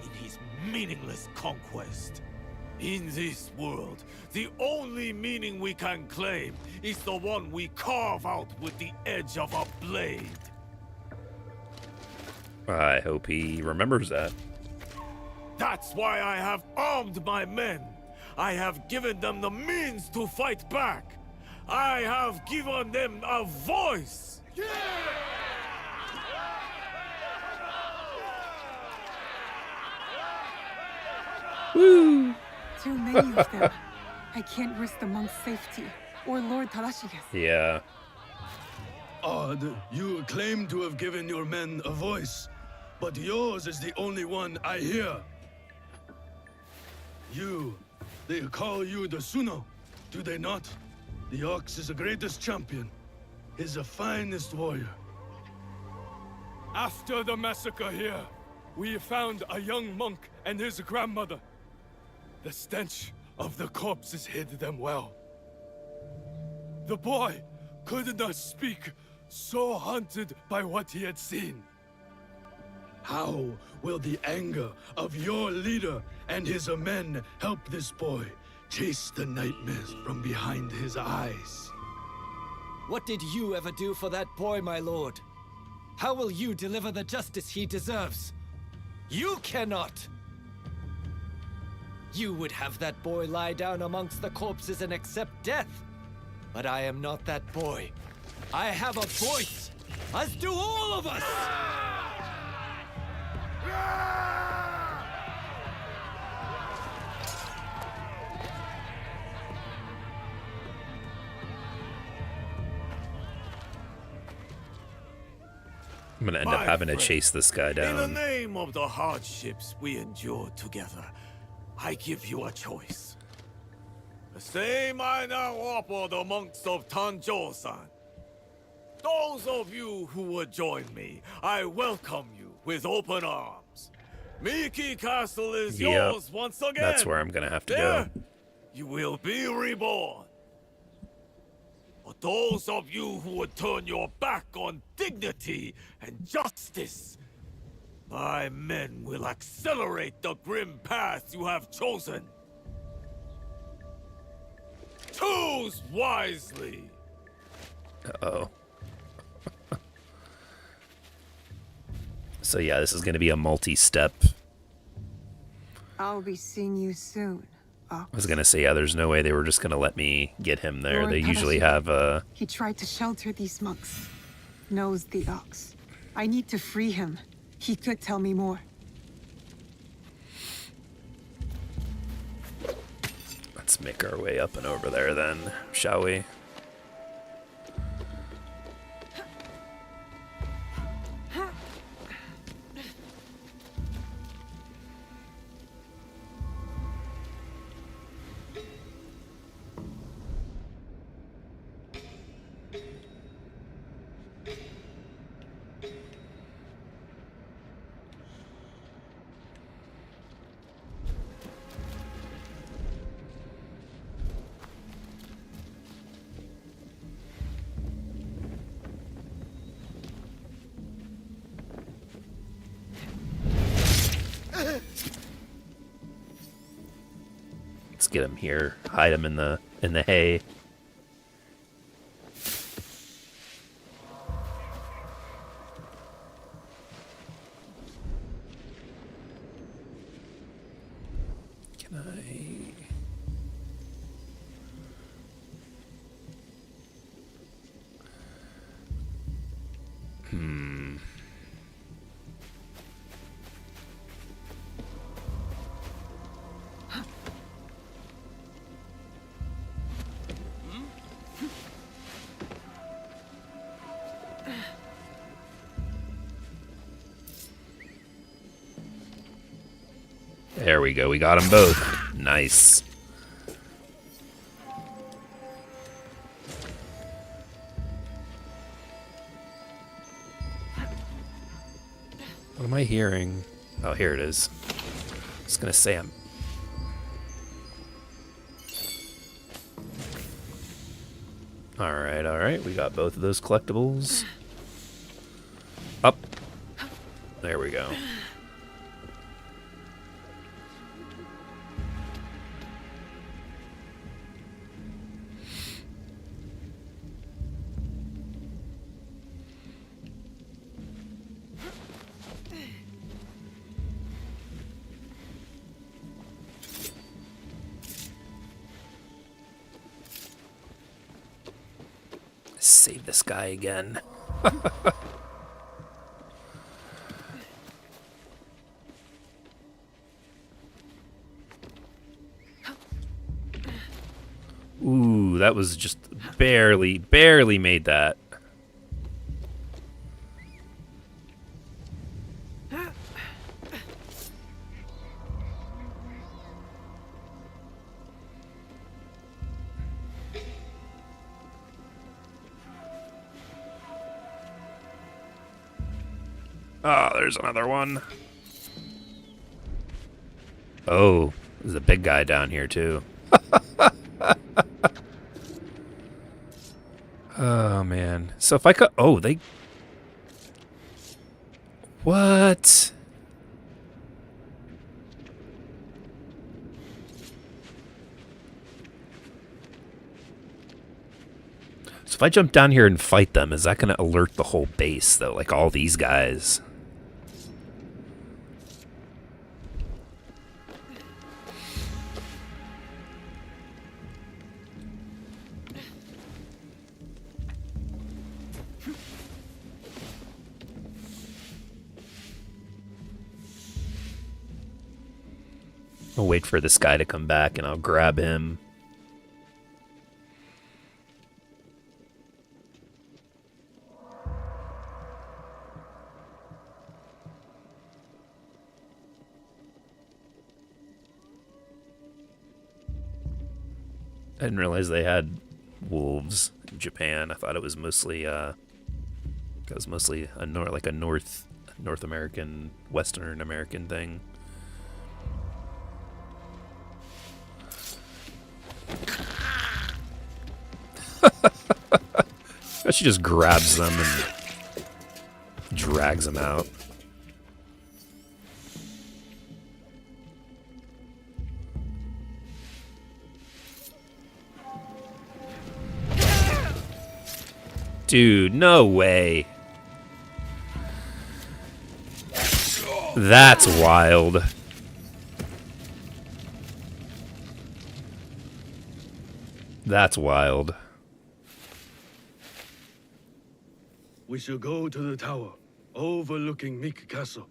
in his meaningless conquest. In this world, the only meaning we can claim is the one we carve out with the edge of a blade. I hope he remembers that. That's why I have armed my men. I have given them the means to fight back. I have given them a voice. Woo! Too many of them. I can't risk the monk's safety, or Lord Tadashige's. Yeah. Odd, you claim to have given your men a voice, but yours is the only one I hear. They call you the Suno, do they not? The Ox is the greatest champion. He's the finest warrior. After the massacre here, we found a young monk and his grandmother. The stench of the corpses hid them well. The boy could not speak, so haunted by what he had seen. How will the anger of your leader and his men help this boy chase the nightmares from behind his eyes? What did you ever do for that boy, my lord? How will you deliver the justice he deserves? You cannot! You would have that boy lie down amongst the corpses and accept death. But I am not that boy. I have a voice, as do all of us! I'm gonna end up having to chase this guy In the down. name of the hardships we endured together, I give you a choice. The same I now offer the monks of Tanjou-san. Those of you who would join me, I welcome you with open arms. Miki Castle is yours once again. That's where I'm gonna have to There, go. you will be reborn. But those of you who would turn your back on dignity and justice, my men will accelerate the grim path you have chosen. Choose wisely. Uh-oh. So yeah, this is going to be a multi-step. I'll be seeing you soon. I was going to say, yeah, there's no way they were just going to let me get him there. Lord They usually Tadashige. have He tried to shelter these monks. Knows the Ox. I need to free him. He could tell me more. Let's make our way up and over there then, shall we? get him here. Hide him in the hay. Can I? There we go. We got them both. Nice. What am I hearing? Oh, here it is. I was gonna say I'm... Alright. We got both of those collectibles. Up. There we go. Save this guy again. Ooh, that was just barely made that. Oh, there's another one. Oh, there's a big guy down here too. Oh man. So if I could, oh, they, what? So if I jump down here and fight them, is that going to alert the whole base though? Like all these guys? I'll wait for this guy to come back and I'll grab him. I didn't realize they had wolves in Japan. I thought it was mostly a North American, Western American thing. She just grabs them and drags them out. Dude, no way. That's wild. That's wild. We shall go to the tower, overlooking Meek Castle.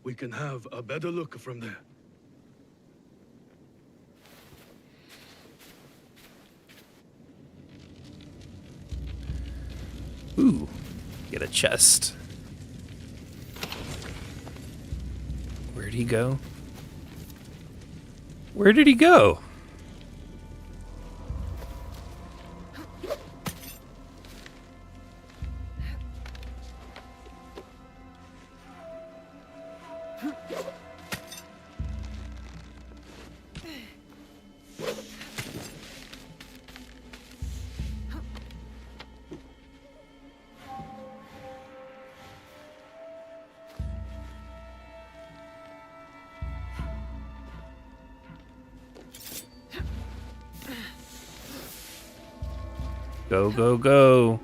We can have a better look from there. Ooh, get a chest. Where'd he go? Where did he go? Go, go, go.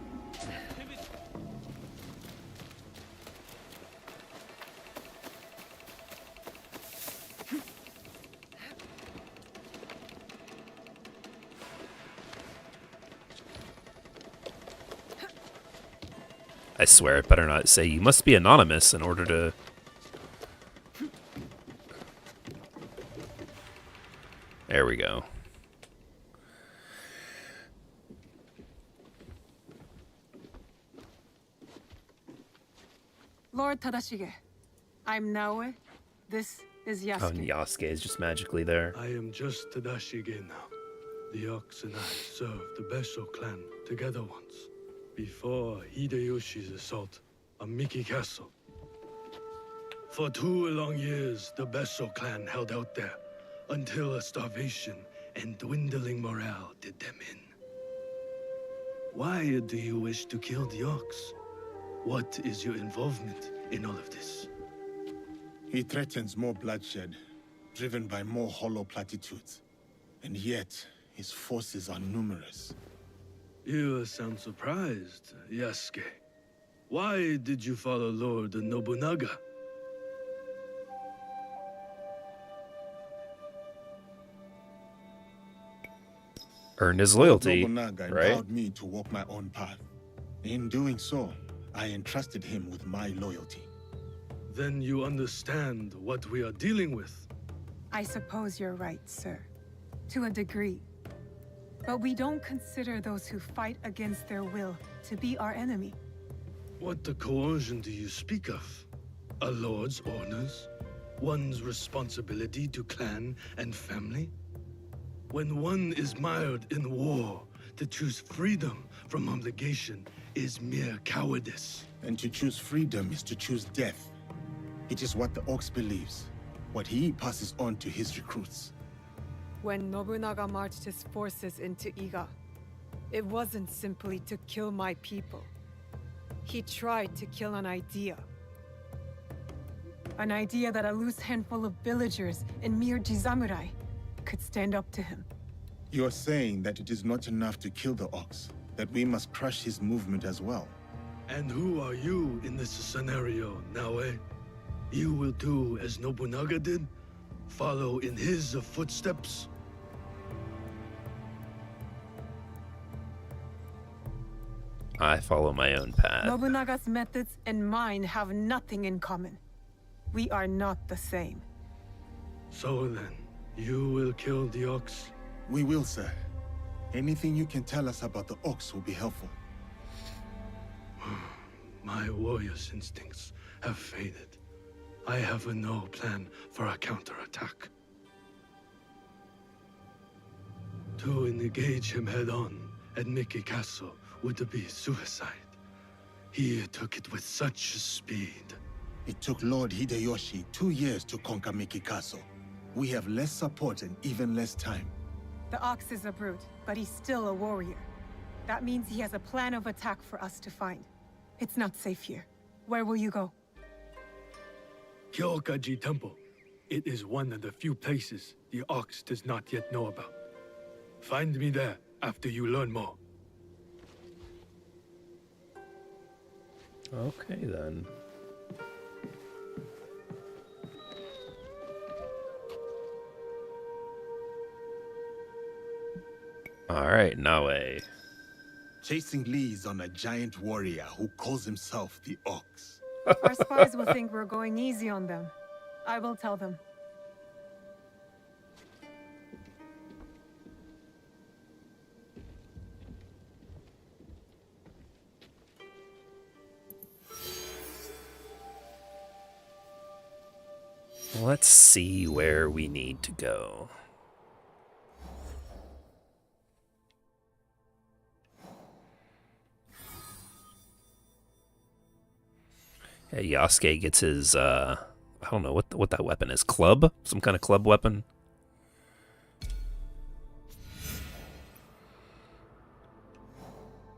I swear it better not say you must be anonymous in order to... There we go. Lord Tadashige, I'm Naoe. This is Oh, and Yasuke. Yasuke is just magically there. I am just Tadashige now. The Ox and I served the Besso clan together once, before Hideyoshi's assault on Miki Castle. For 2 long years, the Besso clan held out there, until a starvation and dwindling morale did them in. Why do you wish to kill the Ox? What is your involvement in all of this? He threatens more bloodshed, driven by more hollow platitudes. And yet, his forces are numerous. You sound surprised, Yasuke. Why did you follow Lord Nobunaga? Earned his loyalty, Nobunaga right? endowed me to walk my own path. In doing so, I entrusted him with my loyalty. Then you understand what we are dealing with. I suppose you're right, sir. To a degree. But we don't consider those who fight against their will to be our enemy. What the coercion do you speak of? A lord's orders? One's responsibility to clan and family? When one is mired in war, to choose freedom from obligation is mere cowardice. And to choose freedom is to choose death. It is what the Ox believes, what he passes on to his recruits. When Nobunaga marched his forces into Iga, it wasn't simply to kill my people. He tried to kill an idea. An idea that a loose handful of villagers and mere Jizamurai could stand up to him. You are saying that it is not enough to kill the Ox, that we must crush his movement as well. And who are you in this scenario, Naoe? You will do as Nobunaga did? Follow in his footsteps? I follow my own path. Nobunaga's methods and mine have nothing in common. We are not the same. So then, you will kill the Ox? We will, sir. Anything you can tell us about the Ox will be helpful. My warrior's instincts have faded. I have no plan for a counterattack. To engage him head-on at Miki Castle would be suicide. He took it with such speed. It took Lord Hideyoshi 2 years to conquer Miki Castle. We have less support and even less time. The Ox is a brute, but he's still a warrior. That means he has a plan of attack for us to find. It's not safe here. Where will you go? Kyokaji Temple. It is one of the few places the Ox does not yet know about. Find me there after you learn more. Okay, then. Alright, Naoe. Chasing leads on a giant warrior who calls himself the Ox. Our spies will think we're going easy on them. I will tell them. Let's see where we need to go. Yeah, Yasuke gets his, I don't know what that weapon is. Club? Some kind of club weapon?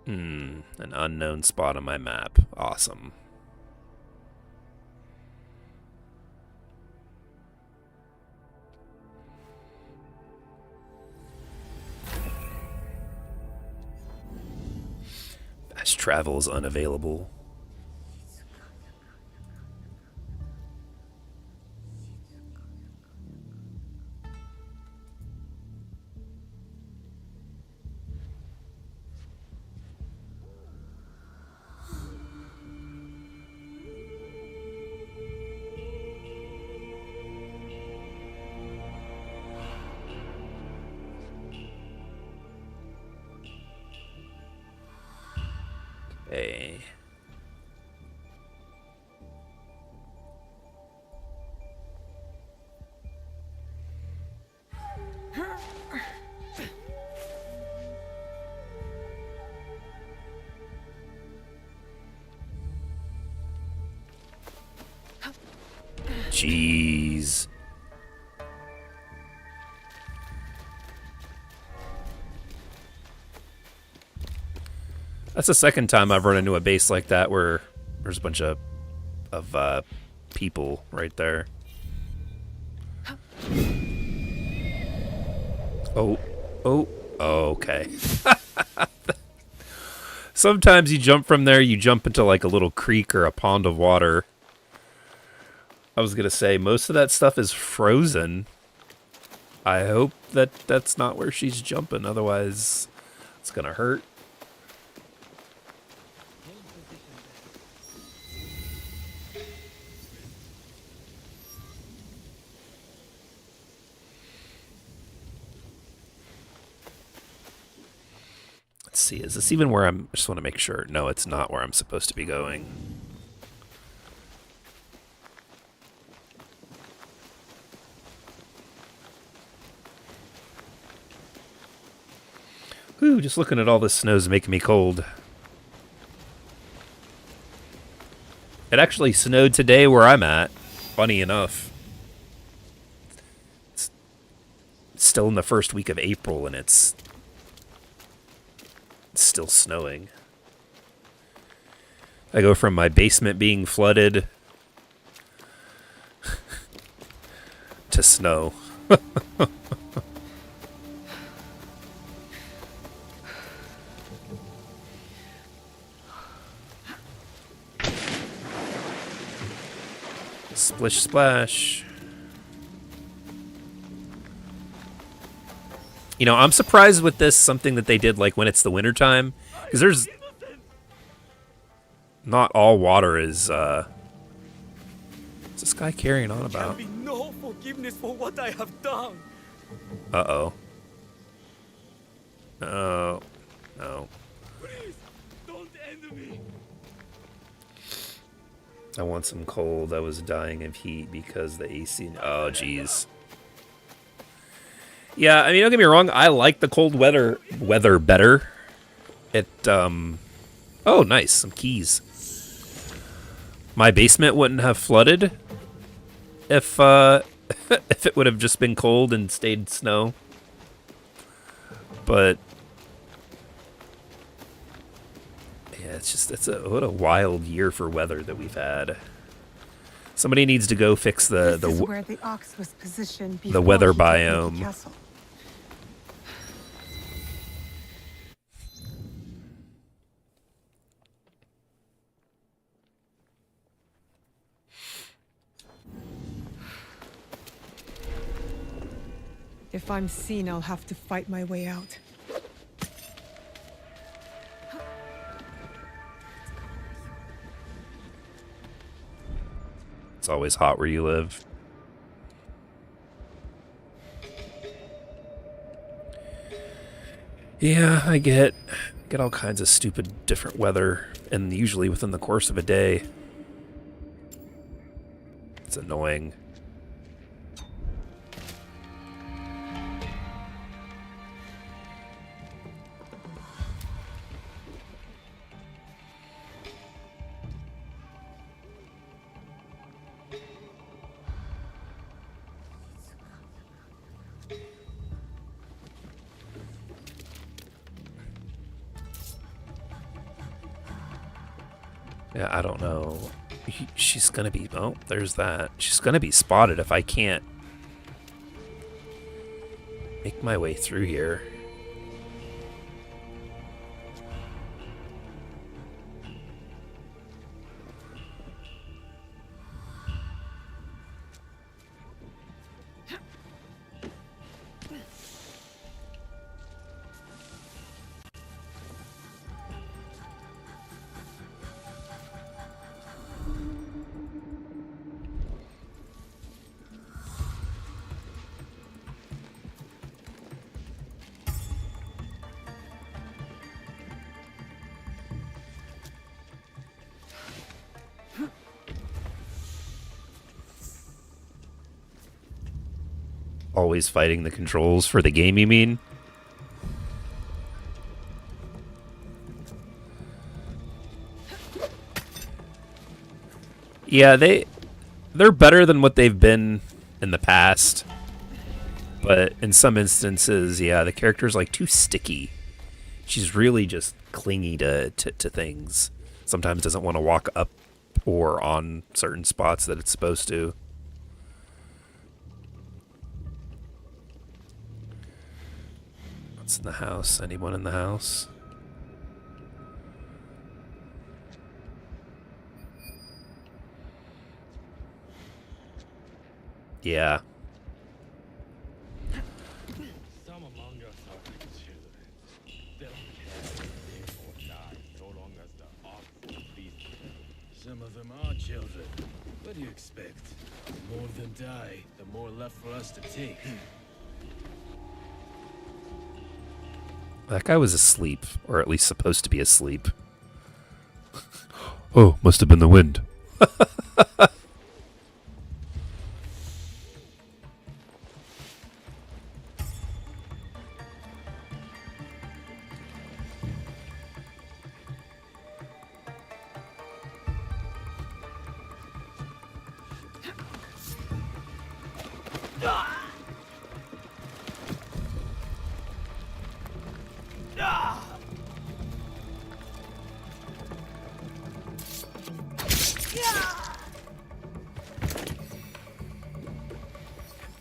An unknown spot on my map. Awesome. As travel is unavailable. Okay. Jeez. That's the second time I've run into a base like that where there's a bunch of people right there. Oh, okay. Sometimes you jump from there, you jump into like a little creek or a pond of water. I was gonna say, most of that stuff is frozen. I hope that that's not where she's jumping, otherwise it's gonna hurt. Let's see, is this even where I just want to make sure. No, it's not where I'm supposed to be going. Whew, just looking at all this snow is making me cold. It actually snowed today where I'm at, funny enough. It's still in the first week of April and it's still snowing. I go from my basement being flooded to snow. Splish splash. You know, I'm surprised with this, something that they did like when it's the winter time, because there's not all water is what's this guy carrying on about? There can be no forgiveness for what I have done. Uh-oh. Oh, no. Please, don't end me. I want some cold. I was dying of heat because the AC... Oh, jeez. Yeah, I mean, don't get me wrong. I like the cold weather better. It, Oh, nice. Some keys. My basement wouldn't have flooded if if it would have just been cold and stayed snow. But... yeah, what a wild year for weather that we've had. Somebody needs to go fix This is where the ox was positioned the before weather he took Mickey biome. Castle. If I'm seen, I'll have to fight my way out. It's always hot where you live. Yeah, I get all kinds of stupid different weather, and usually within the course of a day. It's annoying. Yeah, I don't know. She's gonna be... oh, there's that. She's gonna be spotted if I can't make my way through here. always fighting the controls for the game, you mean? Yeah, they're better than what they've been in the past. But in some instances, yeah, the character's like too sticky. She's really just clingy to things. Sometimes doesn't want to walk up or on certain spots that it's supposed to. What's in the house? Anyone in the house? Yeah. Some among us are like children. They don't care if they live or die so long as the ox please them. Some of them are children. What do you expect? The more of them die, the more left for us to take. That guy was asleep, or at least supposed to be asleep. Oh, must have been the wind.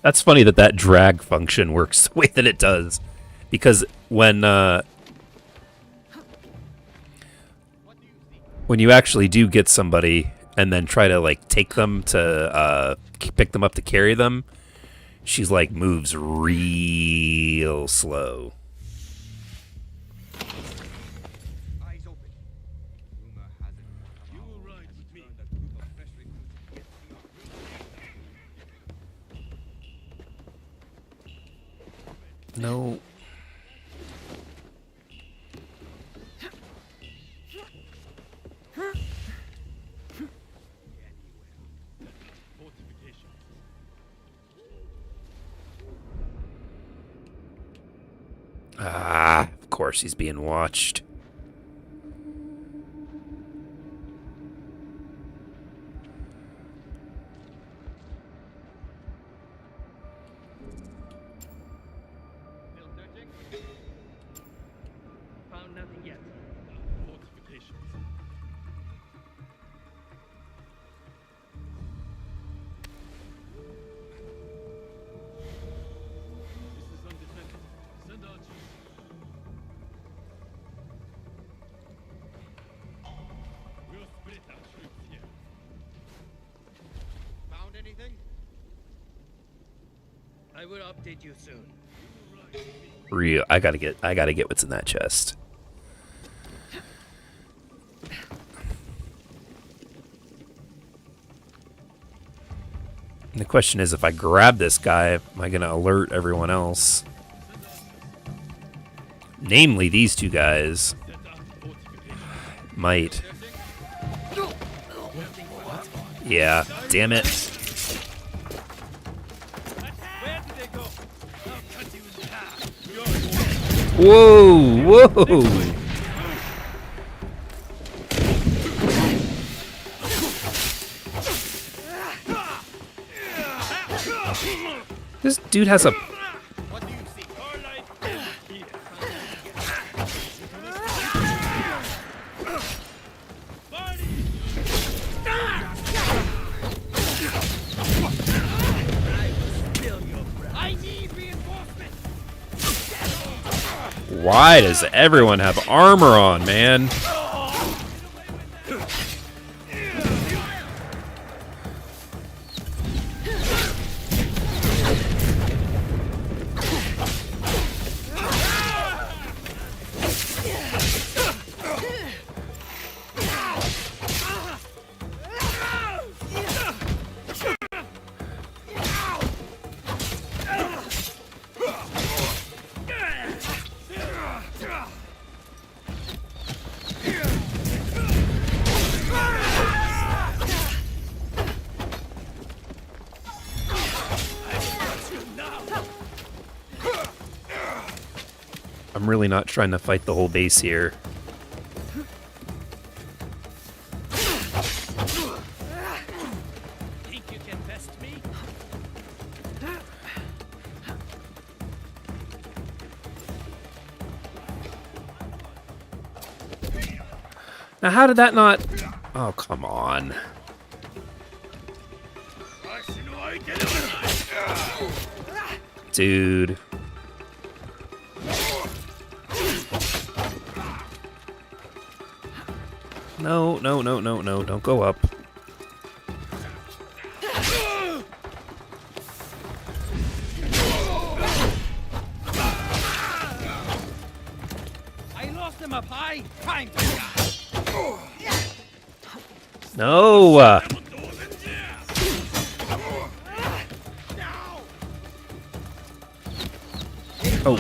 That's funny that drag function works the way that it does, because when you actually do get somebody and then try to like take them to pick them up to carry them, she's like moves real slow. No. Ah, of course he's being watched. Found nothing yet. Fortifications. This is undefended. Send archers. We'll split our troops here. Found anything? I will update you soon. Real, I gotta get what's in that chest. And the question is, if I grab this guy, am I gonna alert everyone else? Namely, these two guys. Might. Yeah, damn it. Whoa, whoa. This dude has a... Why does everyone have armor on, man? really not trying to fight the whole base here. Think you can best me? Now, how did that not... Oh, come on. Dude. No, no, no, no, no. Don't go up. I lost him up high. Time to die. No. Oh.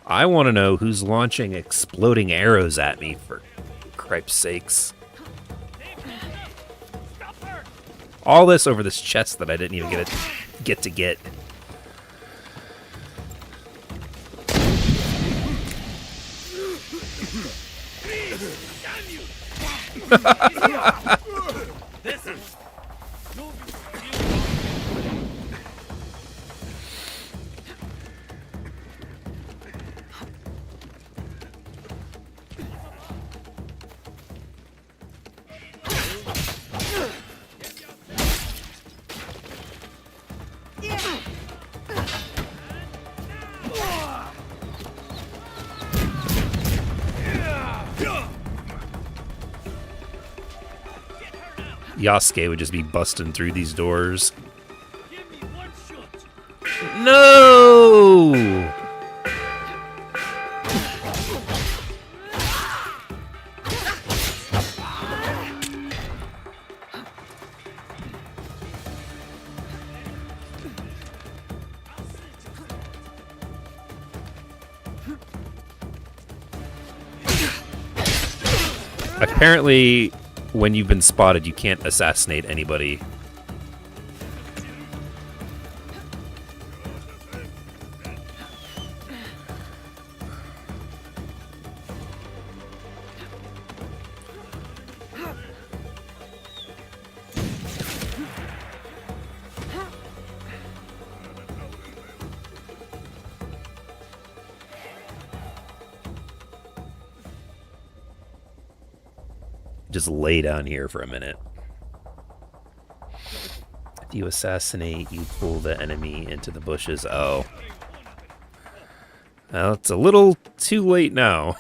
I want to know who's launching exploding arrows at me, for cripe's sakes. All this over this chest that I didn't even get to get. Yasuke would just be busting through these doors. No! Apparently, when you've been spotted, you can't assassinate anybody. Just lay down here for a minute. If you assassinate, you pull the enemy into the bushes. Oh. Well, it's a little too late now.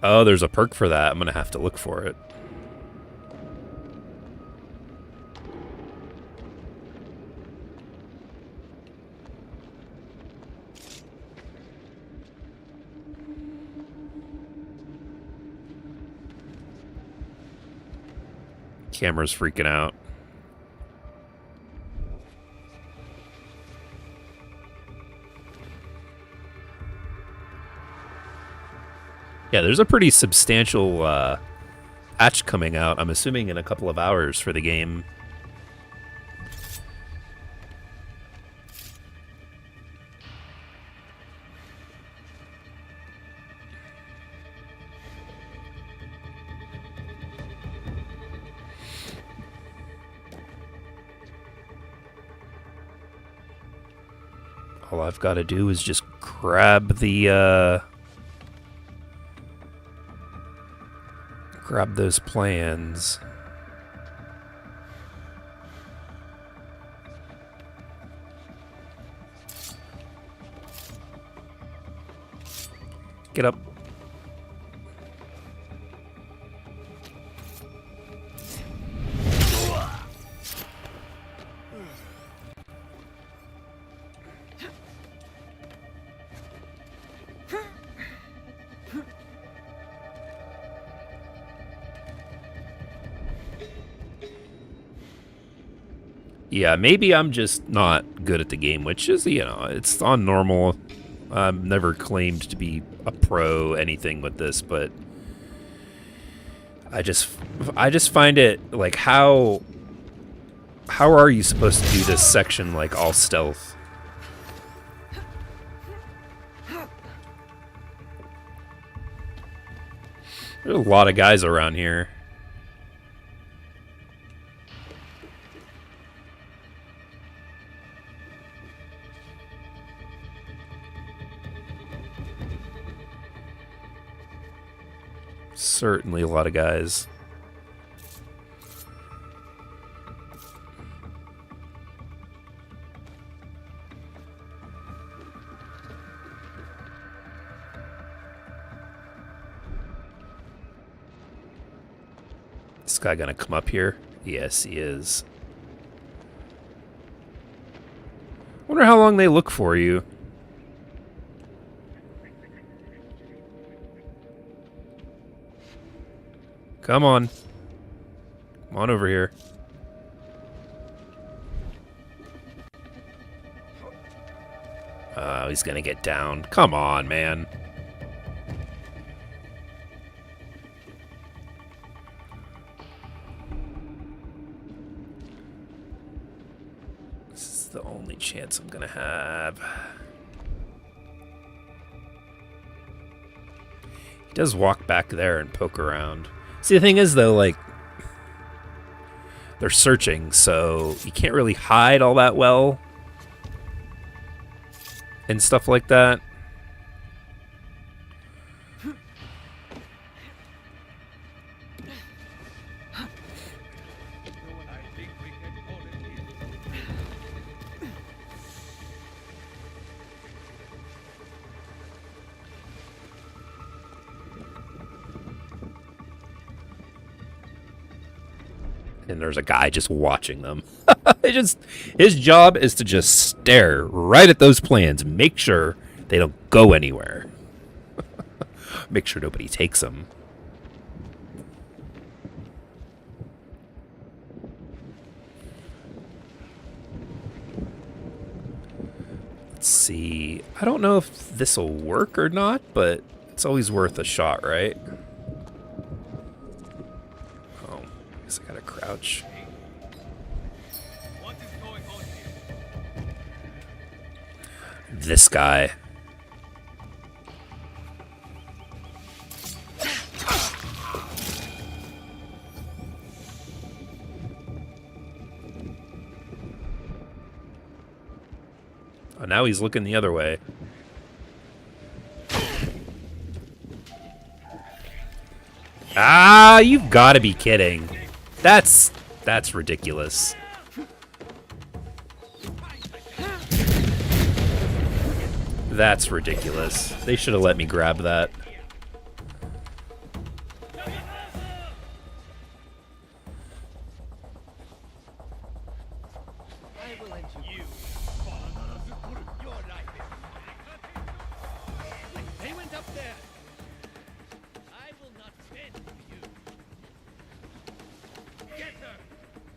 Oh, there's a perk for that. I'm gonna have to look for it. Camera's freaking out. Yeah, there's a pretty substantial patch coming out, I'm assuming in a couple of hours for the game. All I've got to do is just grab the grab those plans. Get up. Yeah, maybe I'm just not good at the game, which is, you know, it's on normal. I've never claimed to be a pro anything with this, but I just find it like how are you supposed to do this section like all stealth? There's a lot of guys around here. Certainly a lot of guys. This guy gonna come up here? Yes, he is. Wonder how long they look for you. Come on. Come on over here. Oh, he's gonna get down. Come on, man. This is the only chance I'm gonna have. He does walk back there and poke around. See, the thing is, though, like, they're searching, so you can't really hide all that well and stuff like that. And there's a guy just watching them. His job is to just stare right at those plans, make sure they don't go anywhere. Make sure nobody takes them. Let's see. I don't know if this will work or not, but it's always worth a shot, right? I gotta crouch. This guy. Oh, now he's looking the other way. Ah, you've got to be kidding. That's ridiculous. That's ridiculous. They should have let me grab that. They went up there. I will not bend for you.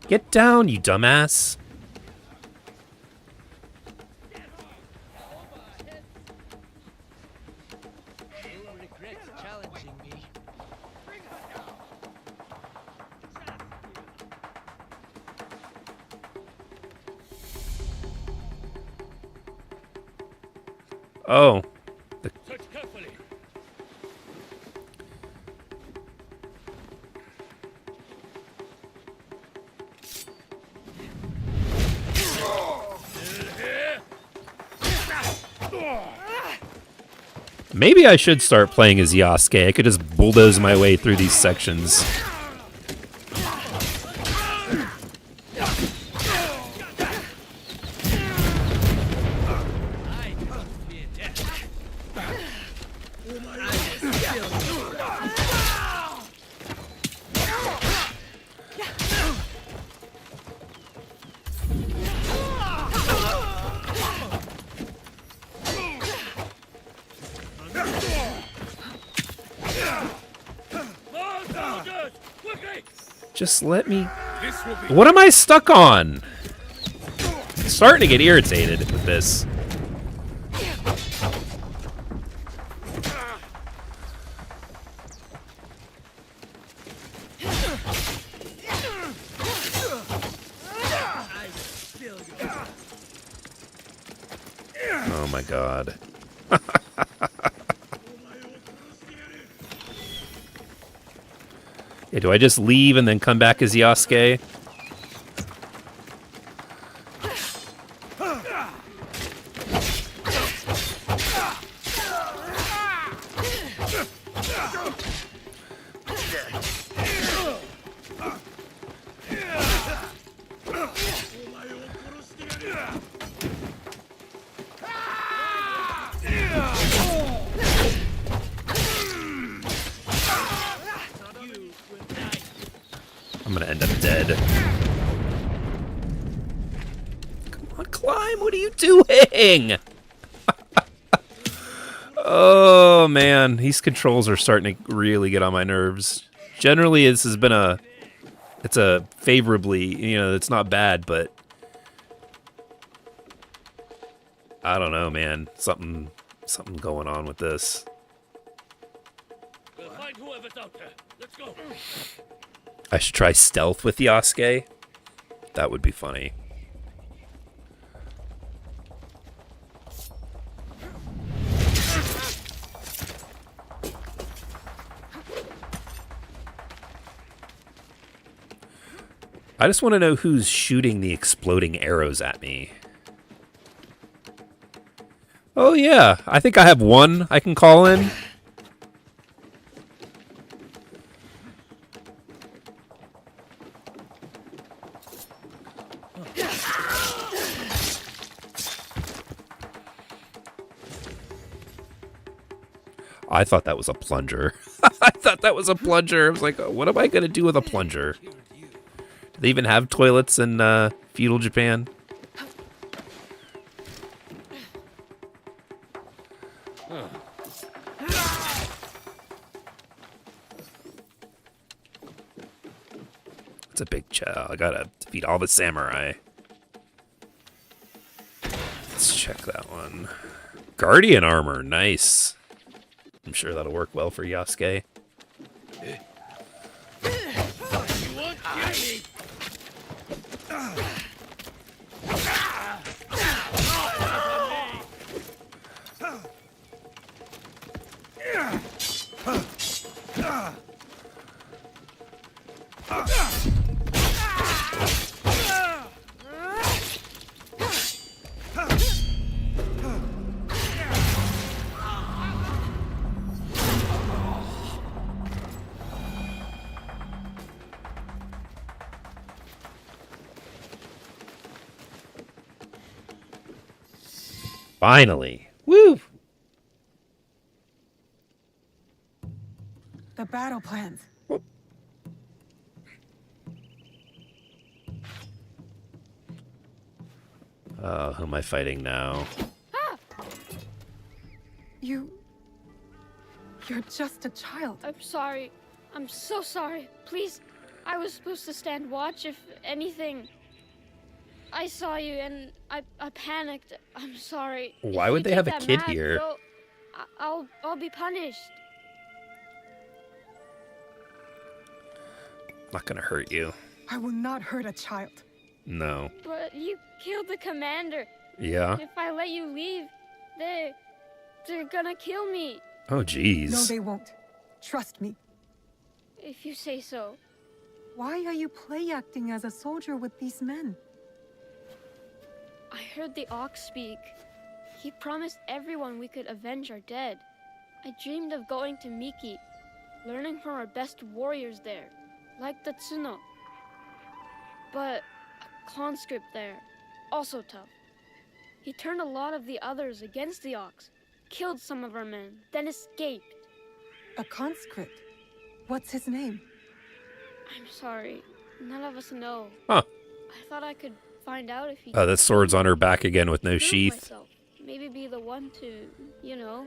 Get down, you dumbass. You'll regret challenging me. Oh. Search carefully. Maybe I should start playing as Yasuke. I could just bulldoze my way through these sections. Just let me... What am I stuck on? starting to get irritated with this. Oh my god. Yeah, do I just leave and then come back as Yasuke? I'm gonna end up dead. Come on, climb! What are you doing? Oh man, these controls are starting to really get on my nerves. Generally, this has been it's a favorably, you know, it's not bad, but I don't know, man. Something going on with this. We'll find whoever's out there. Let's go. I should try stealth with Yasuke. That would be funny. I just want to know who's shooting the exploding arrows at me. Oh yeah, I think I have one I can call in. I thought that was a plunger. I thought that was a plunger. I was like, what am I going to do with a plunger? Do they even have toilets in feudal Japan? It's a big chow. I gotta defeat all the samurai. Let's check that one. Guardian armor, nice. I'm sure that'll work well for Yasuke. Finally. Woo! The battle plans. Who am I fighting now? You're just a child. I'm sorry. I'm so sorry. Please, I was supposed to stand watch if anything. I saw you and I panicked. I'm sorry. Why If would you they take have a that kid map, here? I'll be punished. Not gonna hurt you. I will not hurt a child. No. But you killed the commander. Yeah? If I let you leave, they're gonna kill me. Oh, jeez. No, they won't. Trust me. If you say so. Why are you play acting as a soldier with these men? I heard the Ox speak. He promised everyone we could avenge our dead. I dreamed of going to Miki, learning from our best warriors there, like the Tsuno. But a conscript there, also tough. He turned a lot of the others against the Ox, killed some of our men, then escaped. A conscript? What's his name? I'm sorry, none of us know. Huh. I thought I could find out if he... Oh, that sword's on her back again with no prove sheath. myself. Maybe be the one to, you know...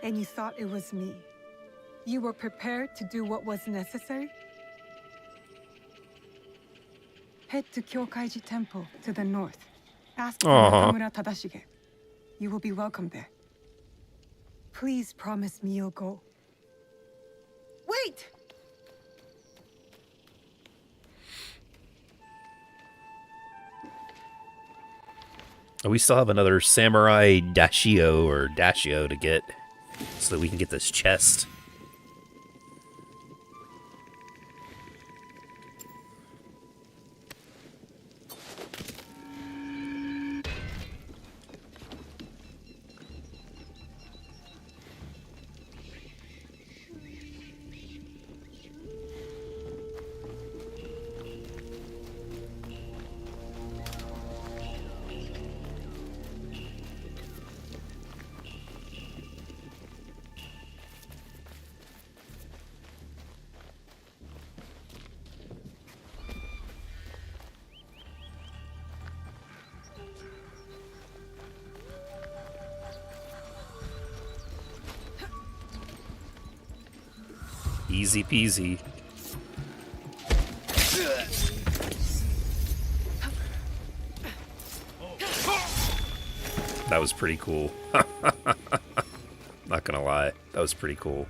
And you thought it was me? You were prepared to do what was necessary? Head to Kyokaiji Temple to the north. Ask for Aw. Nakamura Tadashige. You will be welcome there. Please promise me you'll go. Wait! We still have another samurai dashio to get so that we can get this chest. Easy peasy. That was pretty cool. Not gonna lie, that was pretty cool.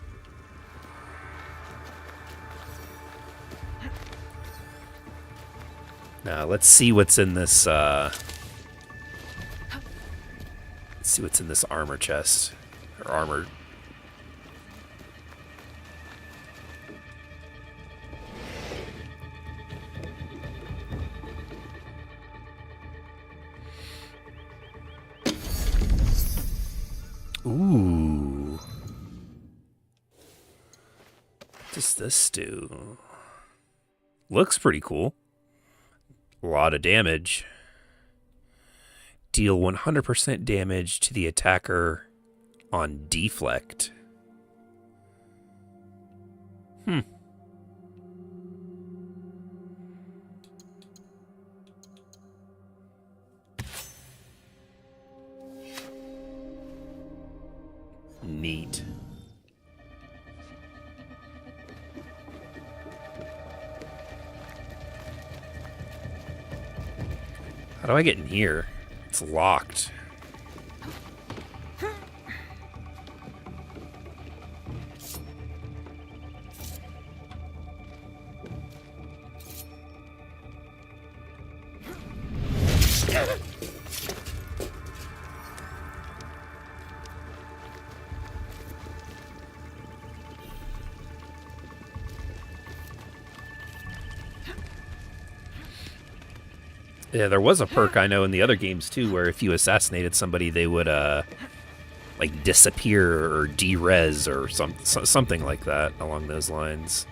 Now let's see what's in this. Let's see what's in this armor chest or armor. Ooh. What does this do? Looks pretty cool. A lot of damage. Deal 100% damage to the attacker on deflect. Neat. How do I get in here? It's locked. Yeah, there was a perk I know in the other games too, where if you assassinated somebody, they would like disappear or de-res or something like that along those lines.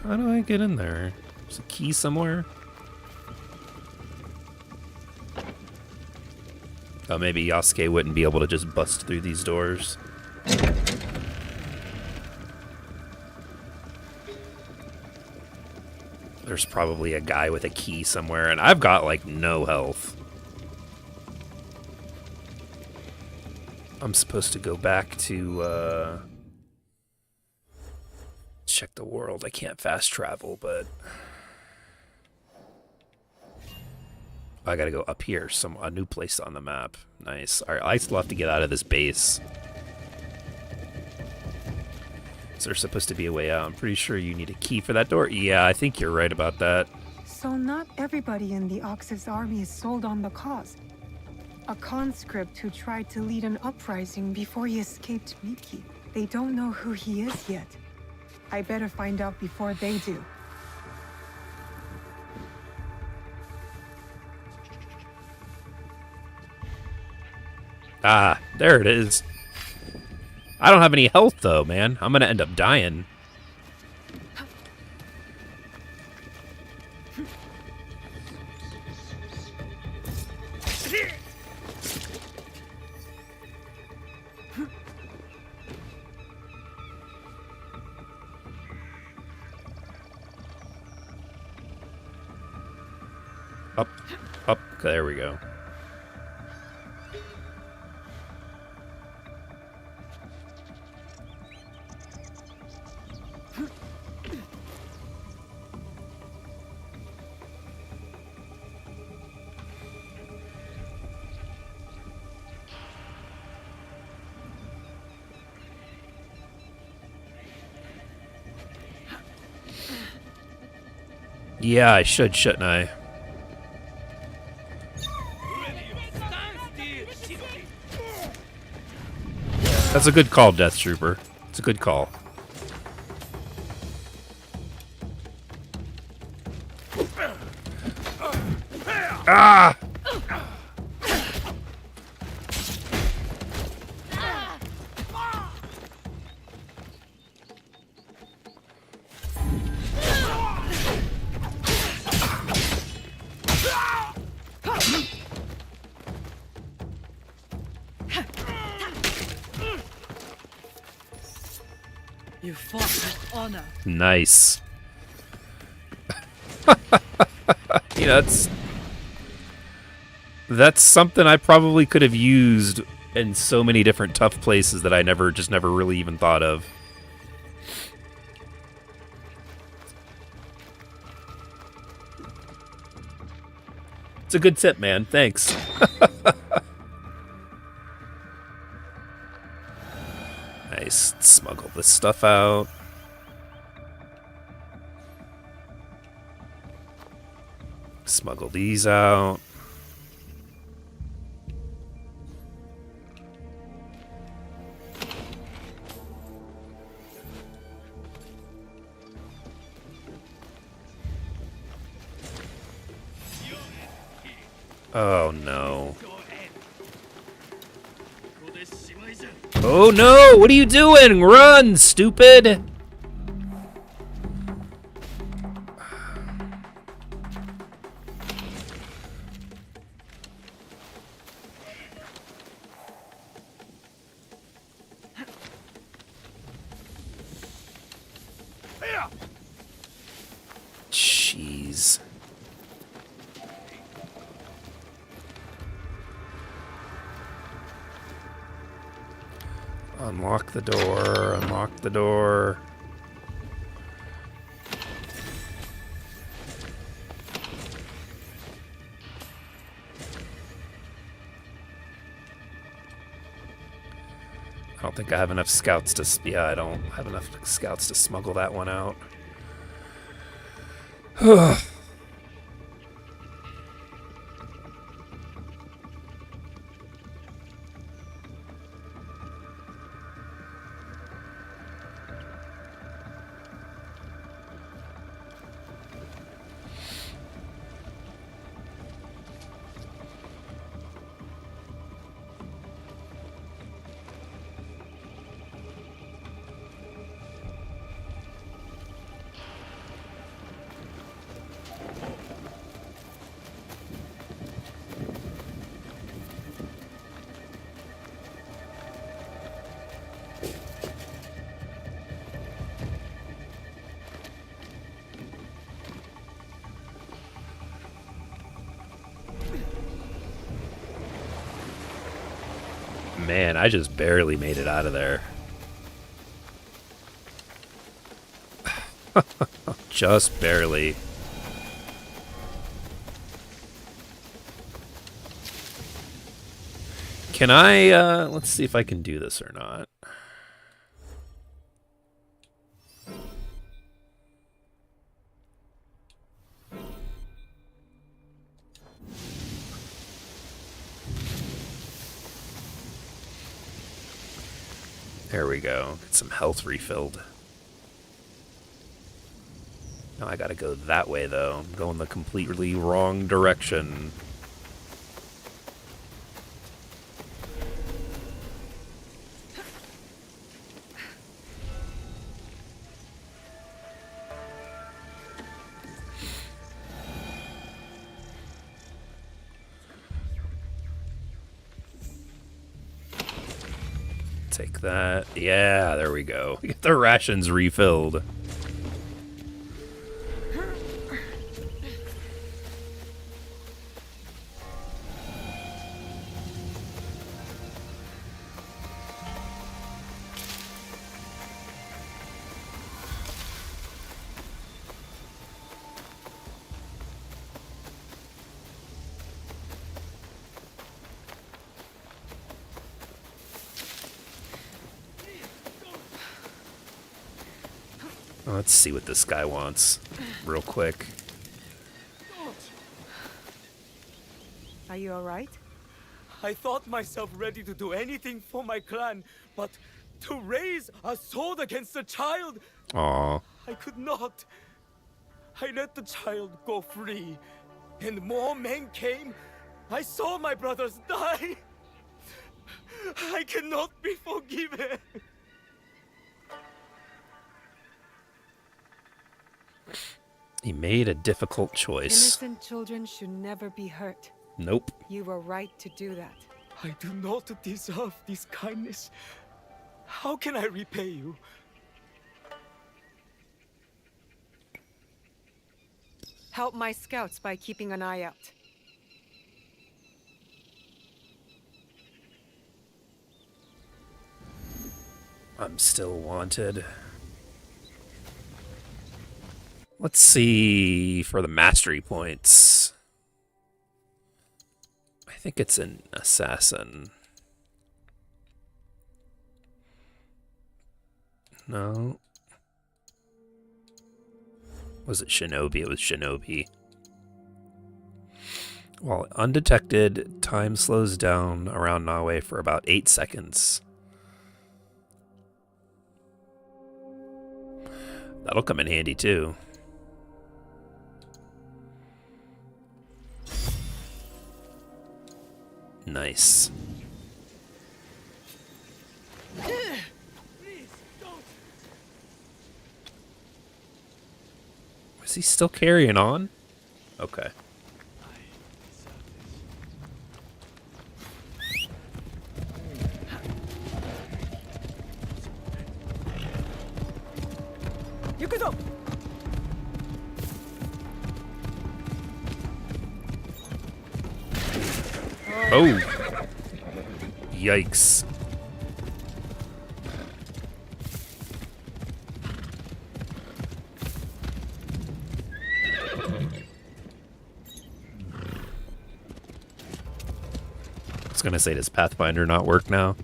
How do I get in there? There's a key somewhere. Oh, maybe Yasuke wouldn't be able to just bust through these doors. There's probably a guy with a key somewhere, and I've got, like, no health. I'm supposed to go back to, check the world. I can't fast travel, but... I gotta go up here, a new place on the map. Nice. Alright, I still have to get out of this base. Is there supposed to be a way out? I'm pretty sure you need a key for that door. Yeah, I think you're right about that. So not everybody in the Oxus army is sold on the cause. A conscript who tried to lead an uprising before he escaped Miki. They don't know who he is yet. I better find out before they do. Ah, there it is. I don't have any health, though, man. I'm gonna end up dying. Up, up, there we go. Yeah, I should, shouldn't I? That's a good call, Death Trooper. It's a good call. Ah! You fought with honor. Nice. You know, that's something I probably could have used in so many different tough places that I never really even thought of. It's a good tip, man. Thanks. Nice. Smuggle this stuff out. Smuggle these out. Oh no. Oh no! What are you doing? Run, stupid! Jeez. Unlock the door, unlock the door. I don't think I have enough scouts to... Yeah, I don't have enough scouts to smuggle that one out. Man, I just barely made it out of there. Just barely. Can I, let's see if I can do this or not. There we go. Get some health refilled. Now I gotta go that way, though. I'm going the completely wrong direction. Take that. Yeah, there we go. Get the rations refilled. Let's see what this guy wants real quick. Are you alright? I thought myself ready to do anything for my clan, but to raise a sword against a child, Aw. I could not. I let the child go free, and more men came. I saw my brothers die. I cannot be forgiven. He made a difficult choice. Innocent children should never be hurt. Nope. You were right to do that. I do not deserve this kindness. How can I repay you? Help my scouts by keeping an eye out. I'm still wanted. Let's see for the mastery points. I think it's an assassin. No. Was it shinobi? It was shinobi. While undetected, time slows down around Nawe for about 8 seconds. That'll come in handy too. Nice. Is he still carrying on? Okay. Yukuzo! Oh! Yikes. I was gonna say, does Pathfinder not work now?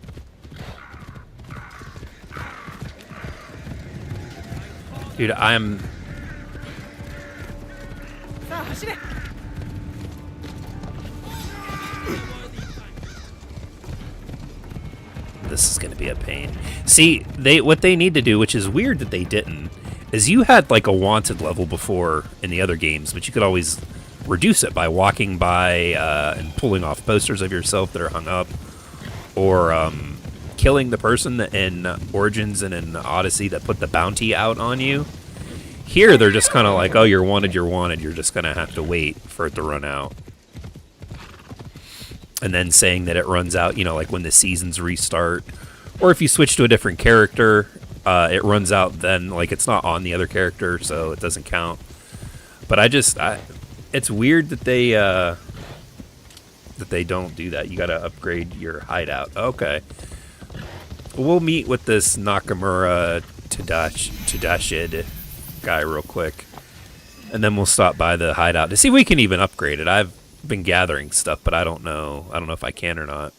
Dude, I'm... This is gonna be a pain. See, what they need to do, which is weird that they didn't, is you had like a wanted level before in the other games, but you could always reduce it by walking by and pulling off posters of yourself that are hung up, or killing the person in Origins and in Odyssey that put the bounty out on you. Here, they're just kind of like, oh, you're wanted, you're wanted. You're just going to have to wait for it to run out. And then saying that it runs out, you know, like when the seasons restart. Or if you switch to a different character, it runs out then, like it's not on the other character, so it doesn't count. But it's weird that they don't do that. You got to upgrade your hideout. Okay. We'll meet with this Nakamura Tadashid guy real quick, and then we'll stop by the hideout to see if we can even upgrade it. I've been gathering stuff, but I don't know if I can or not.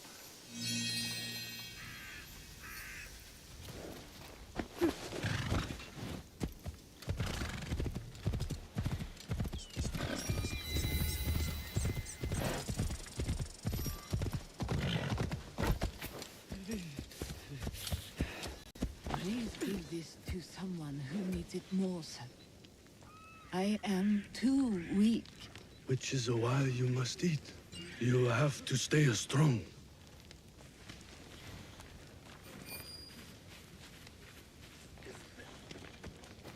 Please give this to someone who needs it more, sir. I am too weak. Which is a while you must eat. You have to stay strong.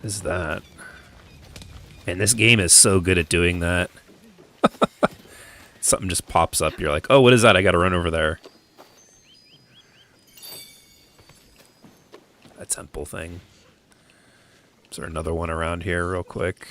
Is that? And this game is so good at doing that. Something just pops up. You're like, oh, what is that? I got to run over there. That temple thing. Is there another one around here real quick?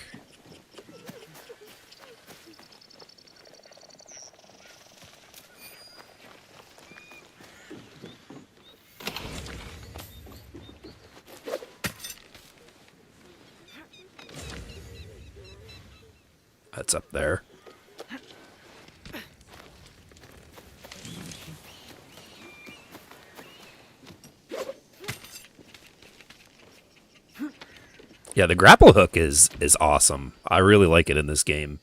That's up there. Yeah, the grapple hook is awesome. I really like it in this game.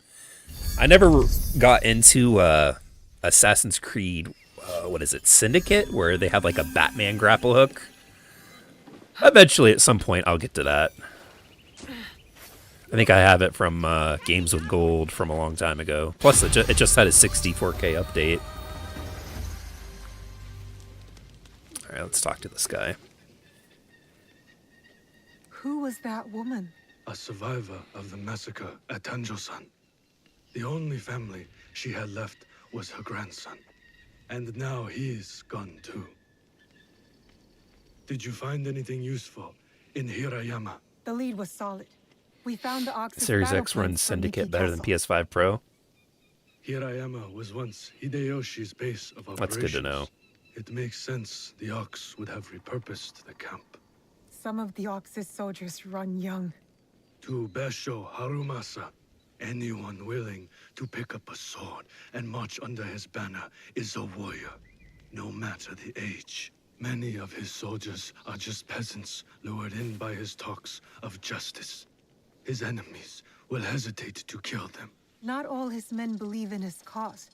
I never got into Assassin's Creed, what is it, Syndicate, where they have like a Batman grapple hook. Eventually, at some point, I'll get to that. I think I have it from Games with Gold from a long time ago. Plus, it just had a 64K update. All right, let's talk to this guy. Who was that woman? A survivor of the massacre at Tanjo-san. The only family she had left was her grandson. And now he's gone too. Did you find anything useful in Hirayama? The lead was solid. We found the Ox's Series battle X runs plans from Syndicate Miki better than Castle. PS5 Pro. Hirayama was once Hideyoshi's base of operations. That's good to know. It makes sense the Ox would have repurposed the camp. Some of the Ox's soldiers run young. To Basho Harumasa, anyone willing to pick up a sword and march under his banner is a warrior, no matter the age. Many of his soldiers are just peasants lured in by his talks of justice. His enemies will hesitate to kill them. Not all his men believe in his cause.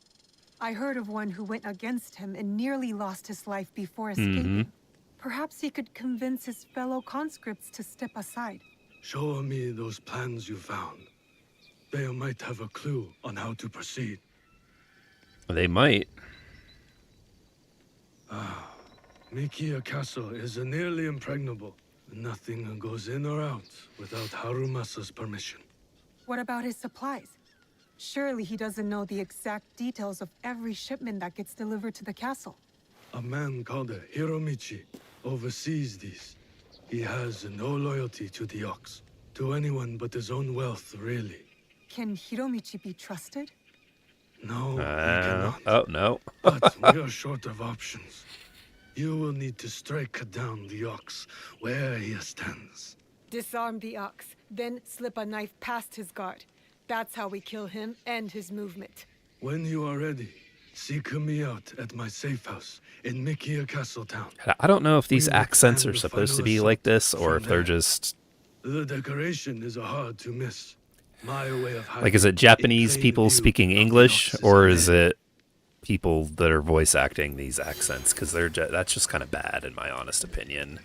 I heard of one who went against him and nearly lost his life before escaping. Perhaps he could convince his fellow conscripts to step aside. Show me those plans you found. They might have a clue on how to proceed. They might. Mikia Castle is nearly impregnable. Nothing goes in or out without Harumasa's permission. What about his supplies? Surely he doesn't know the exact details of every shipment that gets delivered to the castle. A man called Hiromichi oversees these. He has no loyalty to the Ox, to anyone but his own wealth, really. Can Hiromichi be trusted? No, he cannot. Oh, no. But we are short of options. You will need to strike down the Ox where he stands. Disarm the Ox, then slip a knife past his guard. That's how we kill him and his movement. When you are ready, seek me out at my safe house in Mikia Castle Town. I don't know if these accents are supposed to be like this or if they're just... The decoration is hard to miss. My way of hiding Like, is it Japanese people speaking English, or is it people that are voice acting these accents? Because that's just kind of bad, in my honest opinion.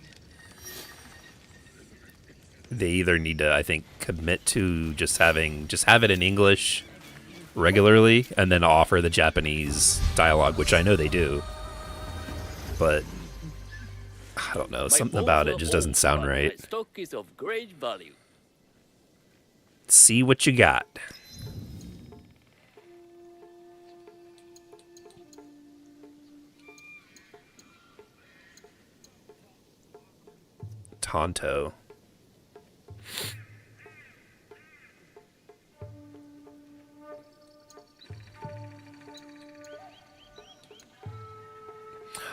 They either need to, I think, commit to just have it in English regularly, and then offer the Japanese dialogue, which I know they do. But I don't know, something about it just doesn't sound right. Stock is of great value. See what you got. Tonto.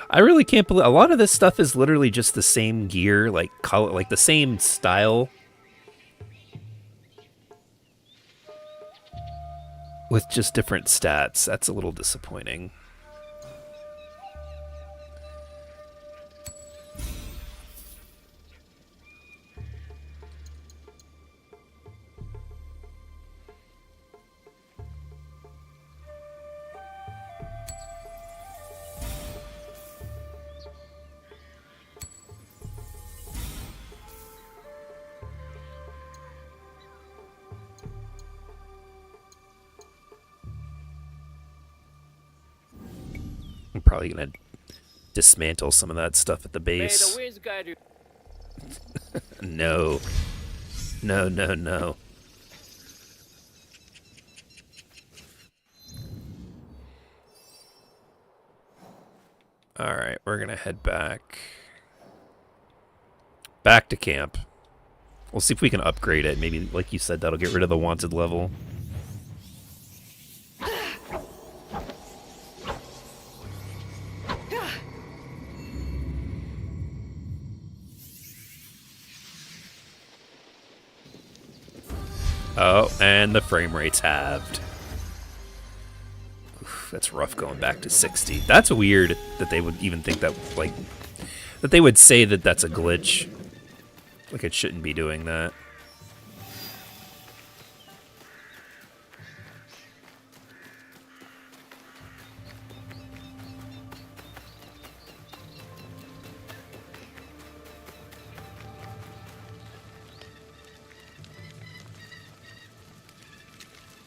I really can't believe a lot of this stuff is literally just the same gear, like color, like the same style, with just different stats. That's a little disappointing. I'm probably gonna dismantle some of that stuff at the base. No. No, no, no. Alright, we're gonna head back. Back to camp. We'll see if we can upgrade it. Maybe, like you said, that'll get rid of the wanted level. Oh, and the frame rate's halved. Oof, that's rough going back to 60. That's weird that they would even think that, like, that they would say that that's a glitch. Like, it shouldn't be doing that.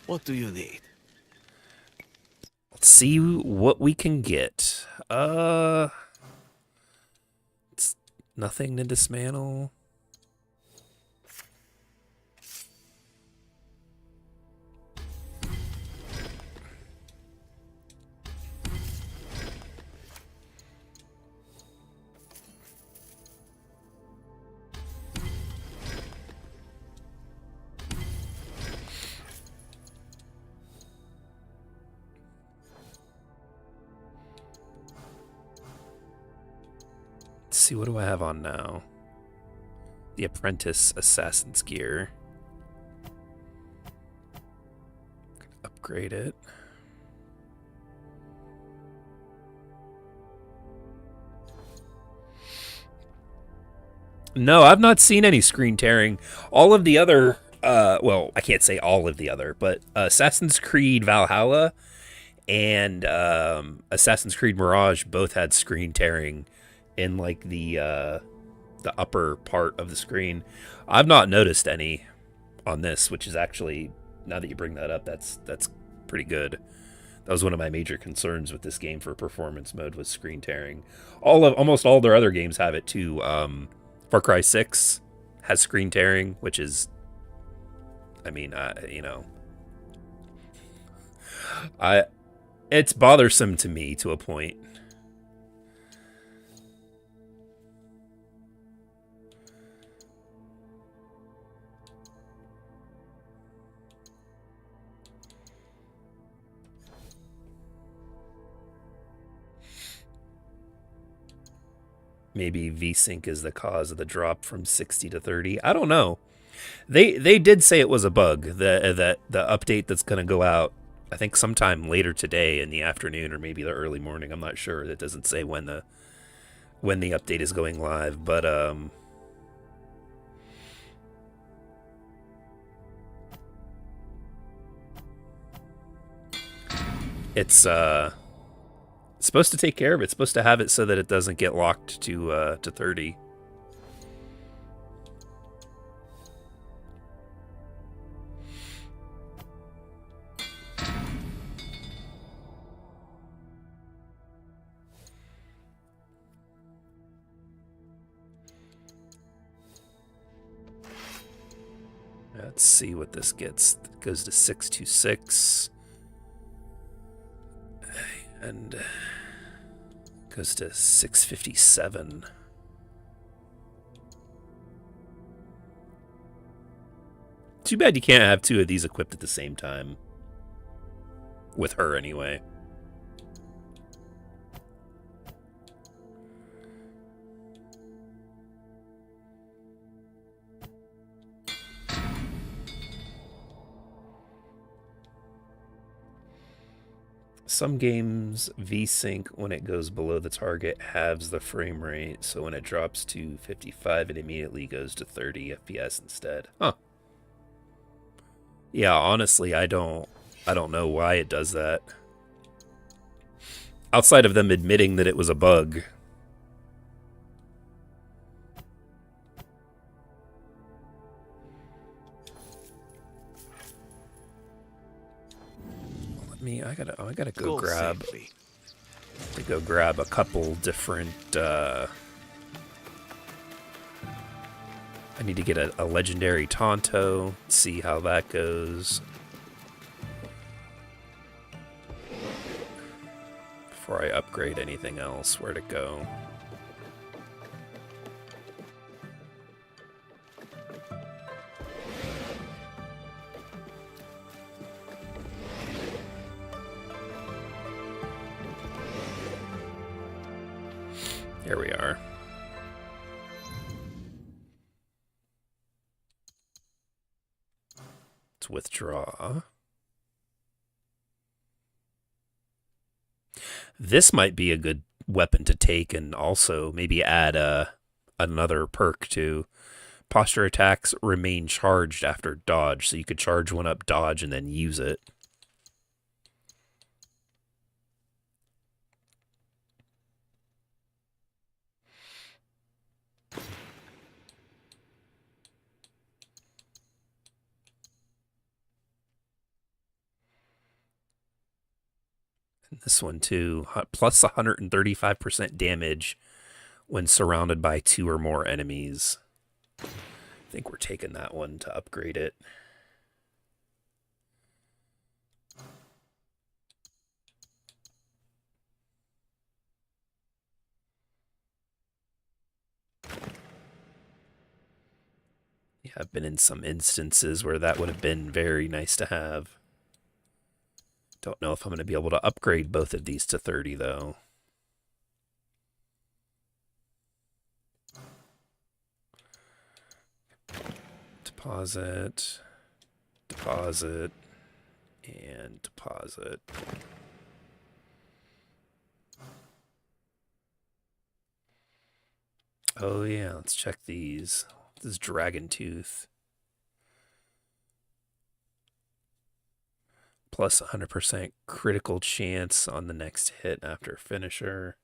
What do you need? Let's see what we can get. It's nothing to dismantle. Let's see, what do I have on now? The Apprentice Assassin's Gear. Upgrade it. No, I've not seen any screen tearing. All of the other, well, I can't say all of the other, but Assassin's Creed Valhalla and Assassin's Creed Mirage both had screen tearing in like the upper part of the screen. I've not noticed any on this, which is actually, now that you bring that up, that's pretty good. That was one of my major concerns with this game for performance mode, was screen tearing. Almost all their other games have it too. Far Cry 6 has screen tearing, which is, I mean, you know, it's bothersome to me to a point. Maybe VSync is the cause of the drop from 60 to 30. I don't know. They did say it was a bug. The update that's going to go out, I think sometime later today in the afternoon or maybe the early morning. I'm not sure. It doesn't say when the update is going live, but it's supposed to take care of it. It's supposed to have it so that it doesn't get locked to 30. Let's see what this gets. It goes to 626. And goes to 657. Too bad you can't have two of these equipped at the same time. With her, anyway. Some games, VSync, when it goes below the target, halves the frame rate, so when it drops to 55, it immediately goes to 30 FPS instead. Huh. Yeah, honestly, I don't know why it does that. Outside of them admitting that it was a bug. I gotta go grab safely. To go grab a couple different I need to get a legendary Tonto, see how that goes before I upgrade anything else. Where to go? Here we are. Let's withdraw. This might be a good weapon to take and also maybe add another perk to. Posture attacks remain charged after dodge, so you could charge one up, dodge, and then use it. This one too, plus 135% damage when surrounded by 2 or more enemies. I think we're taking that one to upgrade it. Yeah, I've been in some instances where that would have been very nice to have. Don't know if I'm going to be able to upgrade both of these to 30, though. Deposit, deposit, and deposit. Oh yeah, let's check these. This is Dragon Tooth. Plus 100% critical chance on the next hit after finisher.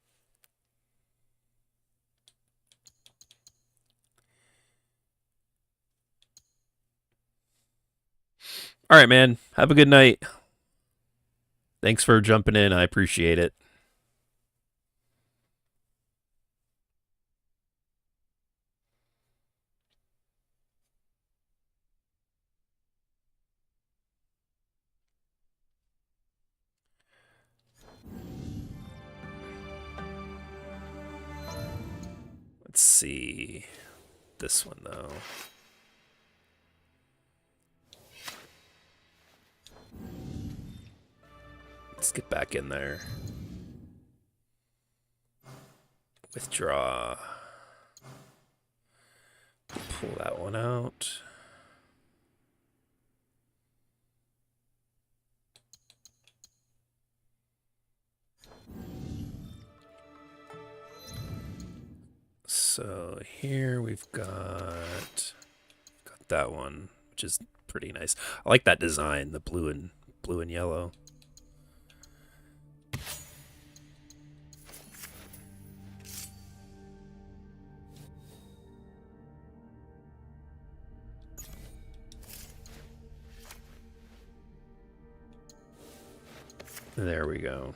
All right, man. Have a good night. Thanks for jumping in. I appreciate it. Let's see. This one, though. Let's get back in there. Withdraw. Pull that one out. So here we've got that one, which is pretty nice. I like that design, the blue and yellow. There we go.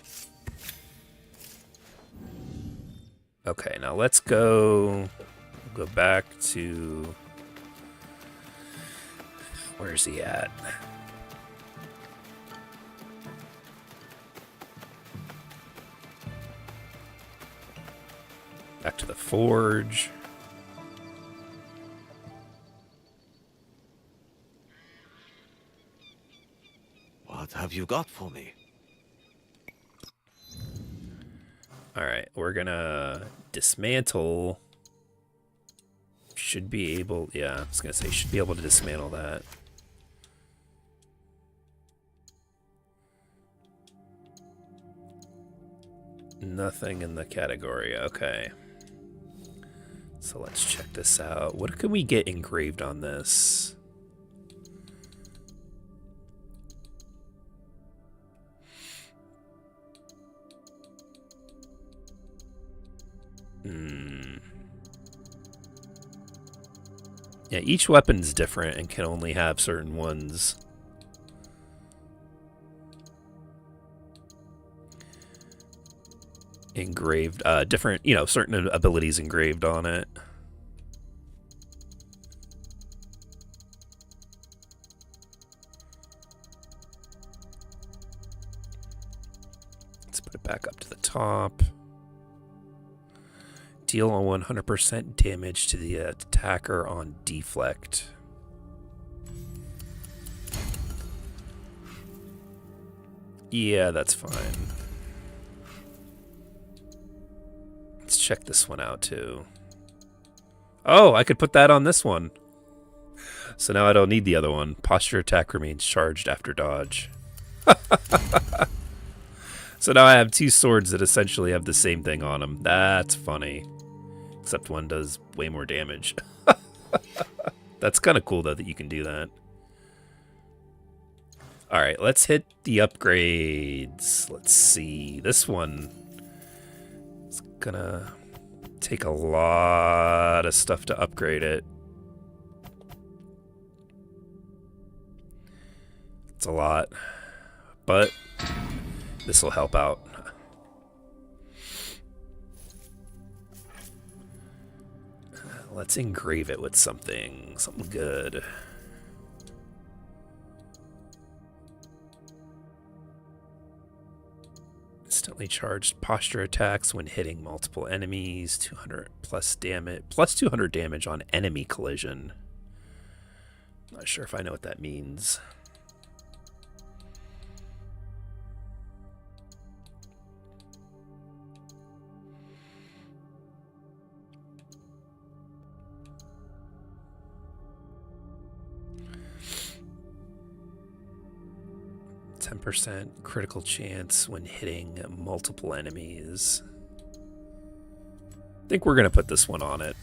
Okay, now let's go back to, where's he at? Back to the forge. What have you got for me? All right, we're gonna dismantle. Should be able, yeah, I was gonna say, should be able to dismantle that. Nothing in the category, okay. So let's check this out. What can we get engraved on this? Yeah, each weapon's different and can only have certain ones. Engraved, different, you know, certain abilities engraved on it. Let's put it back up to the top. Deal 100% damage to the attacker on deflect. Yeah, that's fine. Let's check this one out too. Oh, I could put that on this one. So now I don't need the other one. Posture attack remains charged after dodge. So now I have 2 swords that essentially have the same thing on them. That's funny. Except one does way more damage. That's kind of cool, though, that you can do that. All right, let's hit the upgrades. Let's see. This one is gonna take a lot of stuff to upgrade it. It's a lot. But This will help out. Let's engrave it with something good. Instantly charged posture attacks when hitting multiple enemies. 200 plus damage, plus 200 damage on enemy collision. Not sure if I know what that means. %, critical chance when hitting multiple enemies. I think we're gonna put this one on it.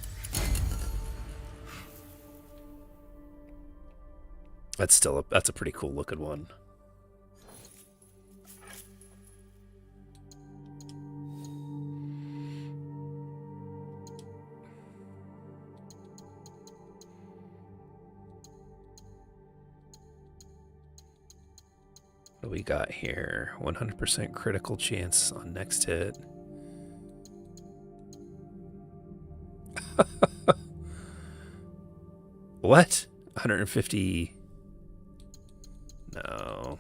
That's a pretty cool looking one. What do we got here? 100% critical chance on next hit. What? 150? No.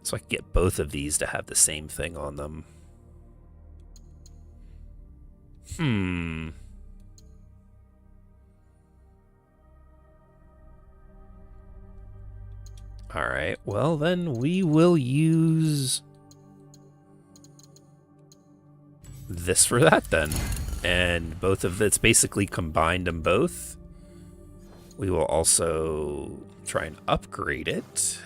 So I can get both of these to have the same thing on them. Alright, well then we will use this for that then. And both of it's basically combined them both. We will also try and upgrade it.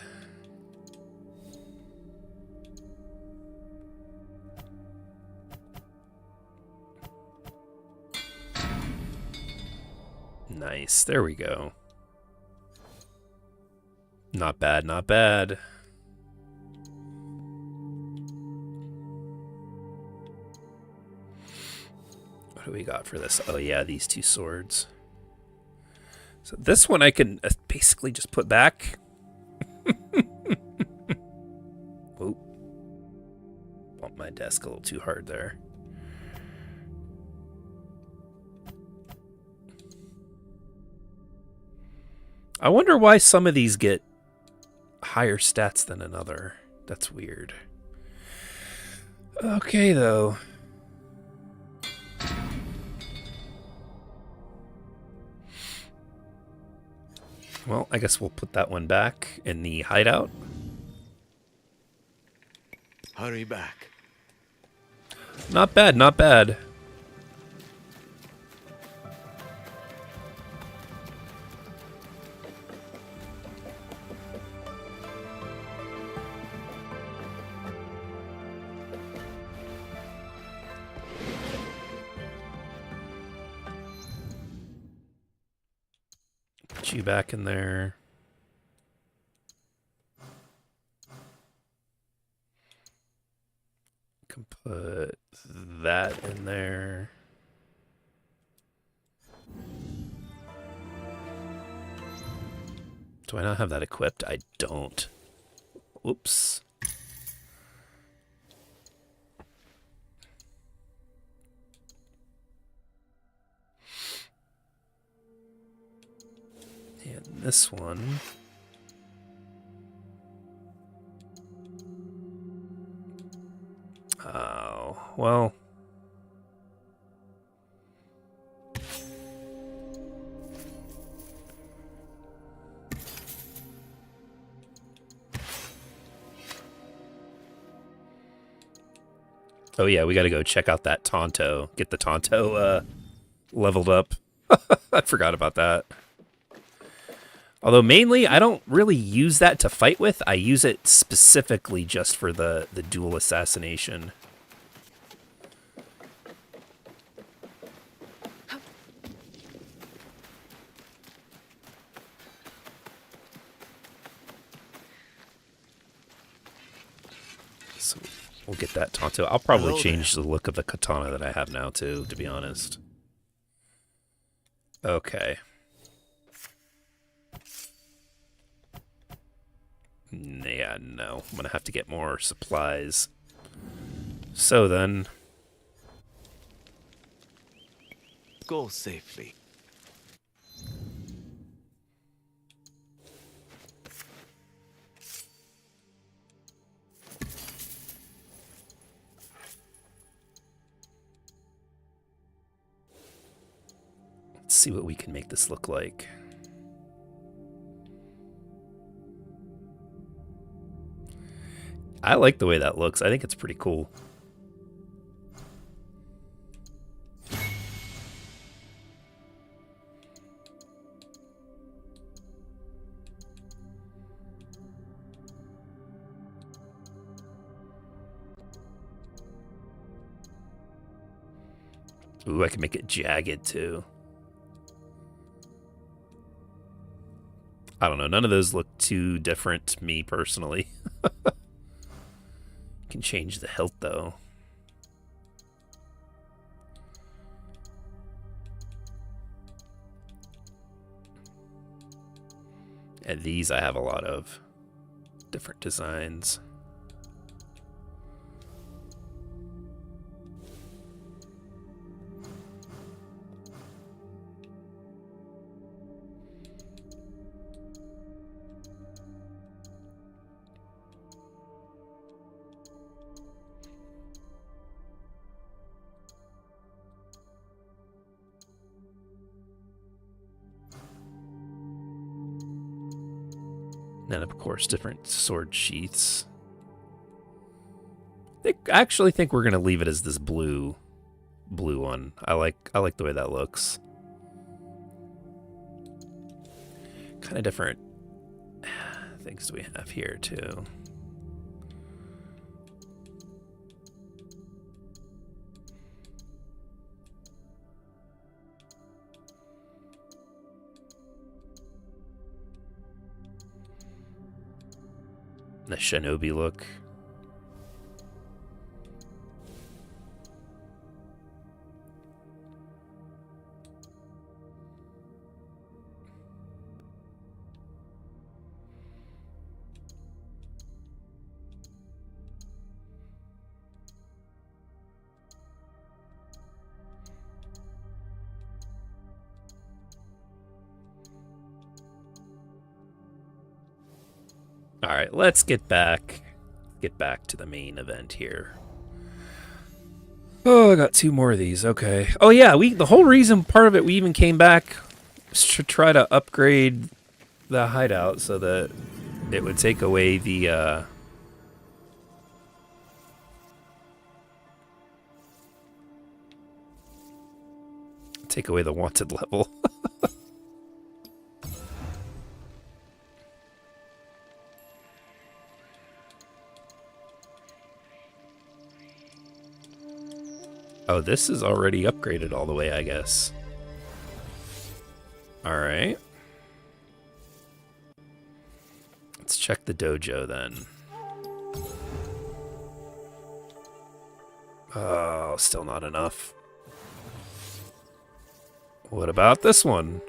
Nice, there we go. Not bad, not bad. What do we got for this? Oh yeah, these two swords. So this one I can basically just put back. Oop. Bumped my desk a little too hard there. I wonder why some of these get higher stats than another. That's weird. Okay, though. Well, I guess we'll put that one back in the hideout. Hurry back. Not bad, not bad. You back in there. Can put that in there. Do I not have that equipped? I don't. Whoops. And this one. Oh, well. Oh yeah, we gotta go check out that Tonto. Get the Tonto leveled up. I forgot about that. Although mainly, I don't really use that to fight with. I use it specifically just for the dual assassination. So we'll get that Tonto. I'll probably Hello change the look of the katana that I have now too, to be honest. Okay. Yeah, no. I'm gonna have to get more supplies. So then... Go safely. Let's see what we can make this look like. I like the way that looks. I think it's pretty cool. Ooh, I can make it jagged too. I don't know. None of those look too different to me personally. Can change the hilt though. And these I have a lot of different designs. And of course, different sword sheaths. I actually think we're gonna leave it as this blue one. I like the way that looks. Kind of different things do we have here too. The shinobi look. All right, let's get back to the main event here. Oh, I got 2 more of these. Okay. Oh yeah, the whole reason part of it we even came back was to try to upgrade the hideout so that it would take away the wanted level. Oh, this is already upgraded all the way, I guess. Alright. Let's check the dojo then. Oh, still not enough. What about this one?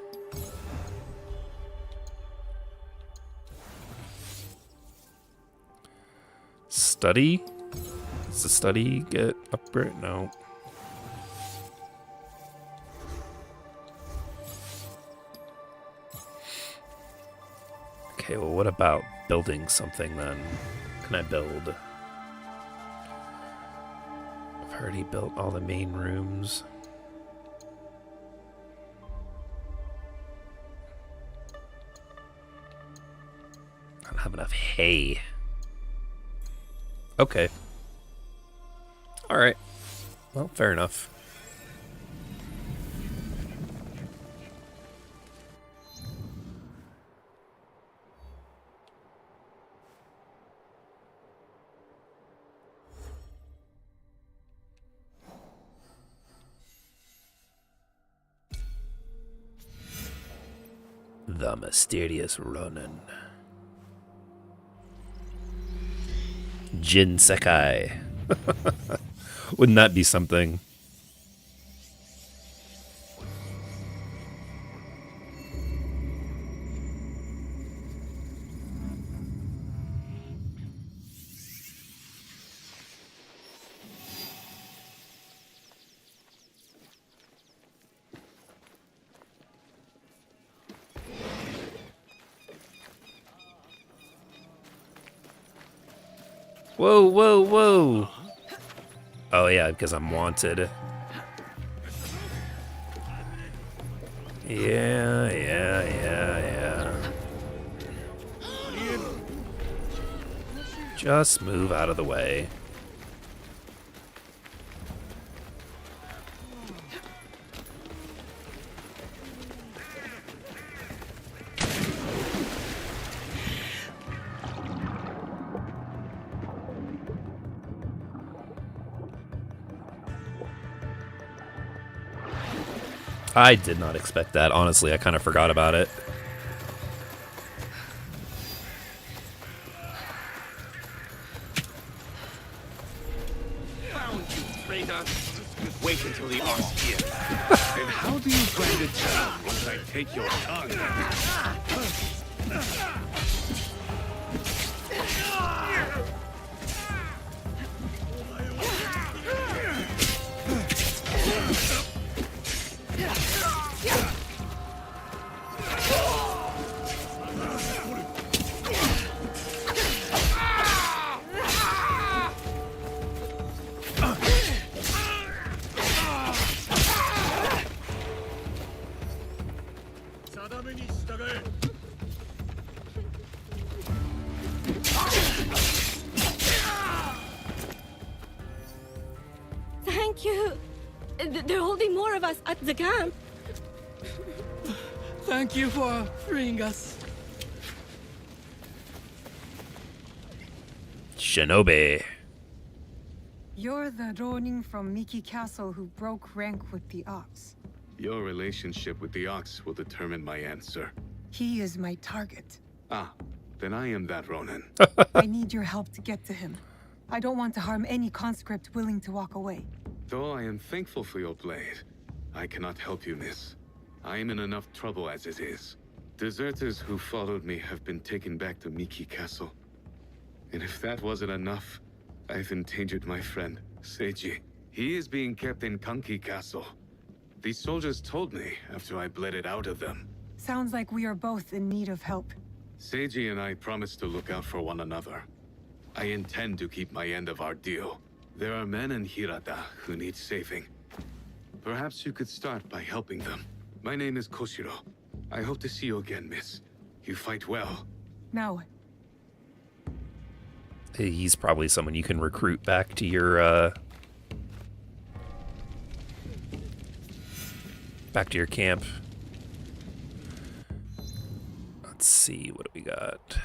Study? Does the study get upgraded? No. Okay, well, what about building something then? What can I build? I've already built all the main rooms. I don't have enough hay. Okay. Alright. Well, fair enough. The mysterious Ronin. Jin Sekai. Wouldn't that be something? Whoa, whoa, whoa. Oh, yeah, because I'm wanted. Yeah. Just move out of the way. I did not expect that. Honestly, I kind of forgot about it. Found you, traitor. Just wait until the arm's here. And how do you plan to tell once I take your tongue? Thank you. They're holding more of us at the camp. Thank you for freeing us. Shinobi. You're the Ronin from Miki Castle who broke rank with the Ox. Your relationship with the Ox will determine my answer. He is my target. Ah, then I am that Ronin. I need your help to get to him. I don't want to harm any conscript willing to walk away. Though I am thankful for your blade, I cannot help you, miss. I am in enough trouble as it is. Deserters who followed me have been taken back to Miki Castle. And if that wasn't enough, I've endangered my friend, Seiji. He is being kept in Kanki Castle. These soldiers told me after I bled it out of them. Sounds like we are both in need of help. Seiji and I promised to look out for one another. I intend to keep my end of our deal. There are men in Hirata who need saving. Perhaps you could start by helping them. My name is Koshiro. I hope to see you again, miss. You fight well. Now, He's probably someone you can recruit back to your camp. Let's see, what do we got?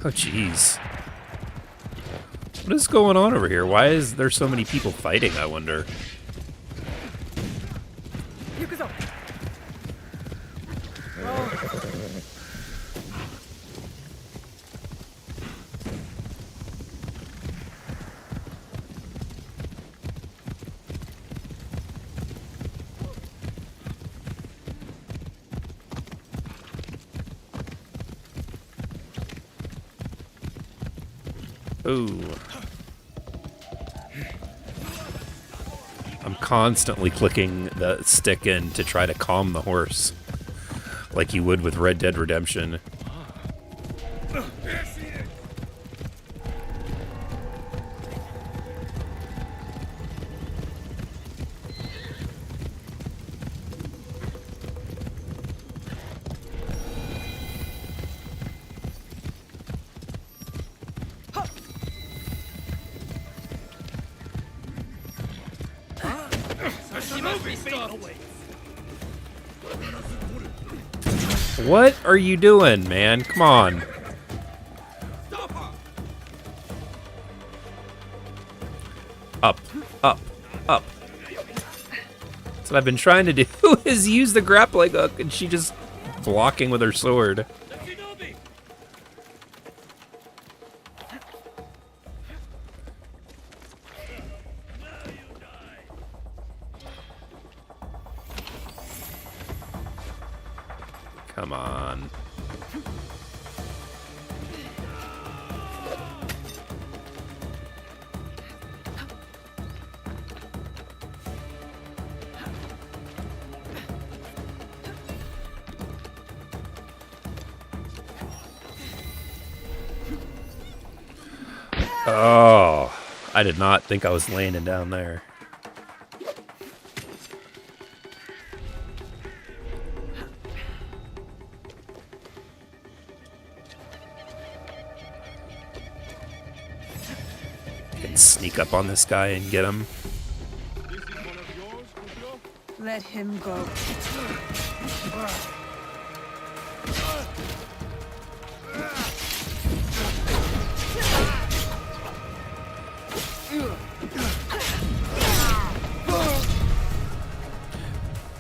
Oh, jeez. What is going on over here? Why is there so many people fighting, I wonder? Ooh. I'm constantly clicking the stick in to try to calm the horse, like you would with Red Dead Redemption. What are you doing, man? Come on. Up, up, up. That's what I've been trying to do, is use the grappling hook, and she just blocking with her sword. Come on. Oh, I did not think I was landing down there. Can sneak up on this guy and get him. Let him go.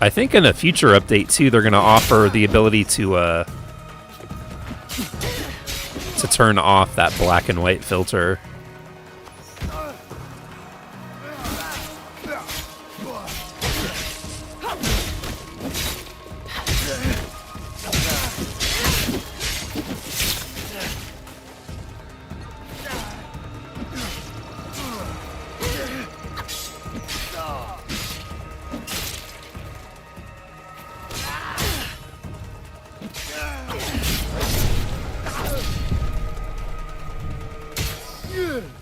I think in a future update too, they're gonna offer the ability to turn off that black and white filter.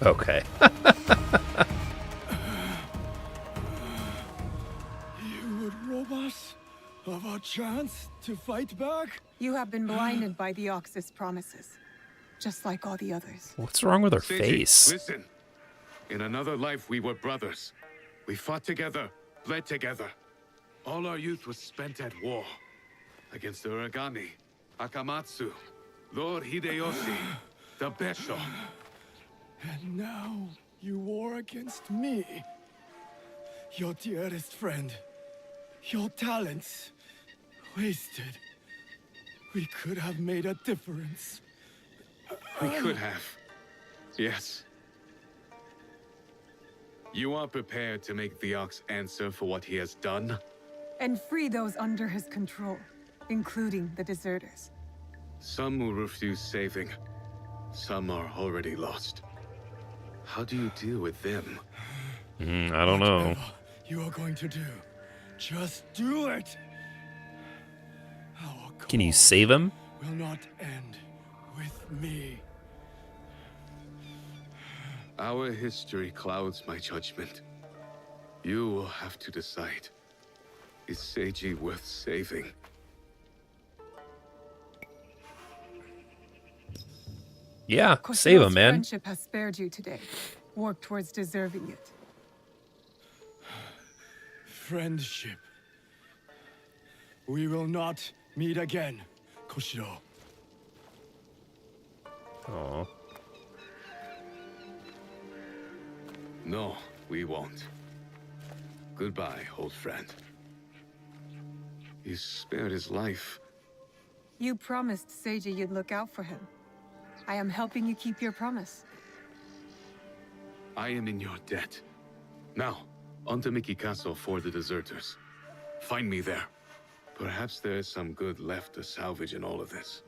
Okay. You would rob us of our chance to fight back? You have been blinded by the Ox's promises, just like all the others. What's wrong with her Seiji, face? Listen. In another life, we were brothers. We fought together, bled together. All our youth was spent at war. Against the Uragami, Akamatsu, Lord Hideyoshi, the Besho. And now you war against me. Your dearest friend. Your talents. Wasted. We could have made a difference. We could have. Yes. You are prepared to make the Ox answer for what he has done? And free those under his control, including the deserters. Some will refuse saving. Some are already lost. How do you deal with them? I don't know. Whatever you are going to do, just do it. Can you save him? Will not end with me. Our history clouds my judgment. You will have to decide. Is Seiji worth saving? Yeah, save him, Koshiro's man. friendship has spared you today. Work towards deserving it. Friendship. We will not meet again, Koshiro. Oh. No, we won't. Goodbye, old friend. You spared his life. You promised Seiji you'd look out for him. I am helping you keep your promise. I am in your debt. Now, on to Miki Castle for the deserters. Find me there. Perhaps there is some good left to salvage in all of this.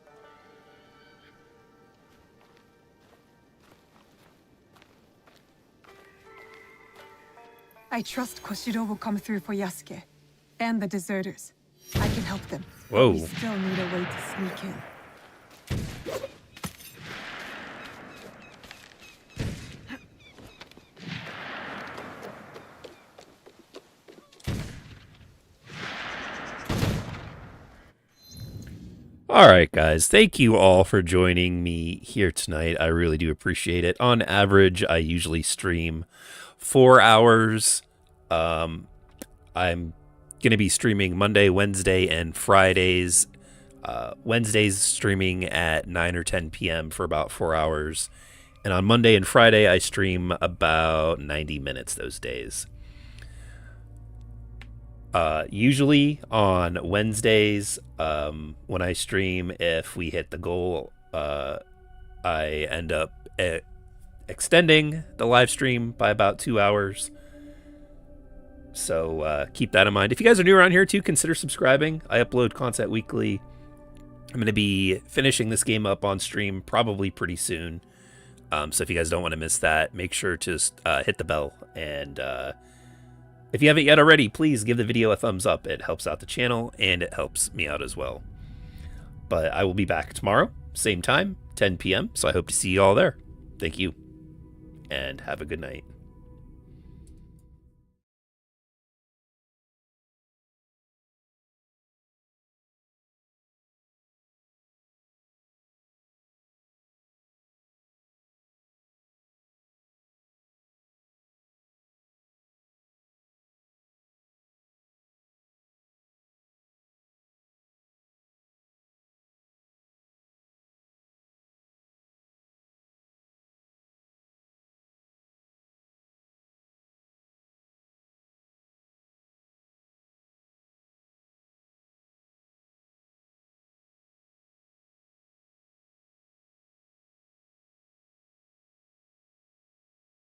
I trust Koshiro will come through for Yasuke and the deserters. I can help them. Whoa. We still need a way to sneak in. All right, guys. Thank you all for joining me here tonight. I really do appreciate it. On average, I usually stream 4 hours. I'm going to be streaming Monday, Wednesday, and Fridays. Wednesdays streaming at 9 or 10 p.m. for about 4 hours. And on Monday and Friday, I stream about 90 minutes those days. Usually on Wednesdays, when I stream, if we hit the goal, I end up extending the live stream by about 2 hours. So keep that in mind. If you guys are new around here too, consider subscribing. I upload content weekly. I'm going to be finishing this game up on stream probably pretty soon. So if you guys don't want to miss that, make sure to hit the bell. And if you haven't yet already, please give the video a thumbs up. It helps out the channel and it helps me out as well. But I will be back tomorrow, same time, 10 p.m. So I hope to see you all there. Thank you and have a good night.